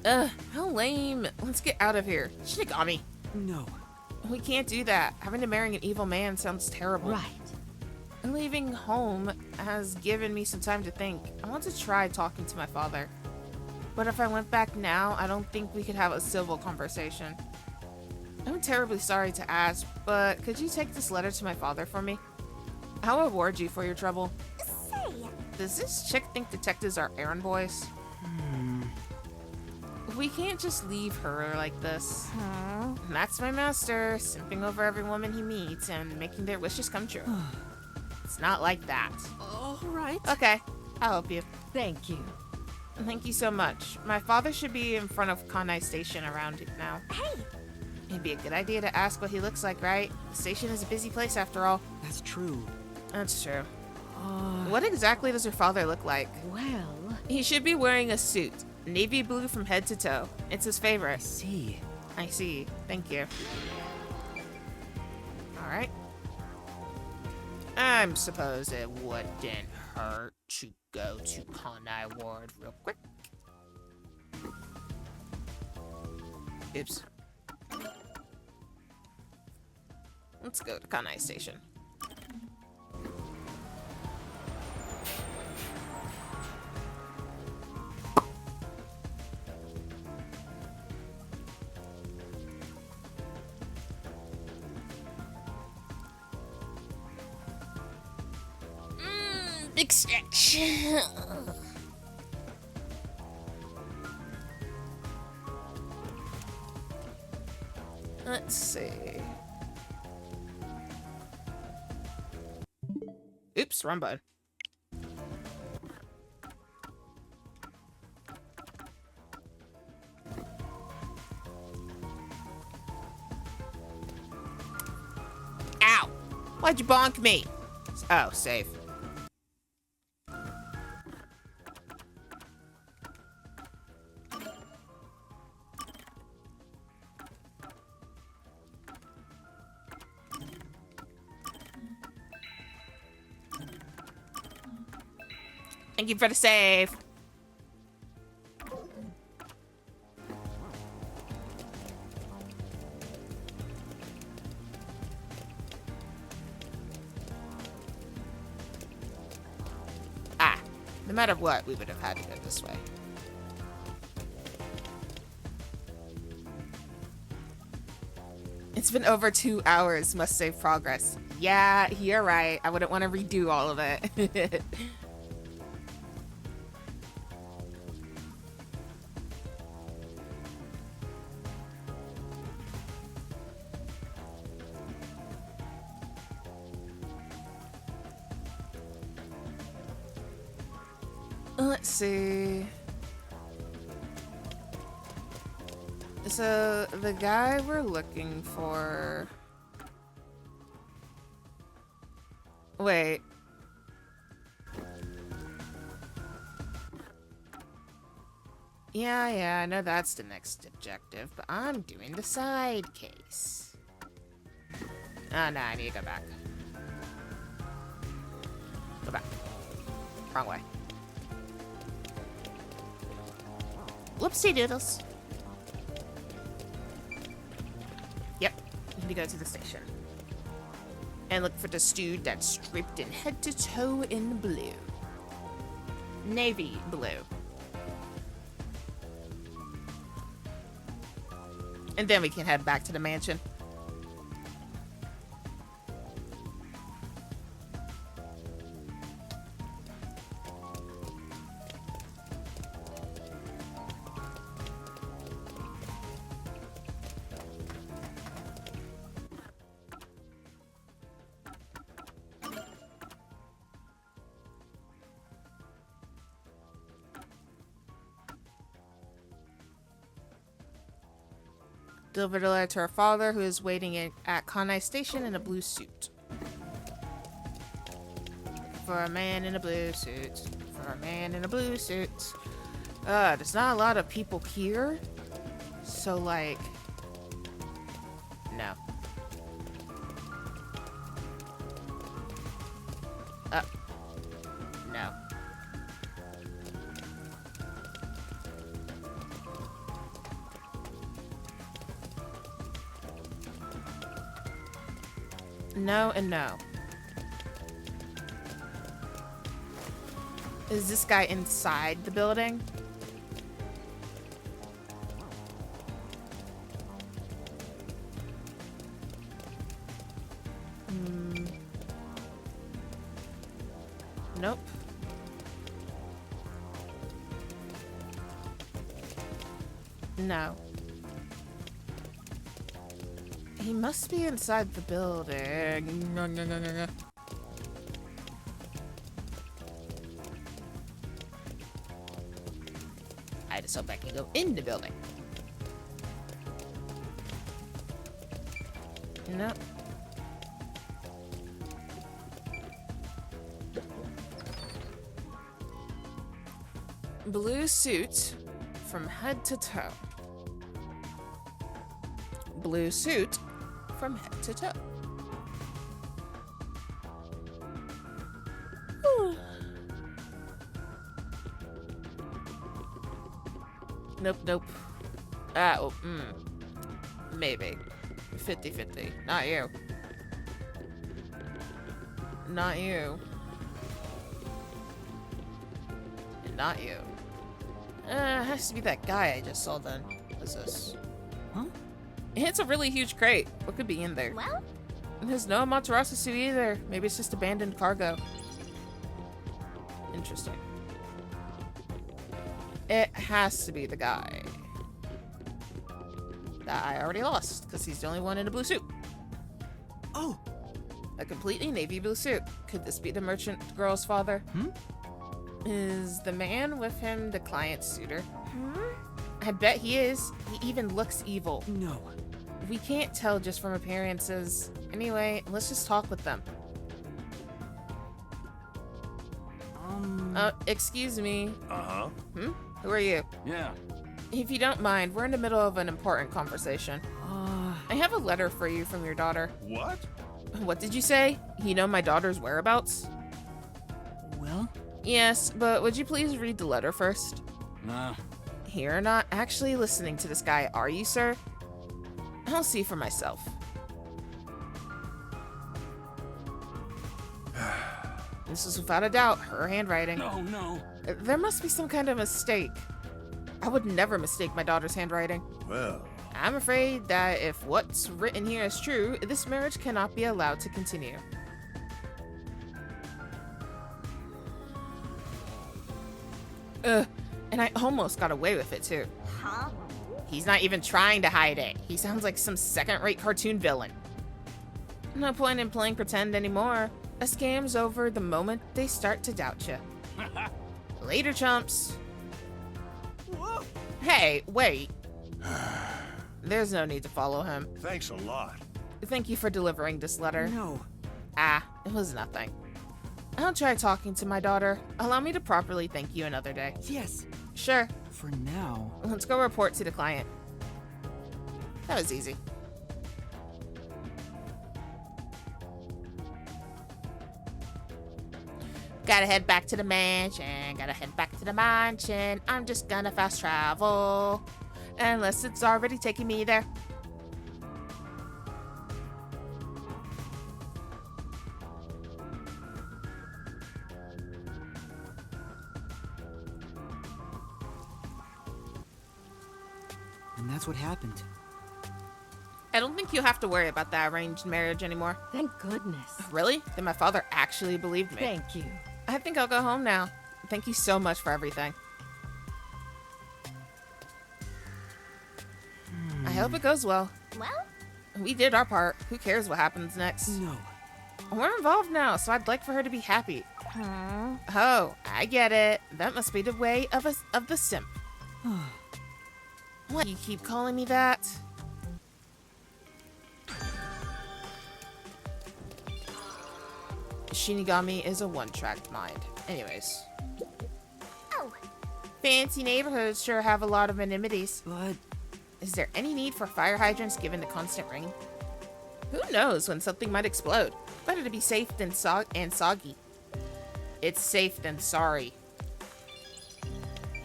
Ugh, how lame. Let's get out of here. Shinigami. No. We can't do that. Having to marry an evil man sounds terrible. Right. And leaving home has given me some time to think. I want to try talking to my father. But if I went back now, I don't think we could have a civil conversation. I'm terribly sorry to ask, but could you take this letter to my father for me? I'll reward you for your trouble. Say, Does this chick think detectives are errand boys? We can't just leave her like this. That's my master, simping over every woman he meets and making their wishes come true. It's not like that. All right. Okay, I'll help you. Thank you. Thank you so much. My father should be in front of Kanai Station around it now. hey, It'd be a good idea to ask what he looks like, right? The station is a busy place after all. That's true. That's true. What exactly does your father look like? Well, He should be wearing a suit. Navy blue from head to toe. It's his favorite. See. I see. Thank you. Alright. I suppose it wouldn't hurt to go to Kanai Ward real quick. Oops. Let's go to Kanai Station. Big stretch. Let's see. Oops, wrong button. Ow! Why'd you bonk me? Oh, save. Thank you for the save. Ah, no matter what, we would have had to go this way. It's been over 2 hours. Must save progress. Yeah, you're right. I wouldn't want to redo all of it. Let's see. So, the guy we're looking for... Wait. Yeah, I know that's the next objective, but I'm doing the side case. Oh, no, I need to go back. Go back. Wrong way. Whoopsie doodles. Yep, need to go to the station. And look for this dude that's stripped in head to toe in blue. Navy blue. And then we can head back to the mansion. Deliver the letter to her father, who is waiting at Kanai Station in a blue suit. For a man in a blue suit. For a man in a blue suit. There's not a lot of people here. So, like... No. No. No and no. Is this guy inside the building? Nope. No. He must be inside the building. No. I just hope I can go in the building. No. Blue suit from head to toe. Blue suit from head to toe. Whew. Nope. Maybe. 50-50. Not you. Not you. And not you. It has to be that guy I just saw then. What's this? Huh? It's a really huge crate. What could be in there? Well, There's no Amaterasu suit either. Maybe it's just abandoned cargo. Interesting. It has to be the guy that I already lost, because he's the only one in a blue suit. Oh! A completely navy blue suit. Could this be the merchant girl's father? Is the man with him the client's suitor? I bet he is. He even looks evil. No. We can't tell just from appearances. Anyway, let's just talk with them. Excuse me. Uh-huh. Who are you? Yeah. If you don't mind, we're in the middle of an important conversation. I have a letter for you from your daughter. What? What did you say? You know my daughter's whereabouts? Well? Yes, but would you please read the letter first? Nah. You're not actually listening to this guy, are you, sir? I'll see for myself. This is without a doubt her handwriting. Oh, no. There must be some kind of mistake. I would never mistake my daughter's handwriting. Well, I'm afraid that if what's written here is true, this marriage cannot be allowed to continue. And I almost got away with it too. huh? He's not even trying to hide it. He sounds like some second-rate cartoon villain. No point in playing pretend anymore. A scam's over the moment they start to doubt you. Later, chumps. Whoa. Hey, wait. There's no need to follow him. thanks a lot. Thank you for delivering this letter. No. It was nothing. I'll try talking to my daughter. Allow me to properly thank you another day. Yes. Sure. For now. Let's go report to the client. That was easy. Gotta head back to the mansion. I'm just gonna fast travel. Unless it's already taking me there. And that's what happened. I don't think you have to worry about that arranged marriage anymore. Thank goodness. Really? Then my father actually believed me. Thank you. I think I'll go home now. Thank you so much for everything. I hope it goes well. Well, We did our part. Who cares what happens next? No. We're involved now, so I'd like for her to be happy. huh? Oh, I get it. That must be the way of the simp. What, you keep calling me that? Shinigami is a one-track mind. Anyways. Oh, Fancy neighborhoods sure have a lot of amenities. But Is there any need for fire hydrants given the constant rain? Who knows when something might explode? Better to be safe than soggy. It's safe than sorry.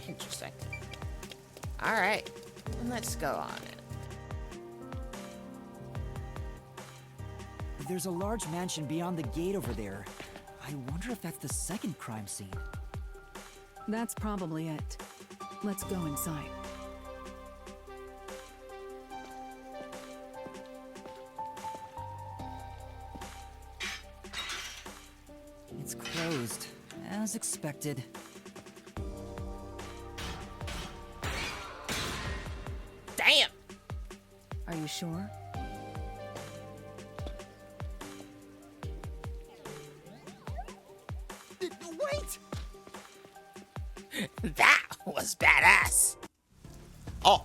Interesting. Alright, let's go on it. There's a large mansion beyond the gate over there. I wonder if that's the second crime scene. That's probably it. Let's go inside. It's closed, as expected. Damn! Are you sure? Wait! That was badass. Oh.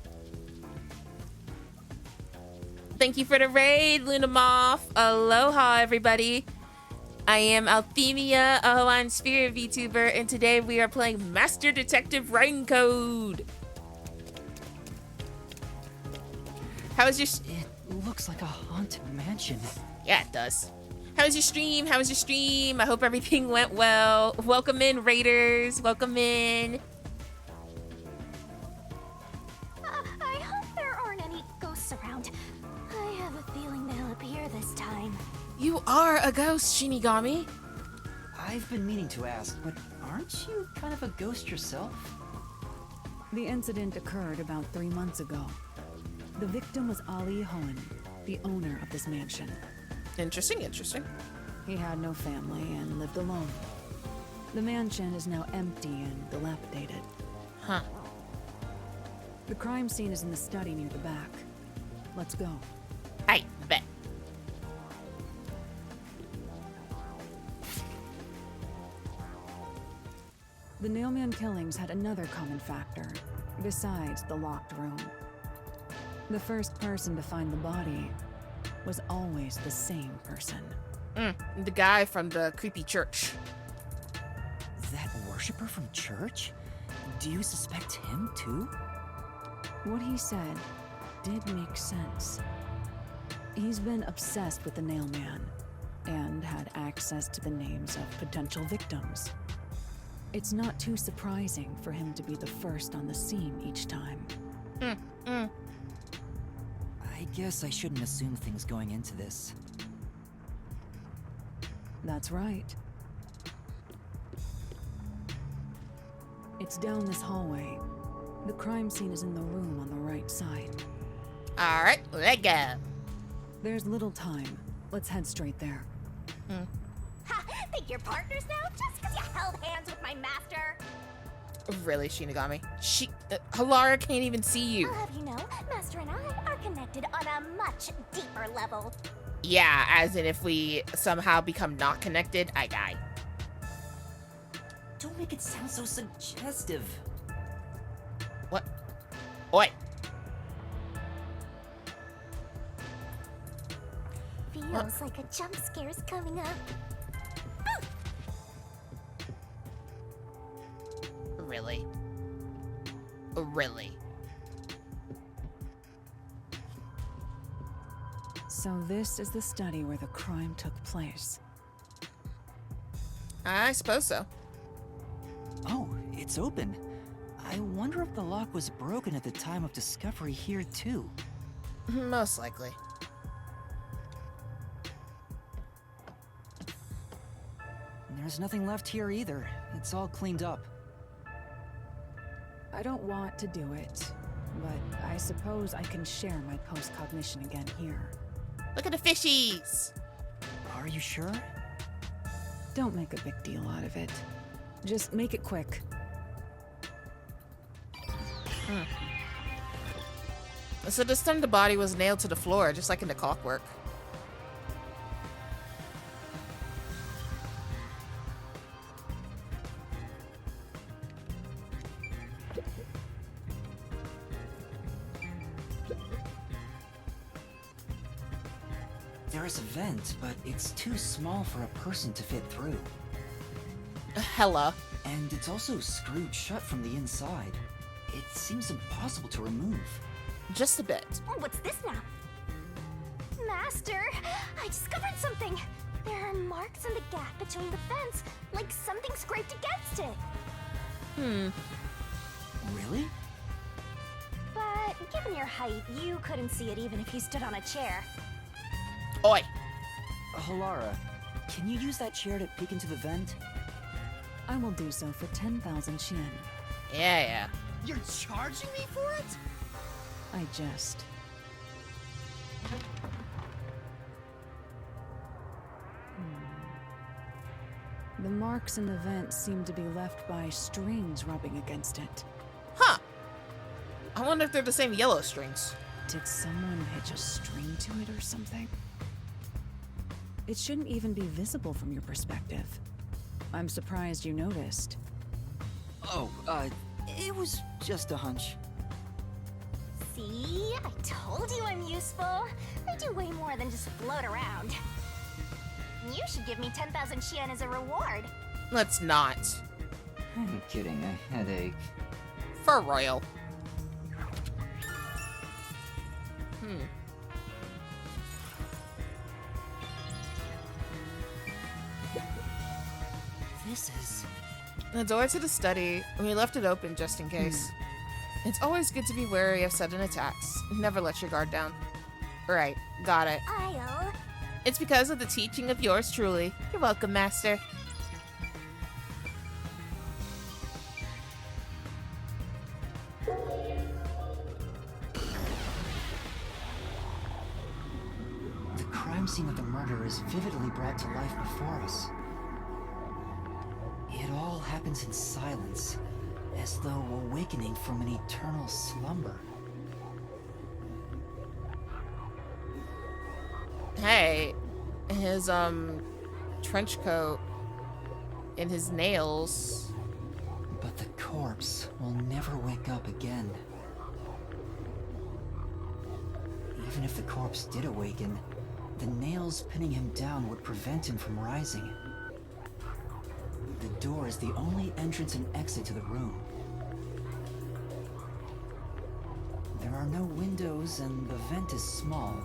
Thank you for the raid, Lunamoth. Aloha, everybody. I am Althemia, a Hawaiian Sphere VTuber, and today we are playing Master Detective Raincode. How was your... It looks like a haunted mansion. Yeah, it does. How was your stream? How was your stream? I hope everything went well. Welcome in, raiders. Welcome in. I hope there aren't any ghosts around. I have a feeling they'll appear this time. You are a ghost, Shinigami. I've been meaning to ask, but aren't you kind of a ghost yourself? The incident occurred about 3 months ago. The victim was Ali Hohen, the owner of this mansion. Interesting, interesting. He had no family and lived alone. The mansion is now empty and dilapidated. Huh. The crime scene is in the study near the back. Let's go. I bet. The Nailman killings had another common factor, besides the locked room. The first person to find the body was always the same person. The guy from the creepy church. That worshiper from church? Do you suspect him too? What he said did make sense. He's been obsessed with the Nailman and had access to the names of potential victims. It's not too surprising for him to be the first on the scene each time. I guess I shouldn't assume things going into this. That's right. It's down this hallway. The crime scene is in the room on the right side. All right, let go. There's little time. Let's head straight there. Ha! Think you're partners now just because you held hands with my master? Really, Shinigami? Halara can't even see you. I'll have you know, Master and I are connected on a much deeper level. Yeah, as in if we somehow become not connected, I die. Don't make it sound so suggestive. What? Oi! Feels like a jump scare's coming up. Really? Really? So this is the study where the crime took place. I suppose so. Oh, it's open. I wonder if the lock was broken at the time of discovery here too. Most likely. There's nothing left here either. It's all cleaned up. I don't want to do it, but I suppose I can share my post-cognition again here. Look at the fishies! Are you sure? Don't make a big deal out of it. Just make it quick. So this time the body was nailed to the floor, just like in the clockwork. There is a vent, but it's too small for a person to fit through. Hella. And it's also screwed shut from the inside. It seems impossible to remove. Just a bit. What's this now? Master, I discovered something. There are marks in the gap between the fence, like something scraped against it. Really? But given your height, you couldn't see it even if you stood on a chair. Oi! Halara, can you use that chair to peek into the vent? I will do so for 10,000 Yen. Yeah. You're charging me for it? I jest. The marks in the vent seem to be left by strings rubbing against it. Huh. I wonder if they're the same yellow strings. Did someone hitch a string to it or something? It shouldn't even be visible from your perspective. I'm surprised you noticed. Oh, it was just a hunch. See? I told you I'm useful. I do way more than just float around. You should give me 10,000 Yen as a reward. Let's not. I'm kidding, a headache. For royal. This is... The door to the study, we left it open just in case. It's always good to be wary of sudden attacks. Never let your guard down. Right, got it. I'll... It's because of the teaching of yours truly. You're welcome, Master. The crime scene of the murder is vividly brought to life before us. It all happens in silence, as though awakening from an eternal slumber. Hey, his, trench coat and his nails. But the corpse will never wake up again. Even if the corpse did awaken, the nails pinning him down would prevent him from rising. The door is the only entrance and exit to the room. There are no windows and the vent is small.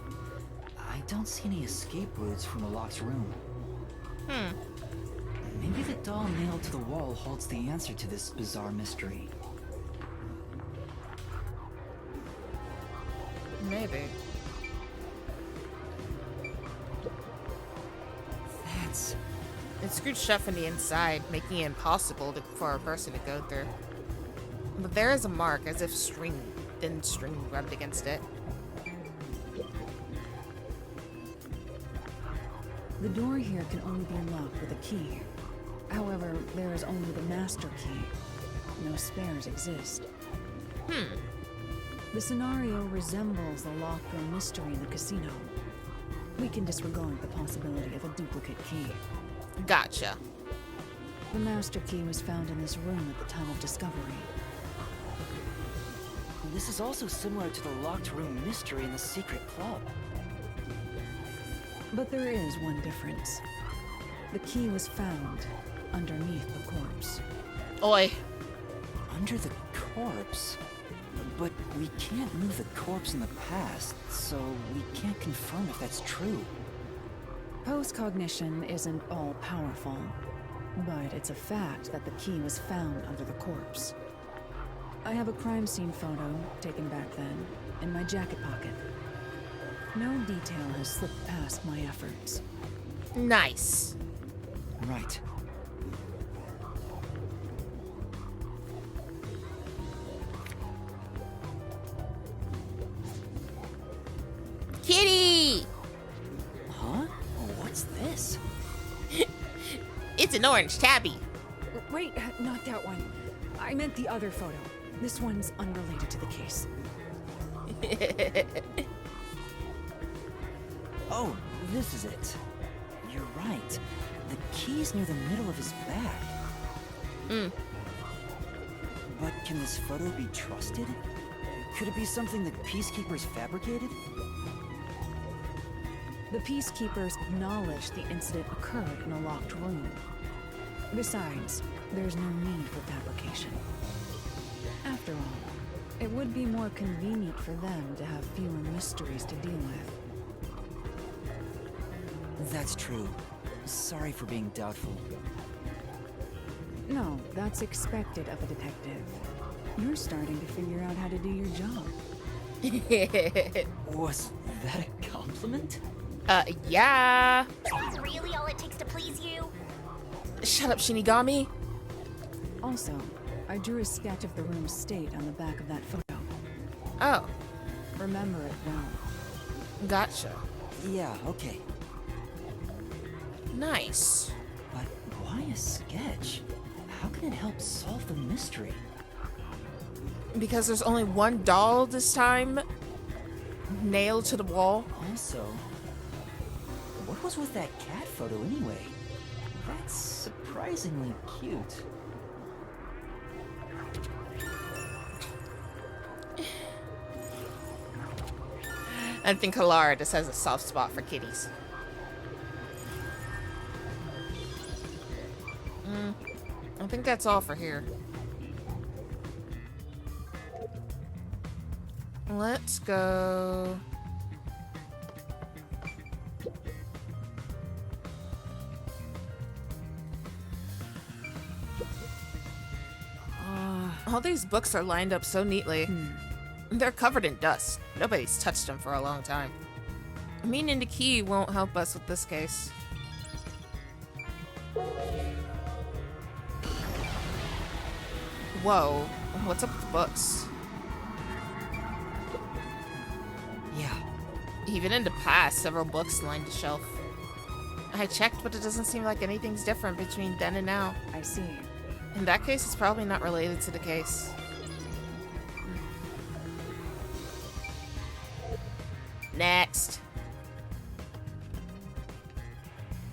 I don't see any escape routes from the locked room. Maybe the doll nailed to the wall holds the answer to this bizarre mystery. Maybe. That's... It's screwed shut from the inside, making it impossible for a person to go through. But there is a mark, as if thin string rubbed against it. The door here can only be unlocked with a key. However, there is only the master key. No spares exist. The scenario resembles the locked room mystery in the casino. We can disregard the possibility of a duplicate key. Gotcha. The master key was found in this room at the time of discovery. This is also similar to the locked room mystery in the secret club. But there is one difference. The key was found underneath the corpse. Oi. Under the corpse? But we can't move the corpse in the past, so we can't confirm if that's true. Post-cognition isn't all-powerful, but it's a fact that the key was found under the corpse. I have a crime scene photo, taken back then, in my jacket pocket. No detail has slipped past my efforts. Nice. Right. Kitty! Huh? What's this? It's an orange tabby. Wait, not that one. I meant the other photo. This one's unrelated to the case. Oh, this is it. You're right. The key's near the middle of his back. But can this photo be trusted? Could it be something the Peacekeepers fabricated? The Peacekeepers acknowledge the incident occurred in a locked room. Besides, there's no need for fabrication. After all, it would be more convenient for them to have fewer mysteries to deal with. That's true. Sorry for being doubtful. No, that's expected of a detective. You're starting to figure out how to do your job. Was that a compliment? Yeah. Is that really all it takes to please you? Shut up, Shinigami. Also, I drew a sketch of the room's state on the back of that photo. Oh, Remember it well. gotcha. Yeah, okay. Nice. But why a sketch? How can it help solve the mystery? Because there's only one doll this time, nailed to the wall. Also, what was with that cat photo anyway? That's surprisingly cute. I think Kalara just has a soft spot for kitties. I think that's all for here. Let's go. All these books are lined up so neatly. They're covered in dust. Nobody's touched them for a long time. Meaning the key won't help us with this case. Whoa, what's up with the books? Yeah, Even in the past, several books lined the shelf. I checked, but it doesn't seem like anything's different between then and now. I see. In that case, it's probably not related to the case. Next.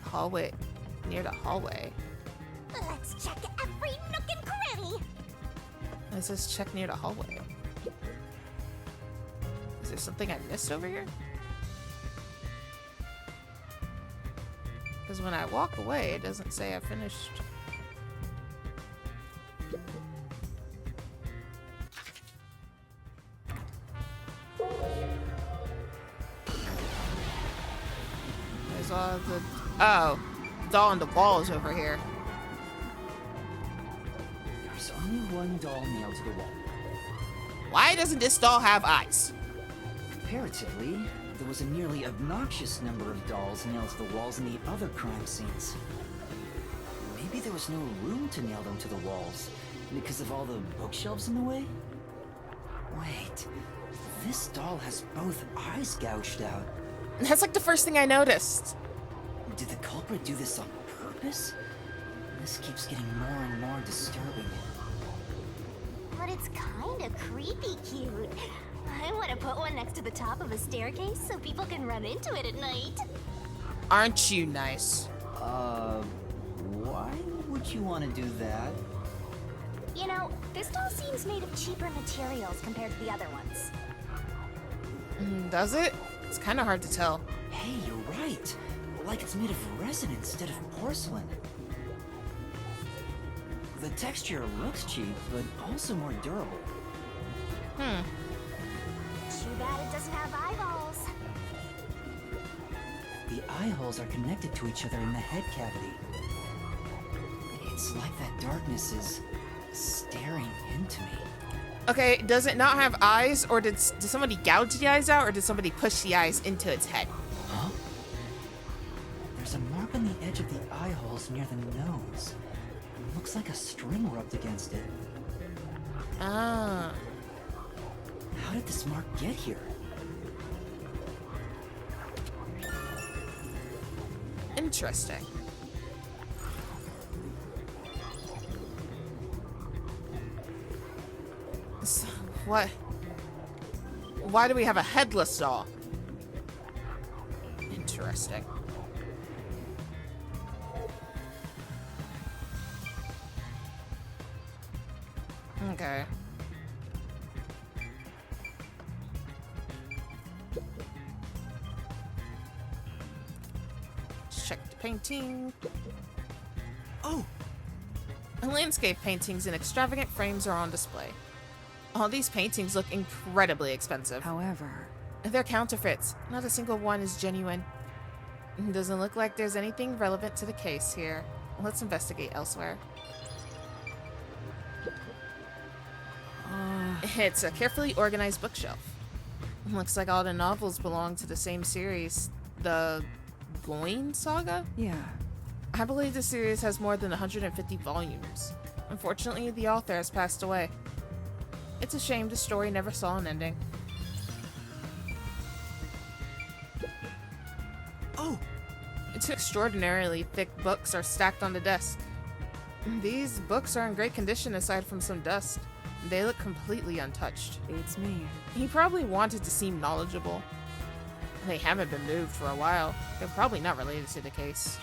Hallway. Near the hallway. Let's check every nook and cranny. It says check near the hallway. Is there something I missed over here? Because when I walk away, it doesn't say I finished. There's all the... Oh, doll on the walls over here. there's only one doll nailed to the wall. Why doesn't this doll have eyes? Comparatively, there was a nearly obnoxious number of dolls nailed to the walls in the other crime scenes. Maybe there was no room to nail them to the walls because of all the bookshelves in the way? Wait, this doll has both eyes gouged out. That's like the first thing I noticed. Did the culprit do this on purpose? This keeps getting more and more disturbing. But it's kinda creepy cute. I want to put one next to the top of a staircase so people can run into it at night. Aren't you nice? Why would you want to do that? You know, this doll seems made of cheaper materials compared to the other ones. Does it? It's kind of hard to tell. Hey, you're right. Like it's made of resin instead of porcelain. The texture looks cheap, but also more durable. Too bad it doesn't have eyeballs. The eye holes are connected to each other in the head cavity. It's like that darkness is staring into me. Okay, does it not have eyes, or did somebody gouge the eyes out, or did somebody push the eyes into its head? Huh? There's a mark on the edge of the eye holes near the nose. Looks like a string rubbed against it. Ah. How did this mark get here? Interesting. So, what? Why do we have a headless doll? Interesting. Okay. Check the painting. Oh! Landscape paintings in extravagant frames are on display. All these paintings look incredibly expensive. However, They're counterfeits. Not a single one is genuine. Doesn't look like there's anything relevant to the case here. Let's investigate elsewhere. It's a carefully organized bookshelf. Looks like all the novels belong to the same series. The Goin Saga? Yeah. I believe the series has more than 150 volumes. Unfortunately, the author has passed away. It's a shame the story never saw an ending. Oh! Two extraordinarily thick books are stacked on the desk. These books are in great condition aside from some dust. They look completely untouched. Beats me. He probably wanted to seem knowledgeable. They haven't been moved for a while. They're probably not related to the case.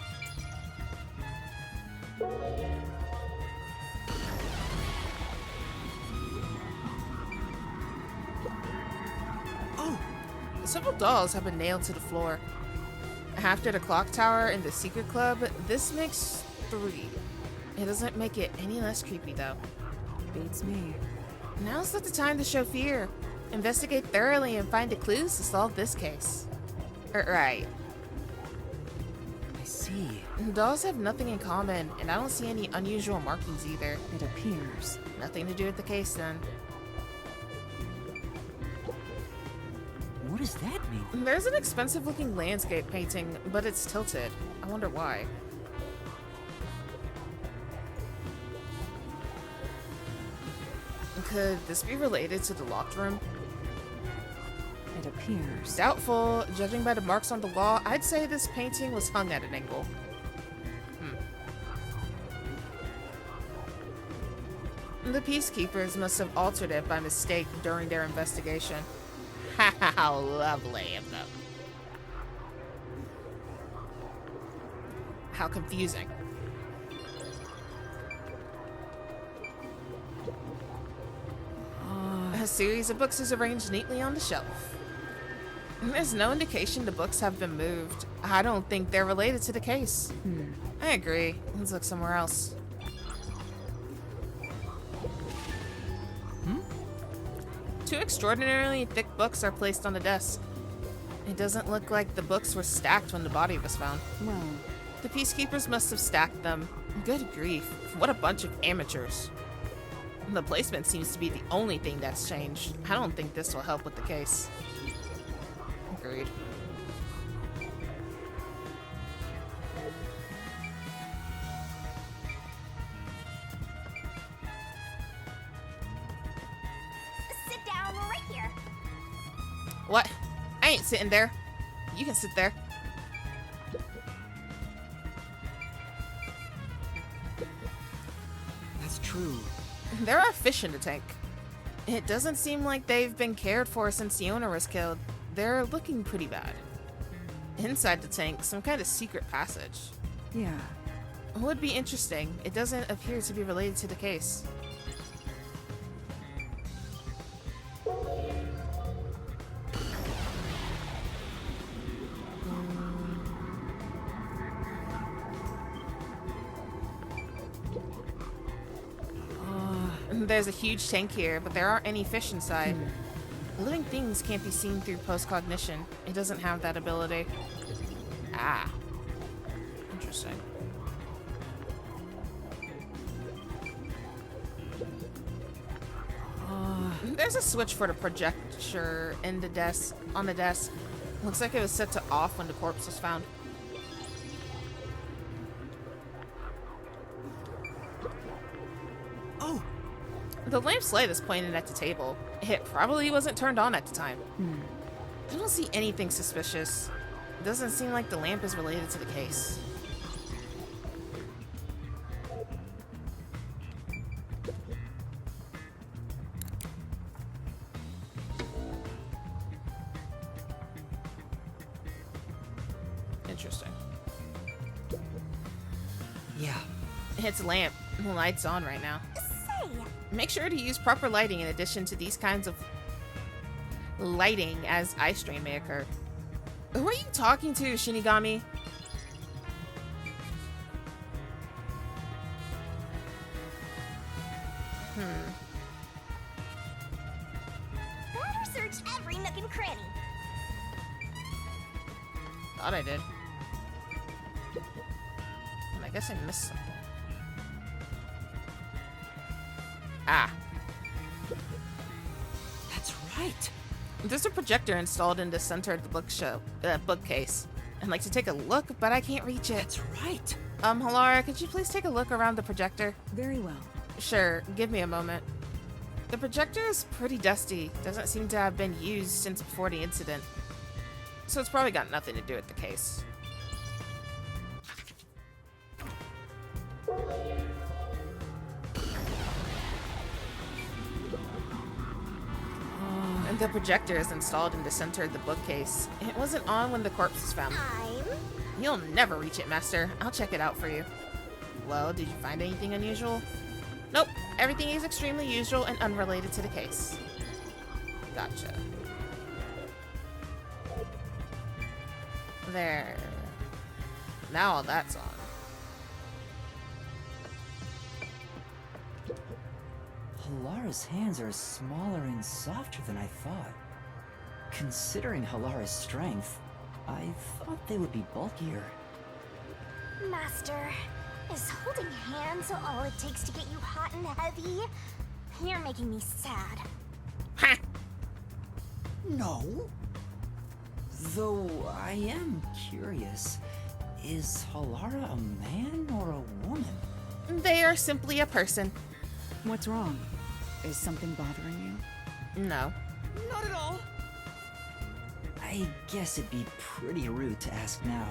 Oh! Several dolls have been nailed to the floor. After the clock tower and the secret club, this makes 3. It doesn't make it any less creepy though. Beats me. Now's not the time to show fear. Investigate thoroughly and find the clues to solve this case. Right. I see. Dolls have nothing in common, and I don't see any unusual markings either. It appears. Nothing to do with the case then. What does that mean? There's an expensive looking landscape painting, but it's tilted. I wonder why. Could this be related to the locked room? It appears. Doubtful. Judging by the marks on the wall, I'd say this painting was hung at an angle. The peacekeepers must have altered it by mistake during their investigation. How lovely of them. How confusing. A series of books is arranged neatly on the shelf. There's no indication the books have been moved. I don't think they're related to the case. I agree. Let's look somewhere else. Two extraordinarily thick books are placed on the desk. It doesn't look like the books were stacked when the body was found. Well, The peacekeepers must have stacked them. Good grief, what a bunch of amateurs. The placement seems to be the only thing that's changed. I don't think this will help with the case. Agreed. Sit down right here. What? I ain't sitting there. You can sit there. That's true. There are fish in the tank. It doesn't seem like they've been cared for since the owner was killed. They're looking pretty bad. Inside the tank, some kind of secret passage. yeah. Would be interesting. It doesn't appear to be related to the case. There's a huge tank here, but there aren't any fish inside. Living things can't be seen through postcognition. It doesn't have that ability. Ah. Interesting. There's a switch for the projector in the desk, on the desk. Looks like it was set to off when the corpse was found. Oh! The lamp's light is pointed at the table. It probably wasn't turned on at the time. I don't see anything suspicious. It doesn't seem like the lamp is related to the case. Interesting. Yeah. It's a lamp. The light's on right now. Say, Make sure to use proper lighting in addition to these kinds of lighting as eye strain may occur. Who are you talking to, Shinigami? better search every nook and cranny. Thought I did. I guess I missed something. Ah. That's right. There's a projector installed in the center of the bookcase. I'd like to take a look, but I can't reach it. That's right. Halara, could you please take a look around the projector? Very well. Sure, give me a moment. The projector is pretty dusty. Doesn't seem to have been used since before the incident. So it's probably got nothing to do with the case. And the projector is installed in the center of the bookcase. It wasn't on when the corpse was found. You'll never reach it, Master. I'll check it out for you. Well, did you find anything unusual? Nope. Everything is extremely usual and unrelated to the case. Gotcha. There. Now all that's on. Halara's hands are smaller and softer than I thought. Considering Halara's strength, I thought they would be bulkier. Master, is holding hands all it takes to get you hot and heavy? You're making me sad. Ha! No. Though I am curious, is Halara a man or a woman? They are simply a person. What's wrong? Is something bothering you? No. Not at all. I guess it'd be pretty rude to ask now.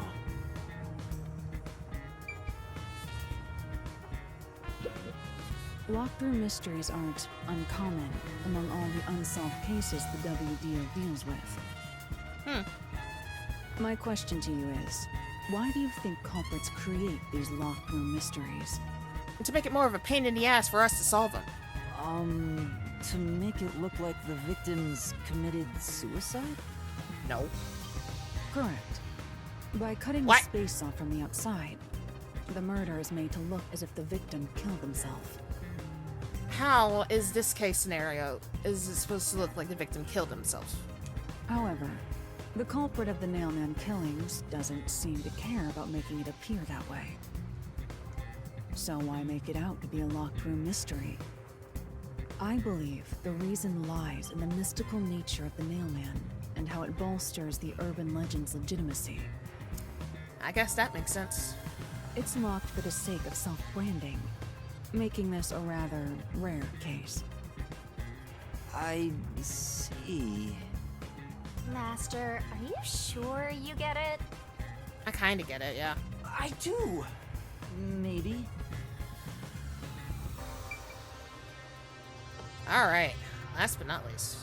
Walkthrough mysteries aren't uncommon among all the unsolved cases the WDO deals with. My question to you is, why do you think culprits create these locked room mysteries? To make it more of a pain in the ass for us to solve them. To make it look like the victims committed suicide? No. Correct. By cutting What? the space off from the outside, the murder is made to look as if the victim killed himself. How is this case scenario? Is it supposed to look like the victim killed himself? However, the culprit of the Nailman killings doesn't seem to care about making it appear that way. So why make it out to be a locked room mystery? I believe the reason lies in the mystical nature of the Nailman and how it bolsters the urban legend's legitimacy. I guess that makes sense. It's locked for the sake of self-branding, making this a rather rare case. I see. Master, are you sure you get it? I kinda get it, yeah. I do. Maybe. Alright, last but not least.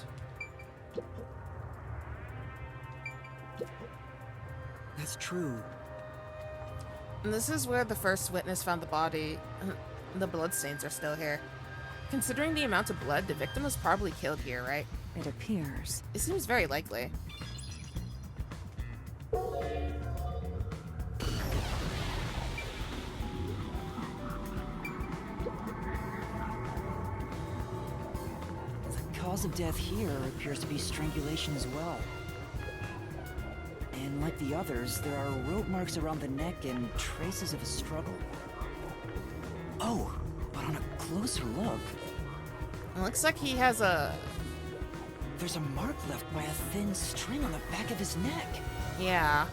That's true. And this is where the first witness found the body. The bloodstains are still here. Considering the amount of blood, the victim was probably killed here, right? It appears. It seems very likely. The cause of death here appears to be strangulation as well. And like the others, there are rope marks around the neck and traces of a struggle. Oh, but on a closer look, It looks like he has a... there's a mark left by a thin string on the back of his neck. Yeah.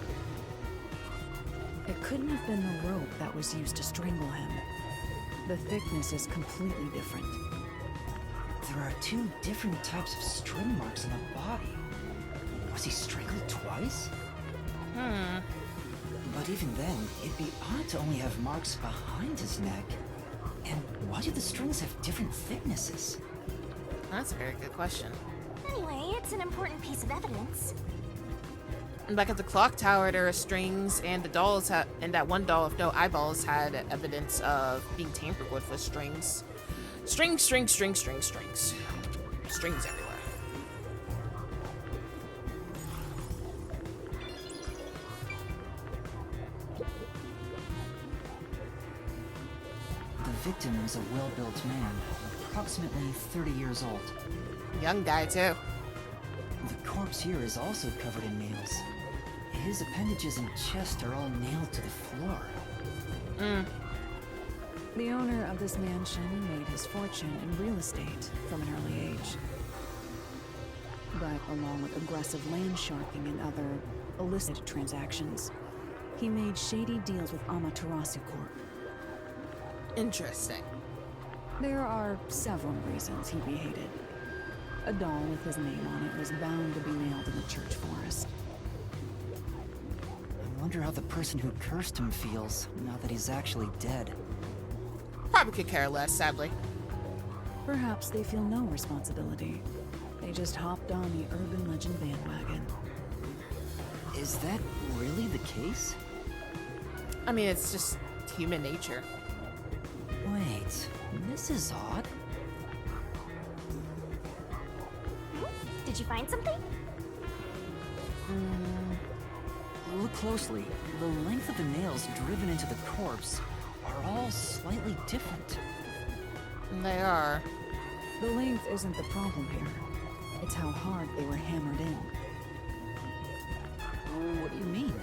It couldn't have been the rope that was used to strangle him. The thickness is completely different. There are two different types of string marks on the body. Was he strangled twice? But even then, it'd be odd to only have marks behind his neck. And why do the strings have different thicknesses? That's a very good question. Anyway, it's an important piece of evidence. And back at the clock tower, there are strings, and the dolls and that one doll with no eyeballs had evidence of being tampered with strings. Strings, strings, strings, strings, strings. Strings everywhere. The victim was a well-built man, approximately 30 years old. Young guy, too. The corpse here is also covered in nails. His appendages and chest are all nailed to the floor. The owner of this mansion made his fortune in real estate from an early age. But along with aggressive land sharking and other illicit transactions. He made shady deals with Amaterasu Corp. Interesting. There are several reasons he'd be hated. A doll with his name on it was bound to be nailed in the church forest. I wonder how the person who cursed him feels now that he's actually dead. Probably could care less, sadly. Perhaps they feel no responsibility. They just hopped on the urban legend bandwagon. Is that really the case? I mean, it's just human nature. Wait, this is odd. Did you find something? Look closely. The length of the nails driven into the corpse are all slightly different. They are. The length isn't the problem here. It's how hard they were hammered in. What do you mean?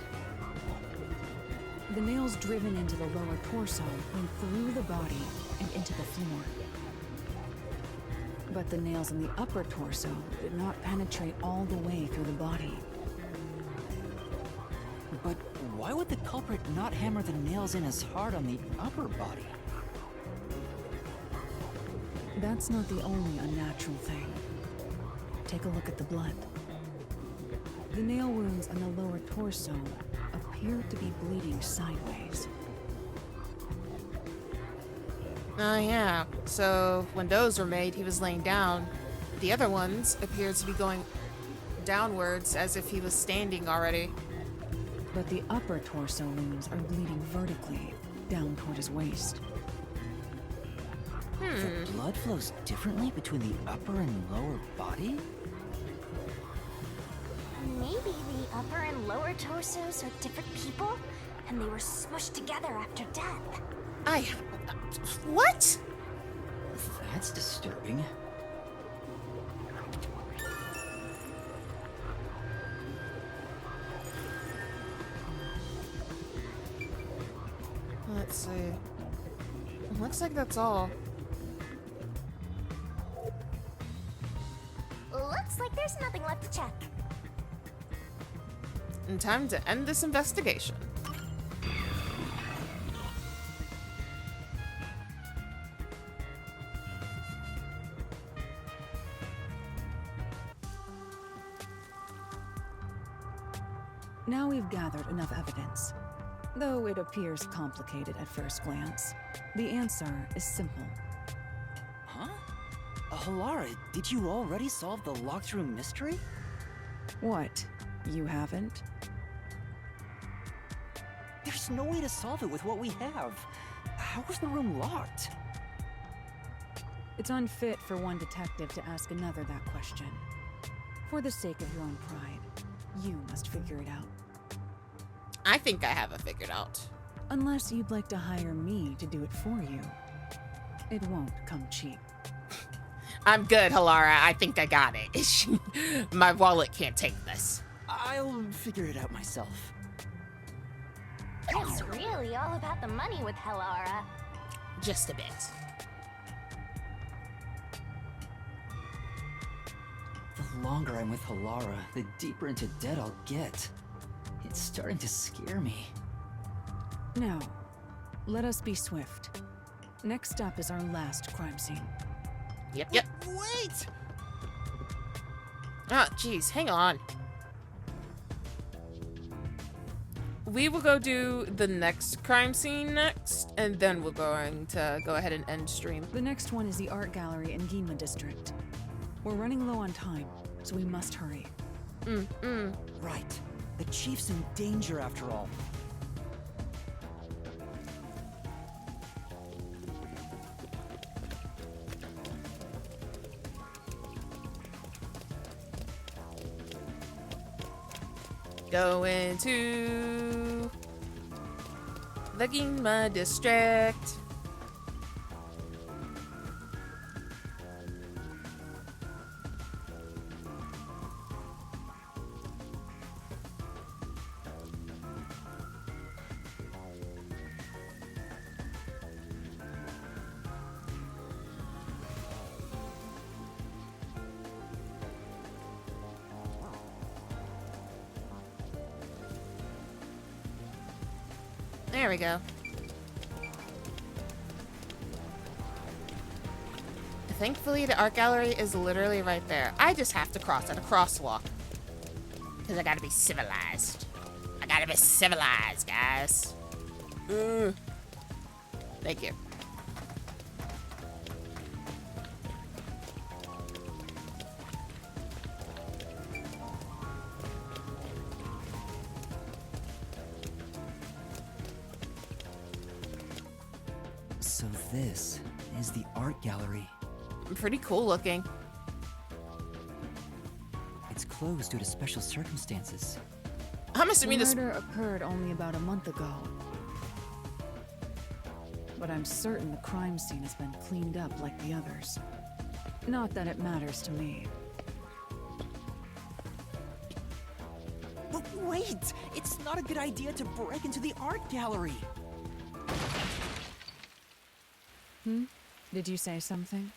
The nails driven into the lower torso went through the body and into the floor. But the nails in the upper torso did not penetrate all the way through the body. But why would the culprit not hammer the nails in as hard on the upper body? That's not the only unnatural thing. Take a look at the blood. The nail wounds on the lower torso appear to be bleeding sideways. Oh yeah, so when those were made, he was laying down. The other ones appeared to be going downwards as if he was standing already. But the upper torso wounds are bleeding vertically, down toward his waist. The blood flows differently between the upper and lower body? Maybe the upper and lower torsos are different people, and they were smushed together after death. What? That's disturbing. Let's see. Looks like that's all. Looks like there's nothing left to check. And time to end this investigation. Now we've gathered enough evidence. Though it appears complicated at first glance, the answer is simple. Huh? Halara, did you already solve the locked room mystery? What? You haven't? There's no way to solve it with what we have. How was the room locked? It's unfit for one detective to ask another that question. For the sake of your own pride, you must figure it out. I think I have it figured out. Unless you'd like to hire me to do it for you. It won't come cheap. I'm good, Halara. I think I got it. My wallet can't take this. I'll figure it out myself. It's really all about the money with Halara. Just a bit. The longer I'm with Halara, the deeper into debt I'll get. It's starting to scare me. Now, let us be swift. Next up is our last crime scene. Yep. Wait! Oh, jeez, hang on. We will go do the next crime scene next, and then we're going to go ahead and end stream. The next one is the art gallery in Ginma district. We're running low on time, so we must hurry. Right. The chief's in danger after all. Going to the Ginma district. There we go. Thankfully, the art gallery is literally right there. I just have to cross at a crosswalk. Because I gotta be civilized. I gotta be civilized, guys. Thank you. So this is the art gallery. Pretty cool looking. It's closed due to special circumstances. I'm assuming The this. murder occurred only about a month ago. But I'm certain the crime scene has been cleaned up like the others. Not that it matters to me. Wait! It's not a good idea to break into the art gallery! Did you say something?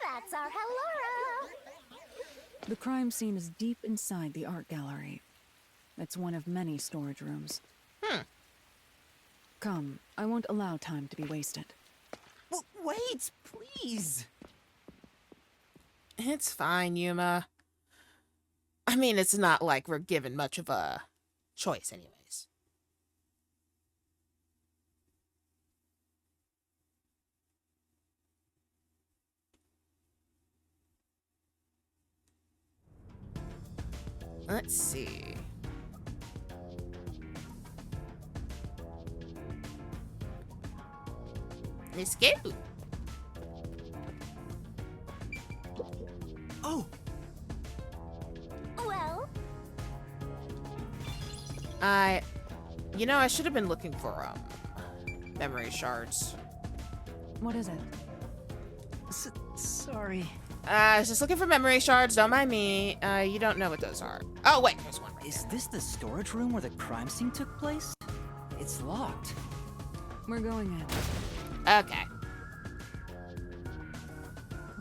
That's our Hellora. The crime scene is deep inside the art gallery. It's one of many storage rooms. Come, I won't allow time to be wasted. Wait, please! It's fine, Yuma. I mean, it's not like we're given much of a choice, anyways. Let's see. Let's go. Oh! Well, You know, I should have been looking for, memory shards. What is it? Sorry. I was just looking for memory shards, don't mind me. You don't know what those are. Oh, wait, there's one right Is this the storage room where the crime scene took place? It's locked. We're going in. there. Okay.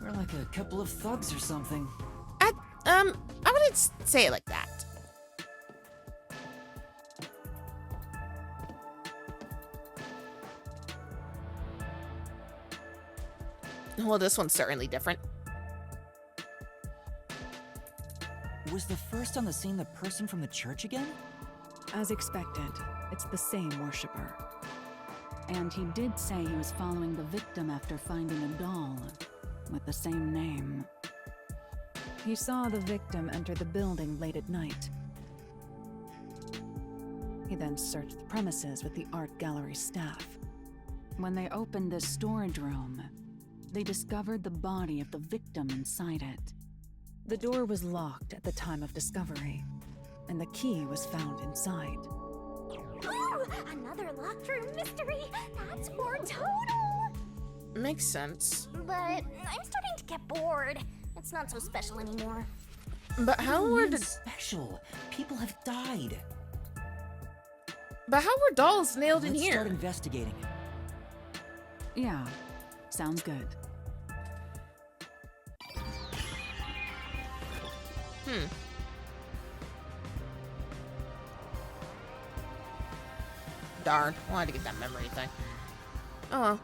We're like a couple of thugs or something. I wouldn't say it like that. Well, this one's certainly different. Was the first on the scene the person from the church again? As expected, it's the same worshiper. And he did say he was following the victim after finding a doll with the same name. He saw the victim enter the building late at night. He then searched the premises with the art gallery staff. When they opened this storage room, they discovered the body of the victim inside it. The door was locked at the time of discovery, and the key was found inside. ooh, another locked room mystery. That's more total. Makes sense. But I'm starting to get bored. It's not so special anymore. But how were the Special. People have died. But how were dolls nailed in Let's here? start investigating. Yeah, sounds good. Darn, I wanted to get that memory thing. Oh well.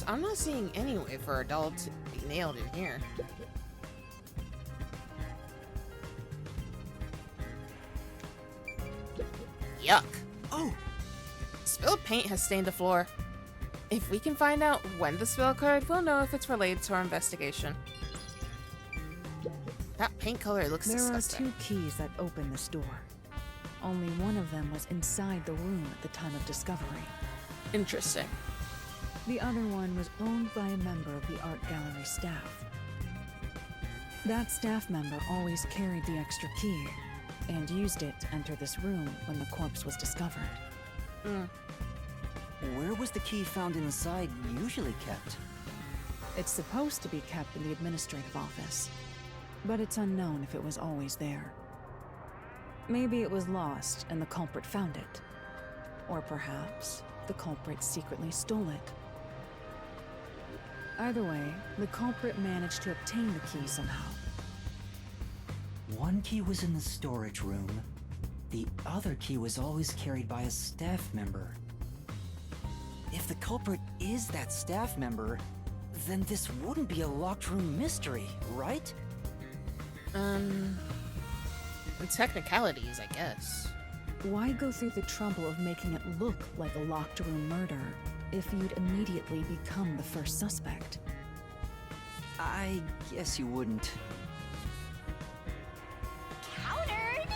I'm not seeing any way for a doll to be nailed in here. Yuck. Oh! Spilled paint has stained the floor. If we can find out when the spill occurred, we'll know if it's related to our investigation. That paint color looks There disgusting. are 2 keys that open this door. Only one of them was inside the room at the time of discovery. Interesting. The other one was owned by a member of the art gallery staff. That staff member always carried the extra key and used it to enter this room when the corpse was discovered. Where was the key found inside usually kept? It's supposed to be kept in the administrative office, but it's unknown if it was always there. Maybe it was lost and the culprit found it. Or perhaps the culprit secretly stole it. Either way, the culprit managed to obtain the key somehow. One key was in the storage room. The other key was always carried by a staff member. If the culprit is that staff member, then this wouldn't be a locked room mystery, right? In technicalities, I guess. Why go through the trouble of making it look like a locked room murder if you'd immediately become the first suspect? I guess you wouldn't. Countered!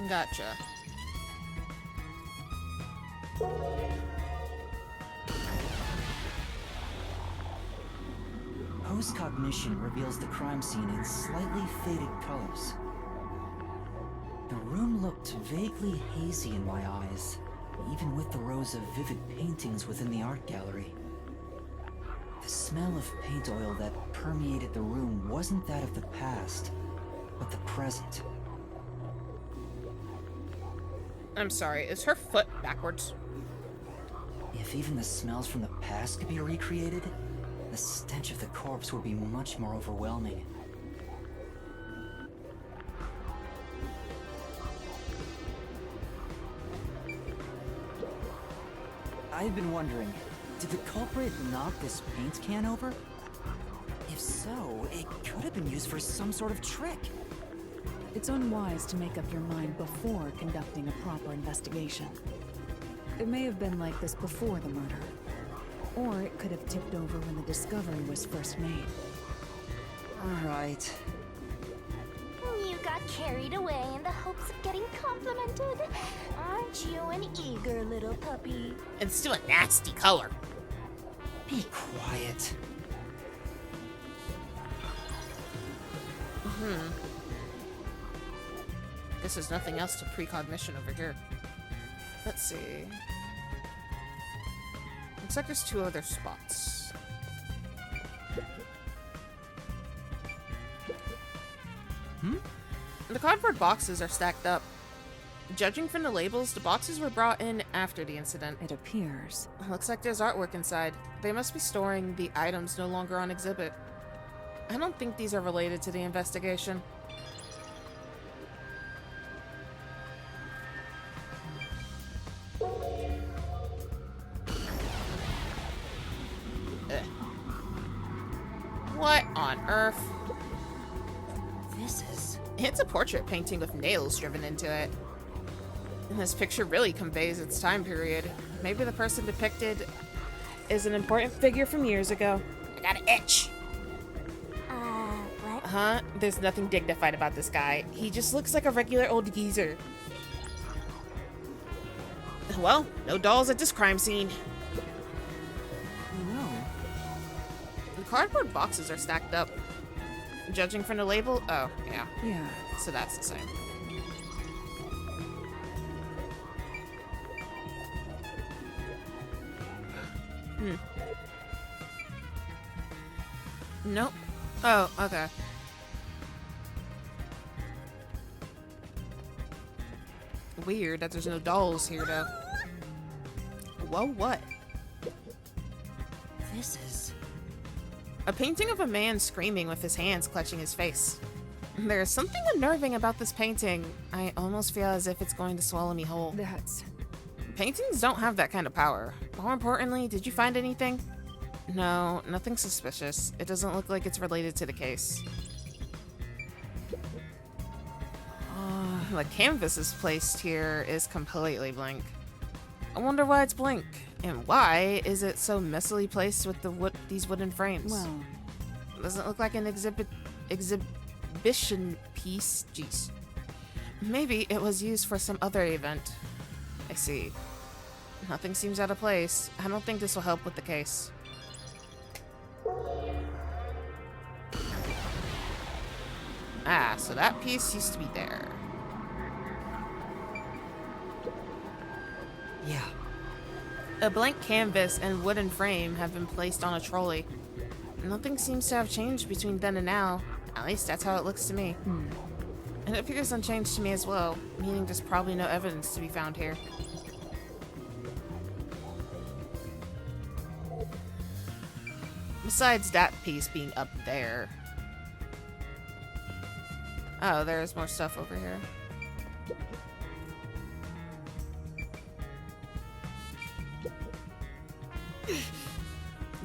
Gotcha. Post-cognition reveals the crime scene in slightly faded colors. The room looked vaguely hazy in my eyes, even with the rows of vivid paintings within the art gallery. The smell of paint oil that permeated the room wasn't that of the past, but the present. I'm sorry, is her foot backwards? If even the smells from the past could be recreated, the stench of the corpse would be much more overwhelming. I've been wondering, did the culprit knock this paint can over? If so, it could have been used for some sort of trick. It's unwise to make up your mind before conducting a proper investigation. It may have been like this before the murder, or it could have tipped over when the discovery was first made. All right. You got carried away in the hopes of getting complimented. Aren't you an eager little puppy? It's still a nasty color. Be quiet. Guess there's nothing else to precognition over here. Let's see. Looks like there's 2 other spots. The cardboard boxes are stacked up. Judging from the labels, the boxes were brought in after the incident. It appears. Looks like there's artwork inside. They must be storing the items no longer on exhibit. I don't think these are related to the investigation. What on earth? This is... It's a portrait painting with nails driven into it. And this picture really conveys its time period. Maybe the person depicted is an important figure from years ago. I got an itch. What? Huh? There's nothing dignified about this guy. He just looks like a regular old geezer. Well, no dolls at this crime scene. No. The cardboard boxes are stacked up. Judging from the label, oh, yeah. Yeah. So that's the same. Nope. Oh, okay. Weird that there's no dolls here, though. Whoa, what? This is... A painting of a man screaming with his hands clutching his face. There's something unnerving about this painting. I almost feel as if it's going to swallow me whole. That's... Paintings don't have that kind of power. More importantly, did you find anything? No, nothing suspicious. It doesn't look like it's related to the case. The canvas is placed here is completely blank. I wonder why it's blank, and why is it so messily placed with these wooden frames? Well... Doesn't look like an exhibition piece. Jeez. Maybe it was used for some other event. I see. Nothing seems out of place. I don't think this will help with the case. Ah, so that piece used to be there. Yeah. A blank canvas and wooden frame have been placed on a trolley. Nothing seems to have changed between then and now. At least that's how it looks to me. And it appears unchanged to me as well, meaning there's probably no evidence to be found here. Besides that piece being up there. Oh, there's more stuff over here.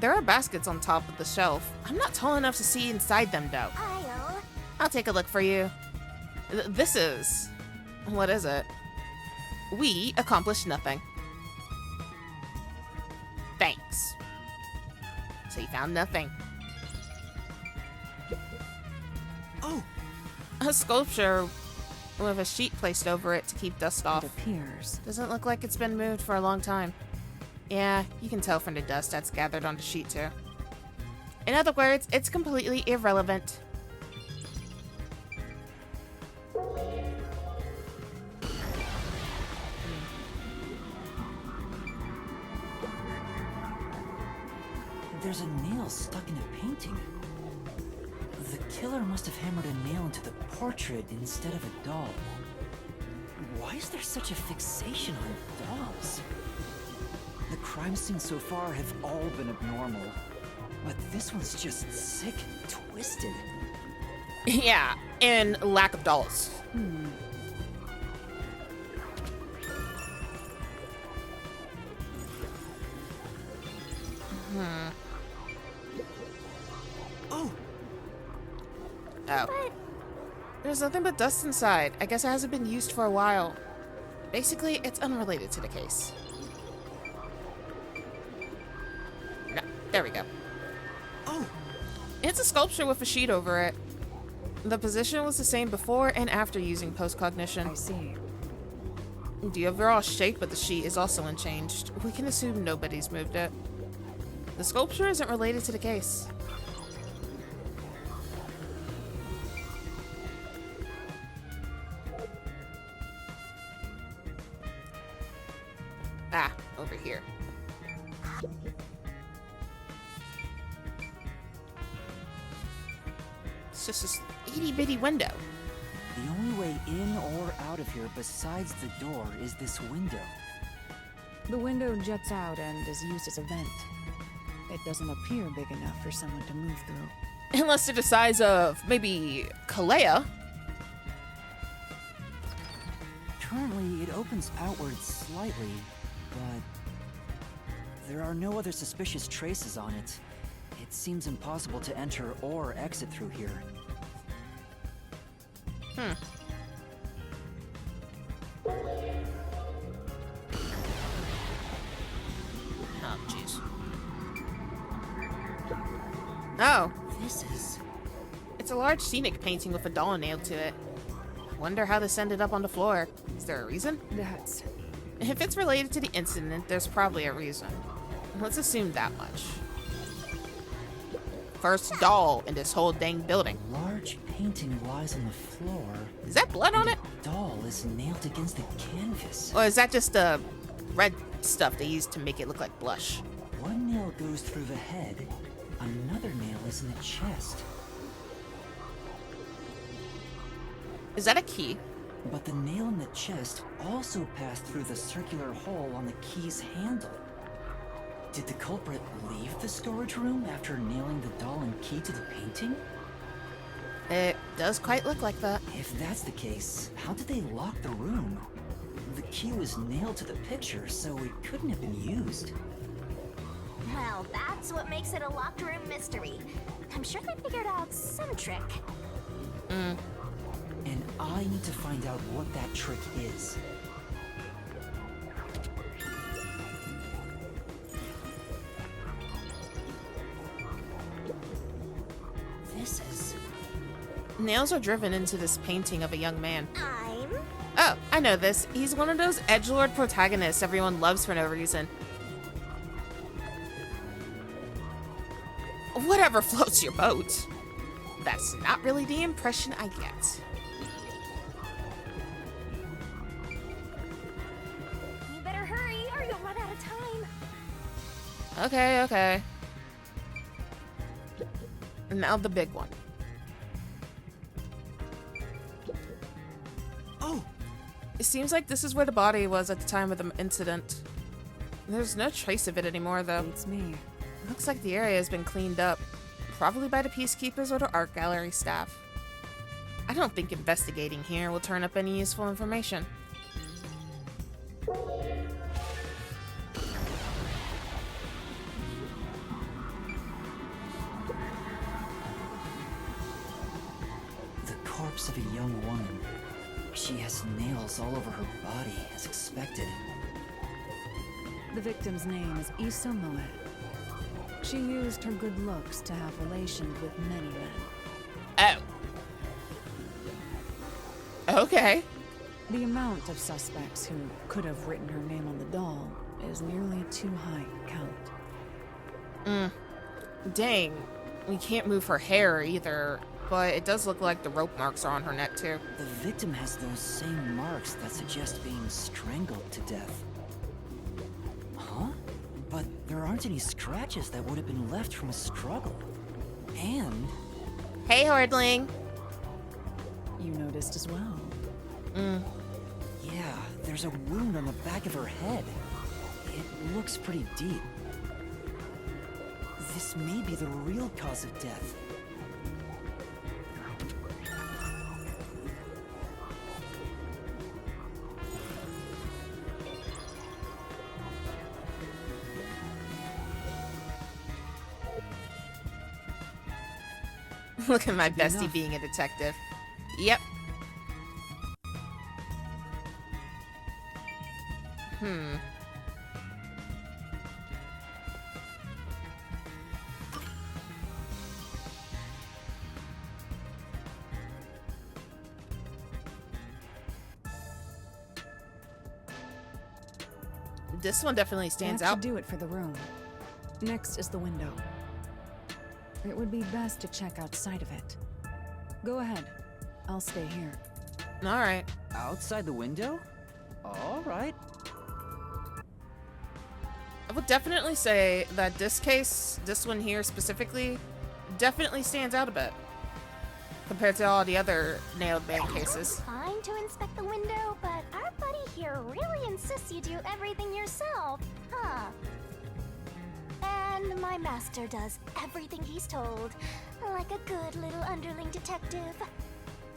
There are baskets on top of the shelf. I'm not tall enough to see inside them, though. I'll take a look for you. This is... What is it? We accomplished nothing. Thanks. So you found nothing. Oh! A sculpture with a sheet placed over it to keep dust off. It appears. Doesn't look like it's been moved for a long time. Yeah, you can tell from the dust that's gathered on the sheet too. In other words, it's completely irrelevant. There's a nail stuck in a painting. The killer must have hammered a nail into the portrait instead of a doll. Why is there such a fixation on dolls? The crime scenes so far have all been abnormal, but this one's just sick and twisted. Yeah, and lack of dolls. Oh. There's nothing but dust inside. I guess it hasn't been used for a while. Basically, it's unrelated to the case. No, there we go. Oh! It's a sculpture with a sheet over it. The position was the same before and after using post-cognition. I see. The overall shape of the sheet is also unchanged. We can assume nobody's moved it. The sculpture isn't related to the case. Ah, over here. It's just this itty-bitty window. The only way in or out of here besides the door is this window. The window juts out and is used as a vent. It doesn't appear big enough for someone to move through. Unless they're the size of, maybe, Kalea. Currently, it opens outwards slightly, but there are no other suspicious traces on it. It seems impossible to enter or exit through here. Oh, jeez. Oh. This is... It's a large scenic painting with a doll nailed to it. Wonder how this ended up on the floor. Is there a reason? That's... If it's related to the incident, there's probably a reason. Let's assume that much. First doll in this whole dang building. A large painting lies on the floor. Is that blood on it? The doll is nailed against the canvas. Or is that just the red stuff they used to make it look like blush? One nail goes through the head. Another nail is in the chest. Is that a key? But the nail in the chest also passed through the circular hole on the key's handle. Did the culprit leave the storage room after nailing the doll and key to the painting? It does quite look like that. If that's the case, how did they lock the room? The key was nailed to the picture, so it couldn't have been used. Well, that's what makes it a locked room mystery. I'm sure they figured out some trick. And I need to find out what that trick is. This is... Nails are driven into this painting of a young man. I'm... Oh, I know this. He's one of those edgelord protagonists everyone loves for no reason. Whatever floats your boat. That's not really the impression I get. You better hurry or you'll run out of time. Okay, okay. Now the big one. Oh! It seems like this is where the body was at the time of the incident. There's no trace of it anymore, though. It's me. Looks like the area has been cleaned up, probably by the peacekeepers or the art gallery staff. I don't think investigating here will turn up any useful information. The corpse of a young woman. She has nails all over her body, as expected. The victim's name is Mele. She used her good looks to have relations with many men. Oh. Okay. The amount of suspects who could have written her name on the doll is nearly too high to count. Dang. We can't move her hair either, but it does look like the rope marks are on her neck too. The victim has those same marks that suggest being strangled to death. Huh? But there aren't any scratches that would have been left from a struggle. And... Hey, Hordling. You noticed as well. yeah, there's a wound on the back of her head. It looks pretty deep. This may be the real cause of death. Look at my bestie being a detective. Yep. This one definitely stands That out. should do it for the room. Next is the window. It would be best to check outside of it. Go ahead. I'll stay here. All right. Outside the window? All right. I would definitely say that this case, this one here specifically, definitely stands out a bit compared to all the other nailed man cases. Fine to inspect the window, but our buddy here really insists you do everything yourself, huh? And my master does everything he's told, like a good little underling detective.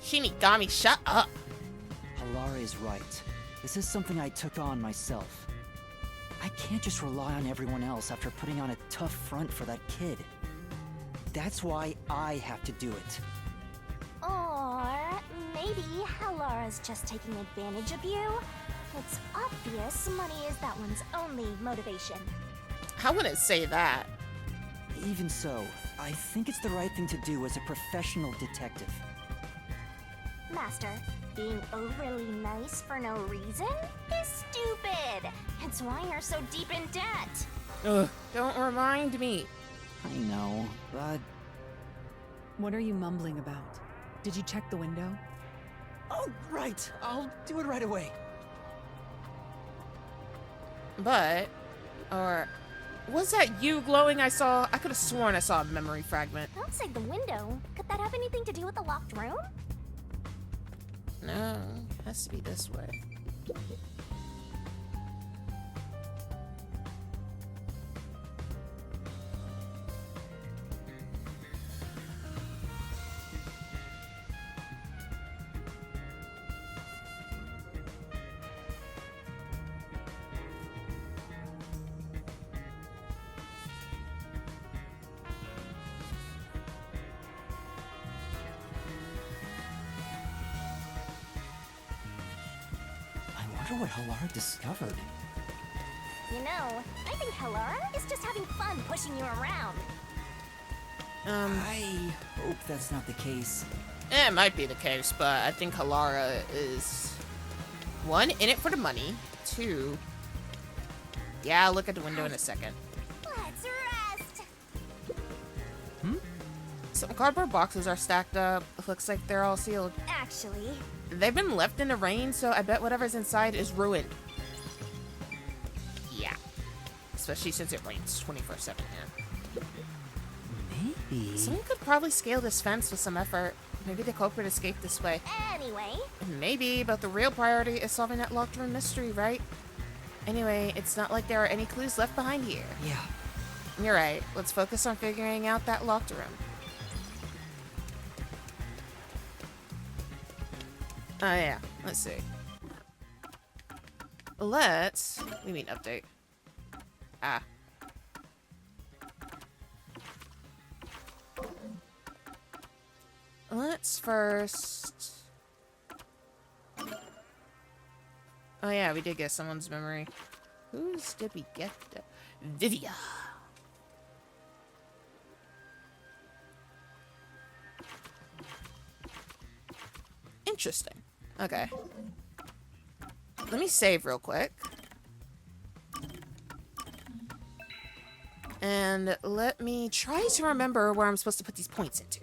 Shinigami, shut up. Halara is right. This is something I took on myself. I can't just rely on everyone else after putting on a tough front for that kid. That's why I have to do it. Or maybe Halara's just taking advantage of you. It's obvious money is that one's only motivation. I wouldn't say that. Even so, I think it's the right thing to do as a professional detective. Master, being overly nice for no reason is stupid. It's why you're so deep in debt. Ugh, don't remind me. I know, but... What are you mumbling about? Did you check the window? Oh, right! I'll do it right away. But, or, was that you glowing I saw? I could have sworn I saw a memory fragment. Outside the window? Could that have anything to do with the locked room? No, it has to be this way. I wonder what Halara discovered. You know, I think Halara is just having fun pushing you around. I hope that's not the case. It might be the case, but I think Halara is, one, in it for the money. Two, yeah, I'll look at the window in a second. Let's rest. Some cardboard boxes are stacked up. It looks like they're all sealed. Actually, They've been left in the rain, so I bet whatever's inside is ruined. Yeah. Especially since it rains 24/7 here. Maybe. Someone could probably scale this fence with some effort. Maybe the culprit escaped this way. anyway, Maybe, but the real priority is solving that locked room mystery, right? Anyway, it's not like there are any clues left behind here. Yeah. You're right. Let's focus on figuring out that locked room. Oh yeah, let's see. We mean update. Ah. Let's first... Oh yeah, we did get someone's memory. Whose did we get? Vivia. Interesting. Okay. Let me save real quick. And let me try to remember where I'm supposed to put these points into.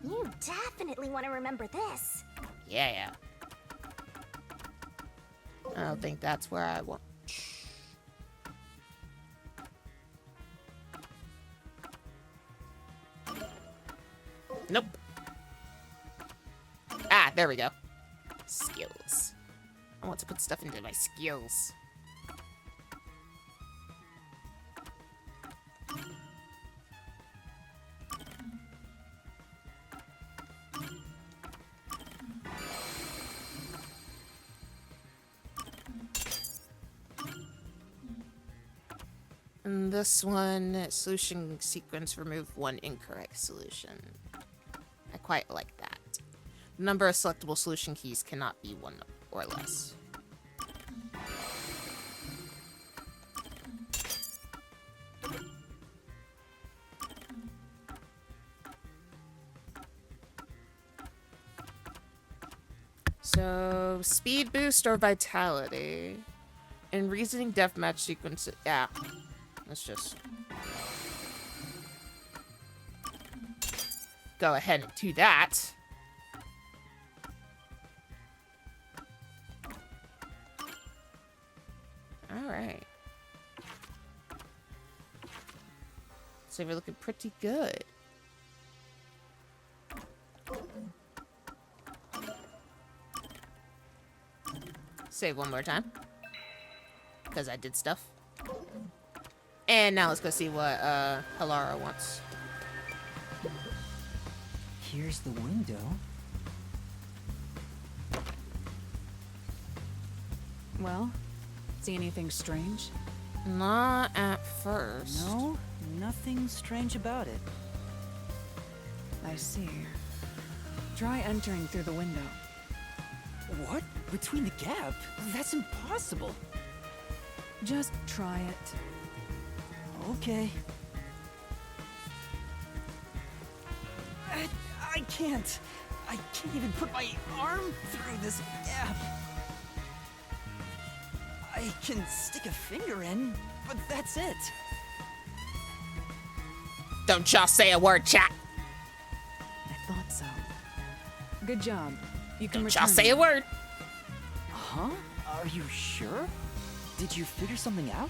You definitely want to remember this. Yeah. I don't think that's where I want. Nope. Ah, there we go. Skills. I want to put stuff into my skills. And this one, solution sequence, remove one incorrect solution. I quite like that. The number of selectable solution keys cannot be one or less. So, speed boost or vitality. In reasoning deathmatch sequences, yeah. Let's just go ahead and do that. Alright. So we're looking pretty good. Save one more time. Because I did stuff. And now let's go see what Halara wants. Here's the window. Well, see anything strange? Not at first. No, nothing strange about it. I see. Try entering through the window. What? Between the gap? That's impossible. Just try it. Okay. I can't. I can't even put my arm through this gap. I can stick a finger in, but that's it. Don't y'all say a word, chat. I thought so. Good job. You can Don't return. y'all say a word. Huh? Are you sure? Did you figure something out?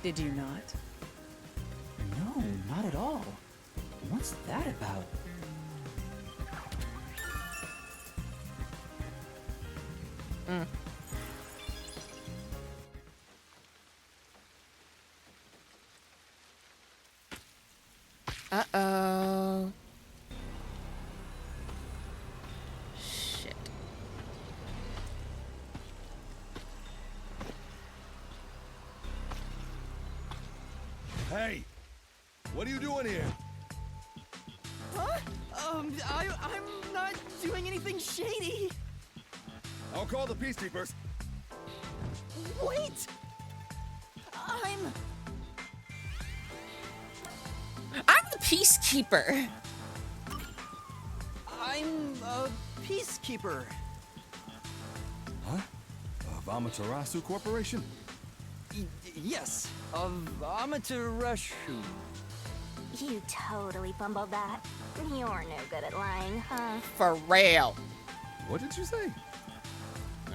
Did you not? No, not at all. What's that about? Uh-oh. Shit. Hey! What are you doing here? Huh? I'm not doing anything shady. I'll call the peacekeepers. Wait! I'm the peacekeeper. I'm a peacekeeper. Huh? Of Amaterasu Corporation? Yes, of Amaterasu. You totally fumbled that. You're no good at lying, huh? For real. What did you say?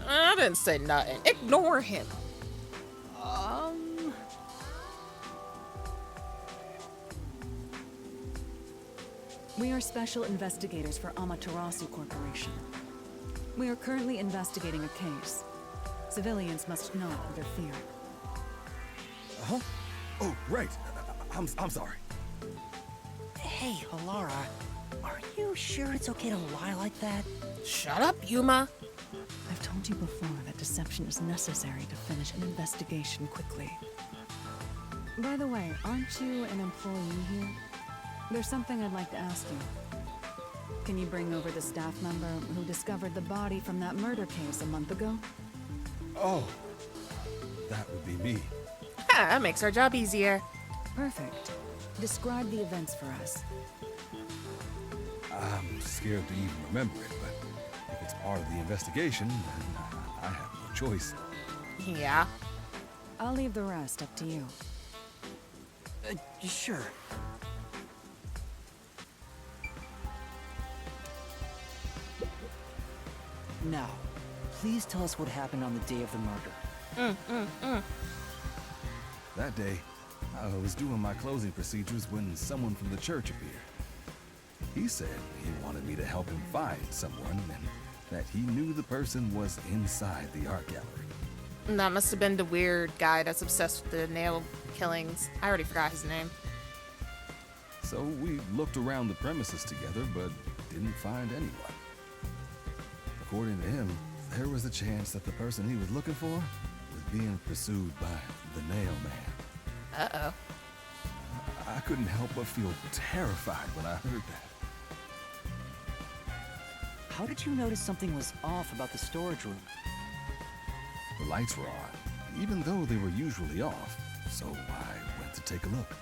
I didn't say nothing. Ignore him. We are special investigators for Amaterasu Corporation. We are currently investigating a case. Civilians must not interfere. Huh? Oh, right. I'm sorry. Hey, Alara, are you sure it's okay to lie like that? Shut up, Yuma. I've told you before that deception is necessary to finish an investigation quickly. By the way, aren't you an employee here? There's something I'd like to ask you. Can you bring over the staff member who discovered the body from that murder case a month ago? Oh, that would be me. Ha, that makes our job easier. Perfect. Describe the events for us. I'm scared to even remember it, but if it's part of the investigation, then I have no choice. Yeah. I'll leave the rest up to you. Sure. Now, please tell us what happened on the day of the murder. That day, I was doing my closing procedures when someone from the church appeared. He said he wanted me to help him find someone and that he knew the person was inside the art gallery. That must have been the weird guy that's obsessed with the nail killings. I already forgot his name. So we looked around the premises together, but didn't find anyone. According to him, there was a chance that the person he was looking for was being pursued by the Nail Man. Uh-oh. I couldn't help but feel terrified when I heard that. How did you notice something was off about the storage room? The lights were on, even though they were usually off, so I went to take a look.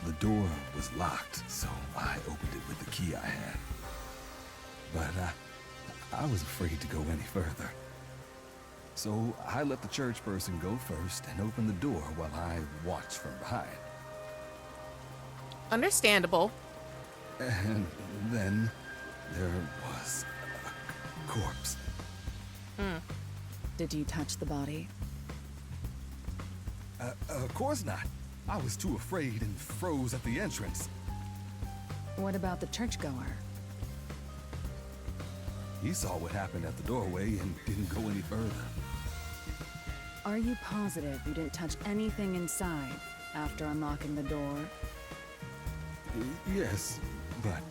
The door was locked, so I opened it with the key I had. But I was afraid to go any further. So I let the church person go first and open the door while I watched from behind. Understandable. And then there was a corpse. Did you touch the body? Of course not. I was too afraid and froze at the entrance. What about the churchgoer? He saw what happened at the doorway and didn't go any further. Are you positive you didn't touch anything inside after unlocking the door? Yes, but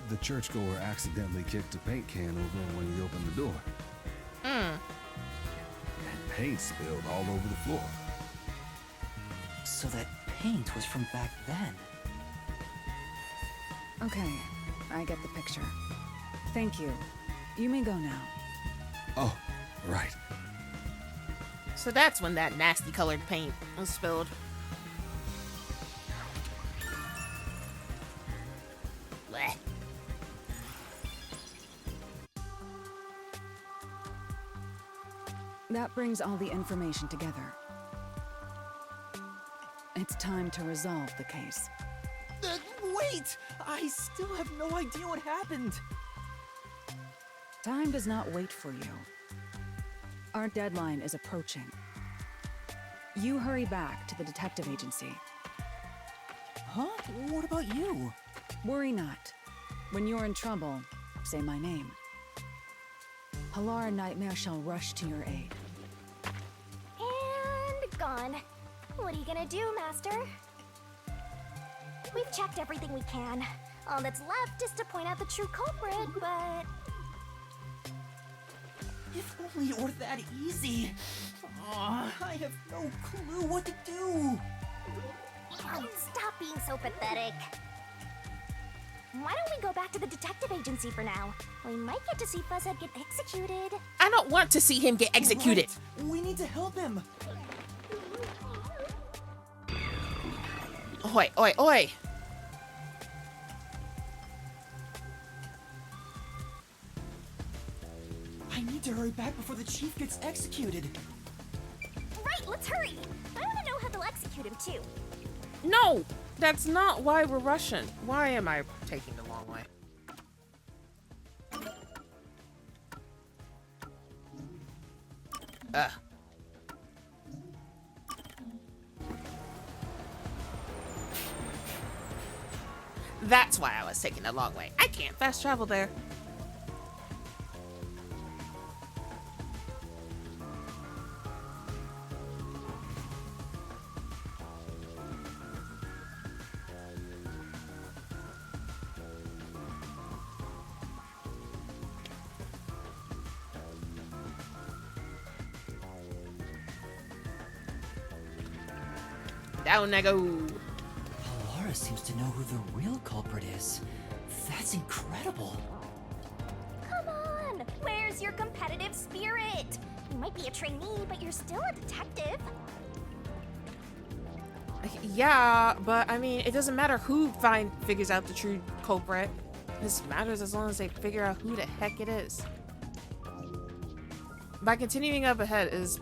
the churchgoer accidentally kicked a paint can over when he opened the door. And paint spilled all over the floor. So that paint was from back then. Okay, I get the picture. Thank you. You may go now. Oh, right. So that's when that nasty colored paint was spilled. Blech. That brings all the information together. It's time to resolve the case. Wait! I still have no idea what happened. Time does not wait for you. Our deadline is approaching. You hurry back to the detective agency. Huh? What about you? Worry not. When you're in trouble, say my name. Halara Nightmare shall rush to your aid. And gone. What are you gonna do, Master? We've checked everything we can. All that's left is to point out the true culprit, but... If only it were that easy. Aw, I have no clue what to do. Oh, stop being so pathetic. Why don't we go back to the detective agency for now? We might get to see Fuzzhead get executed. I don't want to see him get executed. Right. We need to help him. Oi, oi, oi. I need to hurry back before the chief gets executed. Right, let's hurry. I want to know how they'll execute him, too. No, that's not why we're rushing. Why am I taking the long way? That's why I was taking the long way. I can't fast travel there. Down I go. Laura seems to know who the real culprit is. That's incredible. Come on, where's your competitive spirit? You might be a trainee, but you're still a detective. Yeah, but I mean, it doesn't matter who figures out the true culprit. This matters as long as they figure out who the heck it is. By continuing up ahead is...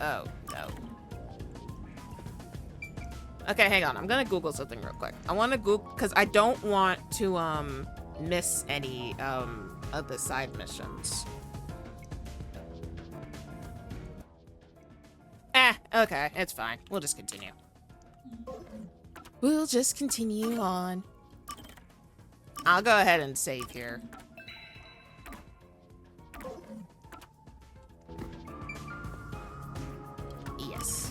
Oh, no. Okay, hang on. I'm gonna Google something real quick. I want to Google... Because I don't want to, miss any, of the side missions. Okay. It's fine. We'll just continue. We'll just continue on. I'll go ahead and save here. Yes.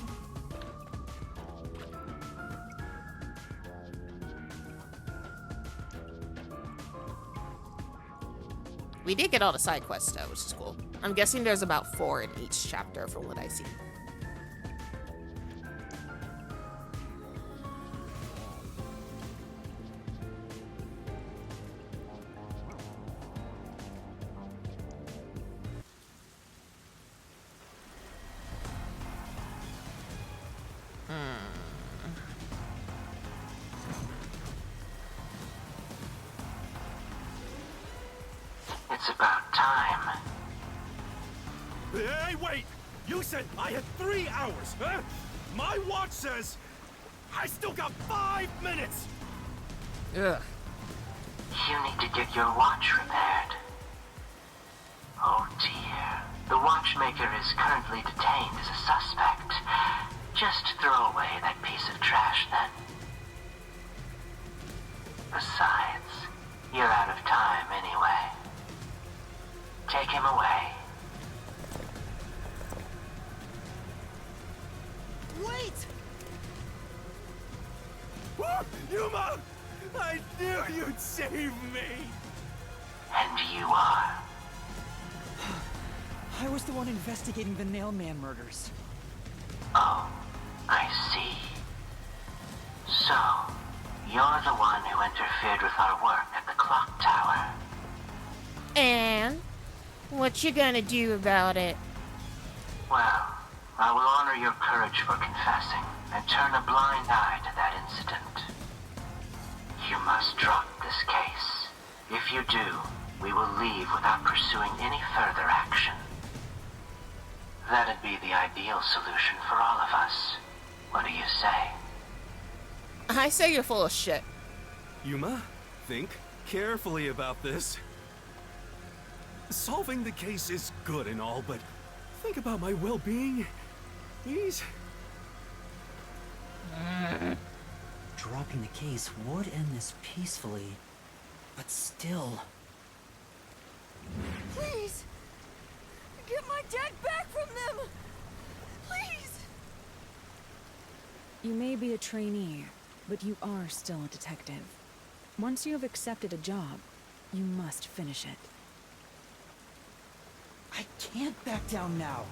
We did get all the side quests though, which is cool. I'm guessing there's about 4 in each chapter from what I see. It's about time. Hey, wait! You said I had 3 hours, huh? My watch says I still got 5 minutes! Ugh. You need to get your watch repaired. Oh dear. The watchmaker is currently detained as a suspect. Just throw away that piece of trash then. Besides, you're out of time anyway. Take him away. Wait! Yuma! I knew you'd save me! And you are. I was the one investigating the Nailman murders. Oh, I see. So, you're the one who interfered with our work at the clock tower. And what you gonna do about it? Well, I will honor your courage for confessing and turn a blind eye to that incident. You must drop this case. If you do, we will leave without pursuing any further action. That'd be the ideal solution for all of us. What do you say? I say you're full of shit. Yuma, think carefully about this. Solving the case is good and all, but think about my well-being. Please? Dropping the case would end this peacefully, but still... Please! Get my dad back from them! Please! You may be a trainee, but you are still a detective. Once you have accepted a job, you must finish it. I can't back down now.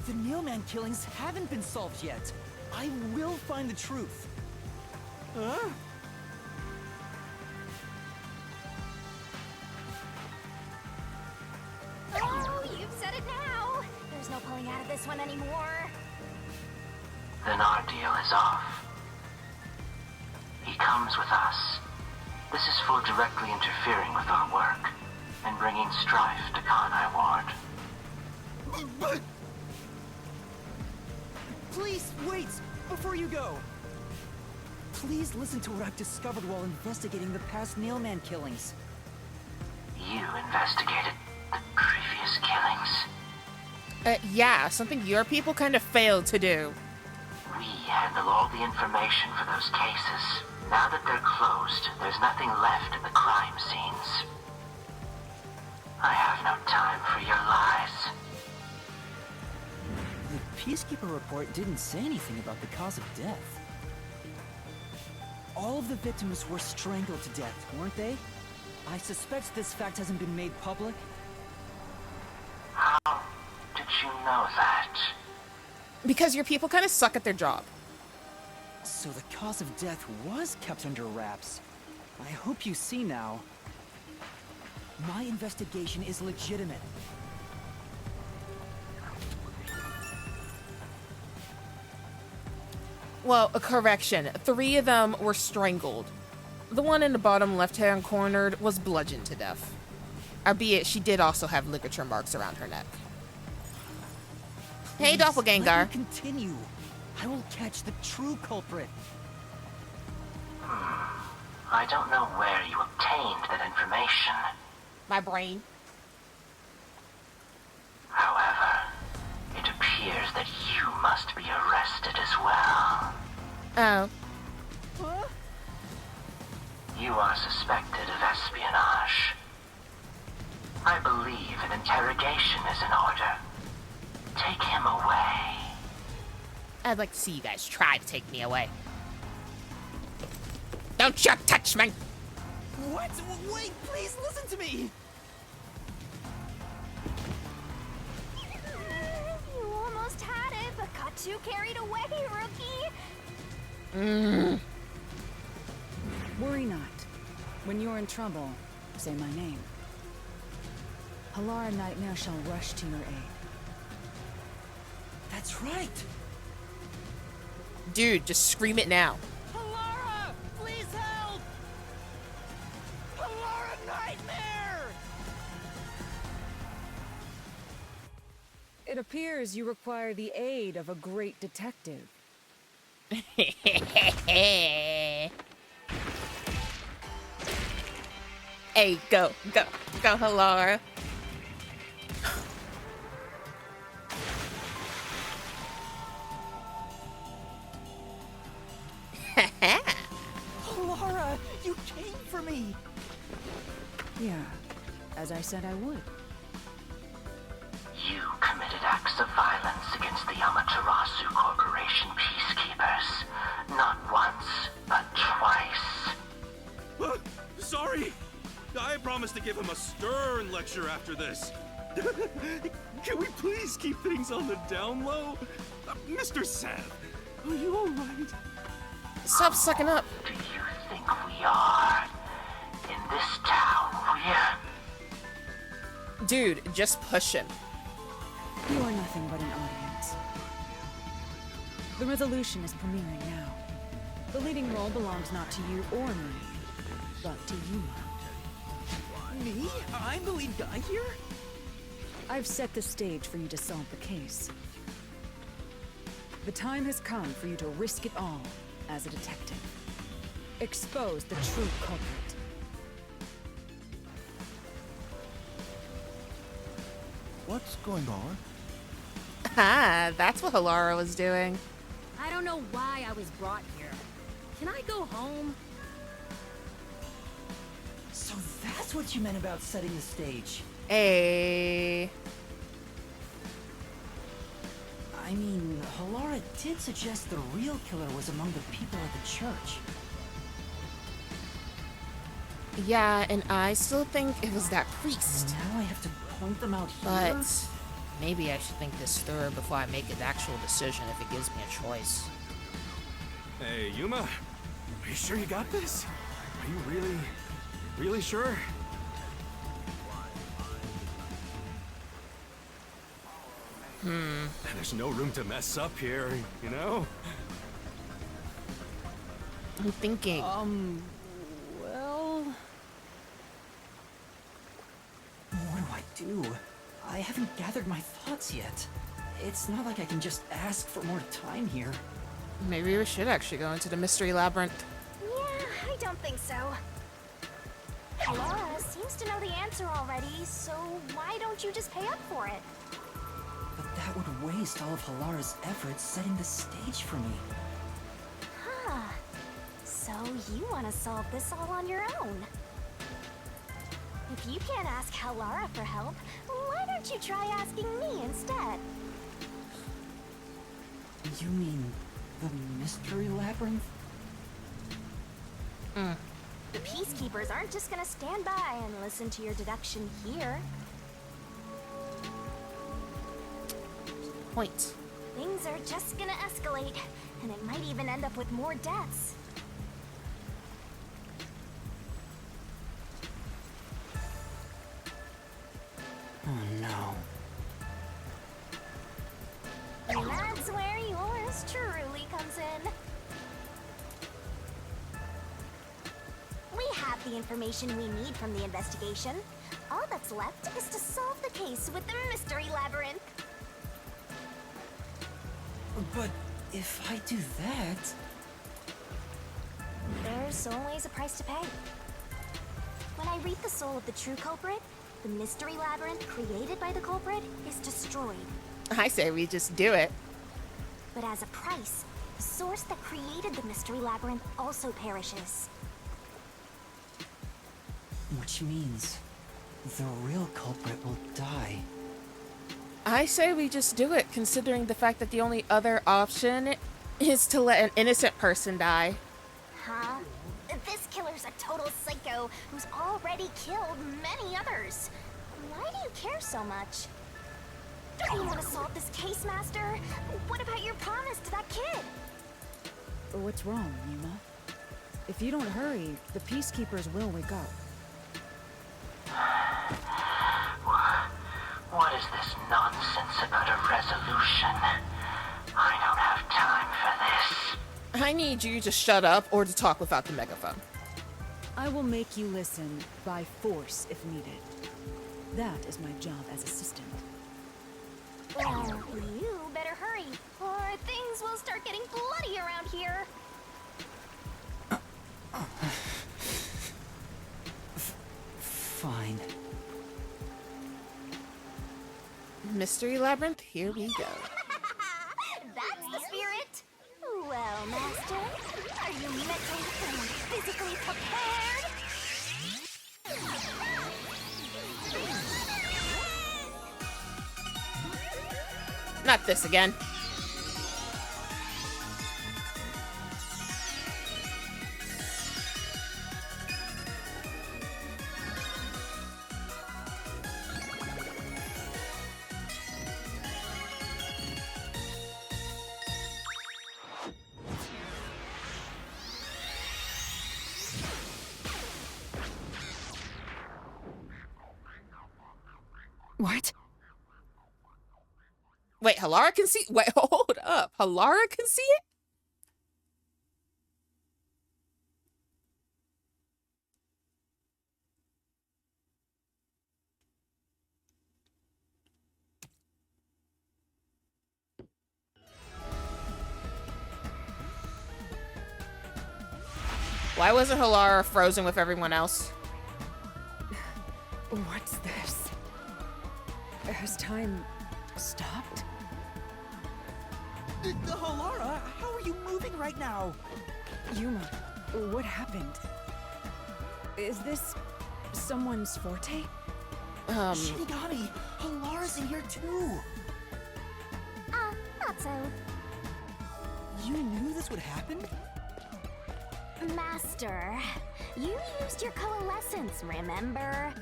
The Nailman killings haven't been solved yet. I will find the truth. Huh? Oh, you've said it now. There's no pulling out of this one anymore. Then our deal is off. He comes with us. This is for directly interfering with our work and bringing strife to Kanai Ward. But... Please, wait! Before you go! Please listen to what I've discovered while investigating the past Nailman killings. You investigated the previous killings. Yeah, something your people kind of failed to do. We handle all the information for those cases. Now that they're closed, there's nothing left at the crime scenes. I have no time for your lies. The Peacekeeper report didn't say anything about the cause of death. All of the victims were strangled to death, weren't they? I suspect this fact hasn't been made public. How did you know that? Because your people kind of suck at their job. So the cause of death was kept under wraps. I hope you see now. My investigation is legitimate. Well, a correction. 3 of them were strangled. The one in the bottom left-hand corner was bludgeoned to death. Albeit, she did also have ligature marks around her neck. Hey, doppelganger. Let me continue. I will catch the true culprit. I don't know where you obtained that information. My brain. However, it appears that you must be arrested as well. Oh. Huh? You are suspected of espionage. I believe an interrogation is in order. Take him away. I'd like to see you guys try to take me away. Don't you touch me! What? Wait, please listen to me! You almost had it, but got too carried away, rookie. Worry not. When you're in trouble, say my name. Halara Nightmare shall rush to your aid. That's right! Dude, just scream it now. Halara! Please help! Halara Nightmare! It appears you require the aid of a great detective. Hey, go, Halara. Halara, you came for me! Yeah, as I said I would. You committed acts of violence against the Amaterasu Corporation peacekeepers. Not once, but twice. Sorry! I promised to give him a stern lecture after this. Can we please keep things on the down low? Mr. Sam, are you alright? Stop sucking up. Do you think we are? In this town, we're... Dude, just push him. You are nothing but an audience. The resolution is premiering now. The leading role belongs not to you or me, but to you. Me? I'm the lead guy here? I've set the stage for you to solve the case. The time has come for you to risk it all as a detective. Expose the true culprit. What's going on? Ah, that's what Halara was doing. I don't know why I was brought here. Can I go home? So that's what you meant about setting the stage. Hey. I mean, Halara did suggest the real killer was among the people at the church. Yeah, and I still think it was that priest. Now I have to point them out here? But maybe I should think this through before I make an actual decision if it gives me a choice. Hey, Yuma, are you sure you got this? Are you really sure? There's no room to mess up here, you know? I'm thinking. Well... What do I do? I haven't gathered my thoughts yet. It's not like I can just ask for more time here. Maybe we should actually go into the mystery labyrinth. Yeah, I don't think so. Laura seems to know the answer already, so why don't you just pay up for it? But that would waste all of Halara's efforts setting the stage for me. Huh. So you want to solve this all on your own? If you can't ask Halara for help, why don't you try asking me instead? You mean the mystery labyrinth? The peacekeepers aren't just gonna stand by and listen to your deduction here. Point. Things are just gonna escalate, And it might even end up with more deaths. Oh no. And that's where yours truly comes in. We have the information we need from the investigation. All that's left is to solve the case with the mystery labyrinth. But if I do that... There's always a price to pay. When I read the soul of the true culprit, the mystery labyrinth created by the culprit is destroyed. I say we just do it. But as a price, the source that created the mystery labyrinth also perishes. Which means the real culprit will die. I say we just do it, considering the fact that the only other option is to let an innocent person die. Huh? This killer's a total psycho who's already killed many others. Why do you care so much? Don't you want to solve this case, Master? What about your promise to that kid? What's wrong, Yuma? If you don't hurry, the peacekeepers will wake up. What is this nonsense about a resolution? I don't have time for this. I need you to shut up or to talk without the megaphone. I will make you listen by force if needed. That is my job as assistant. Well, you better hurry, or things will start getting bloody around here. Fine. Mystery Labyrinth, here we go. That's the spirit. Well, Master, are you mentally and physically prepared? Not this again. What? Wait, Halara can see? Wait, hold up. Halara can see it? Why wasn't Halara frozen with everyone else? What's this? Has time stopped? Halara, how are you moving right now? Yuma, what happened? Is this someone's forte? Shinigami, Halara's in here too. Not so. You knew this would happen? Master, you used your coalescence, remember?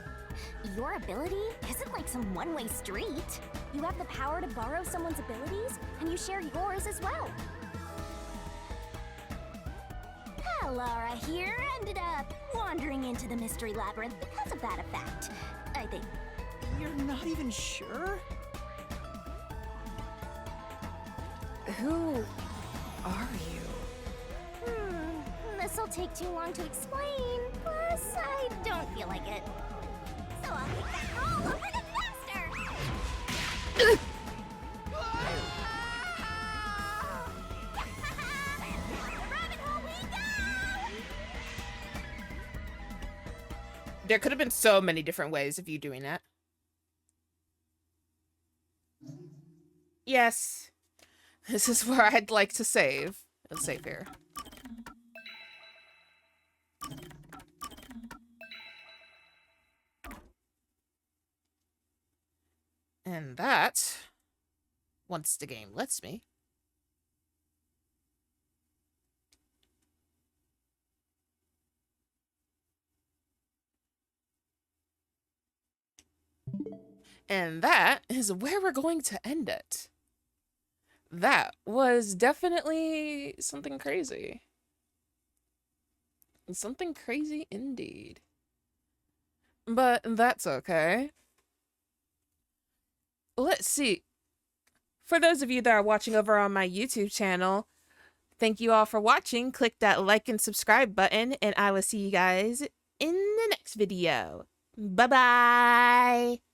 Your ability isn't like some one-way street. You have the power to borrow someone's abilities, and you share yours as well. Lara here ended up wandering into the mystery labyrinth because of that effect, I think. You're not even sure? Who are you? This'll take too long to explain, plus I don't feel like it. So I'll kick that all over the master! Rabbit hole we go! There could have been so many different ways of you doing that. Yes. This is where I'd like to save. Let's save here. And that, once the game lets me. And that is where we're going to end it. that was definitely something crazy. Something crazy indeed. But that's okay. Let's see. For those of you that are watching over on my YouTube channel, thank you all for watching. Click that like and subscribe button, and I will see you guys in the next video. Bye-bye.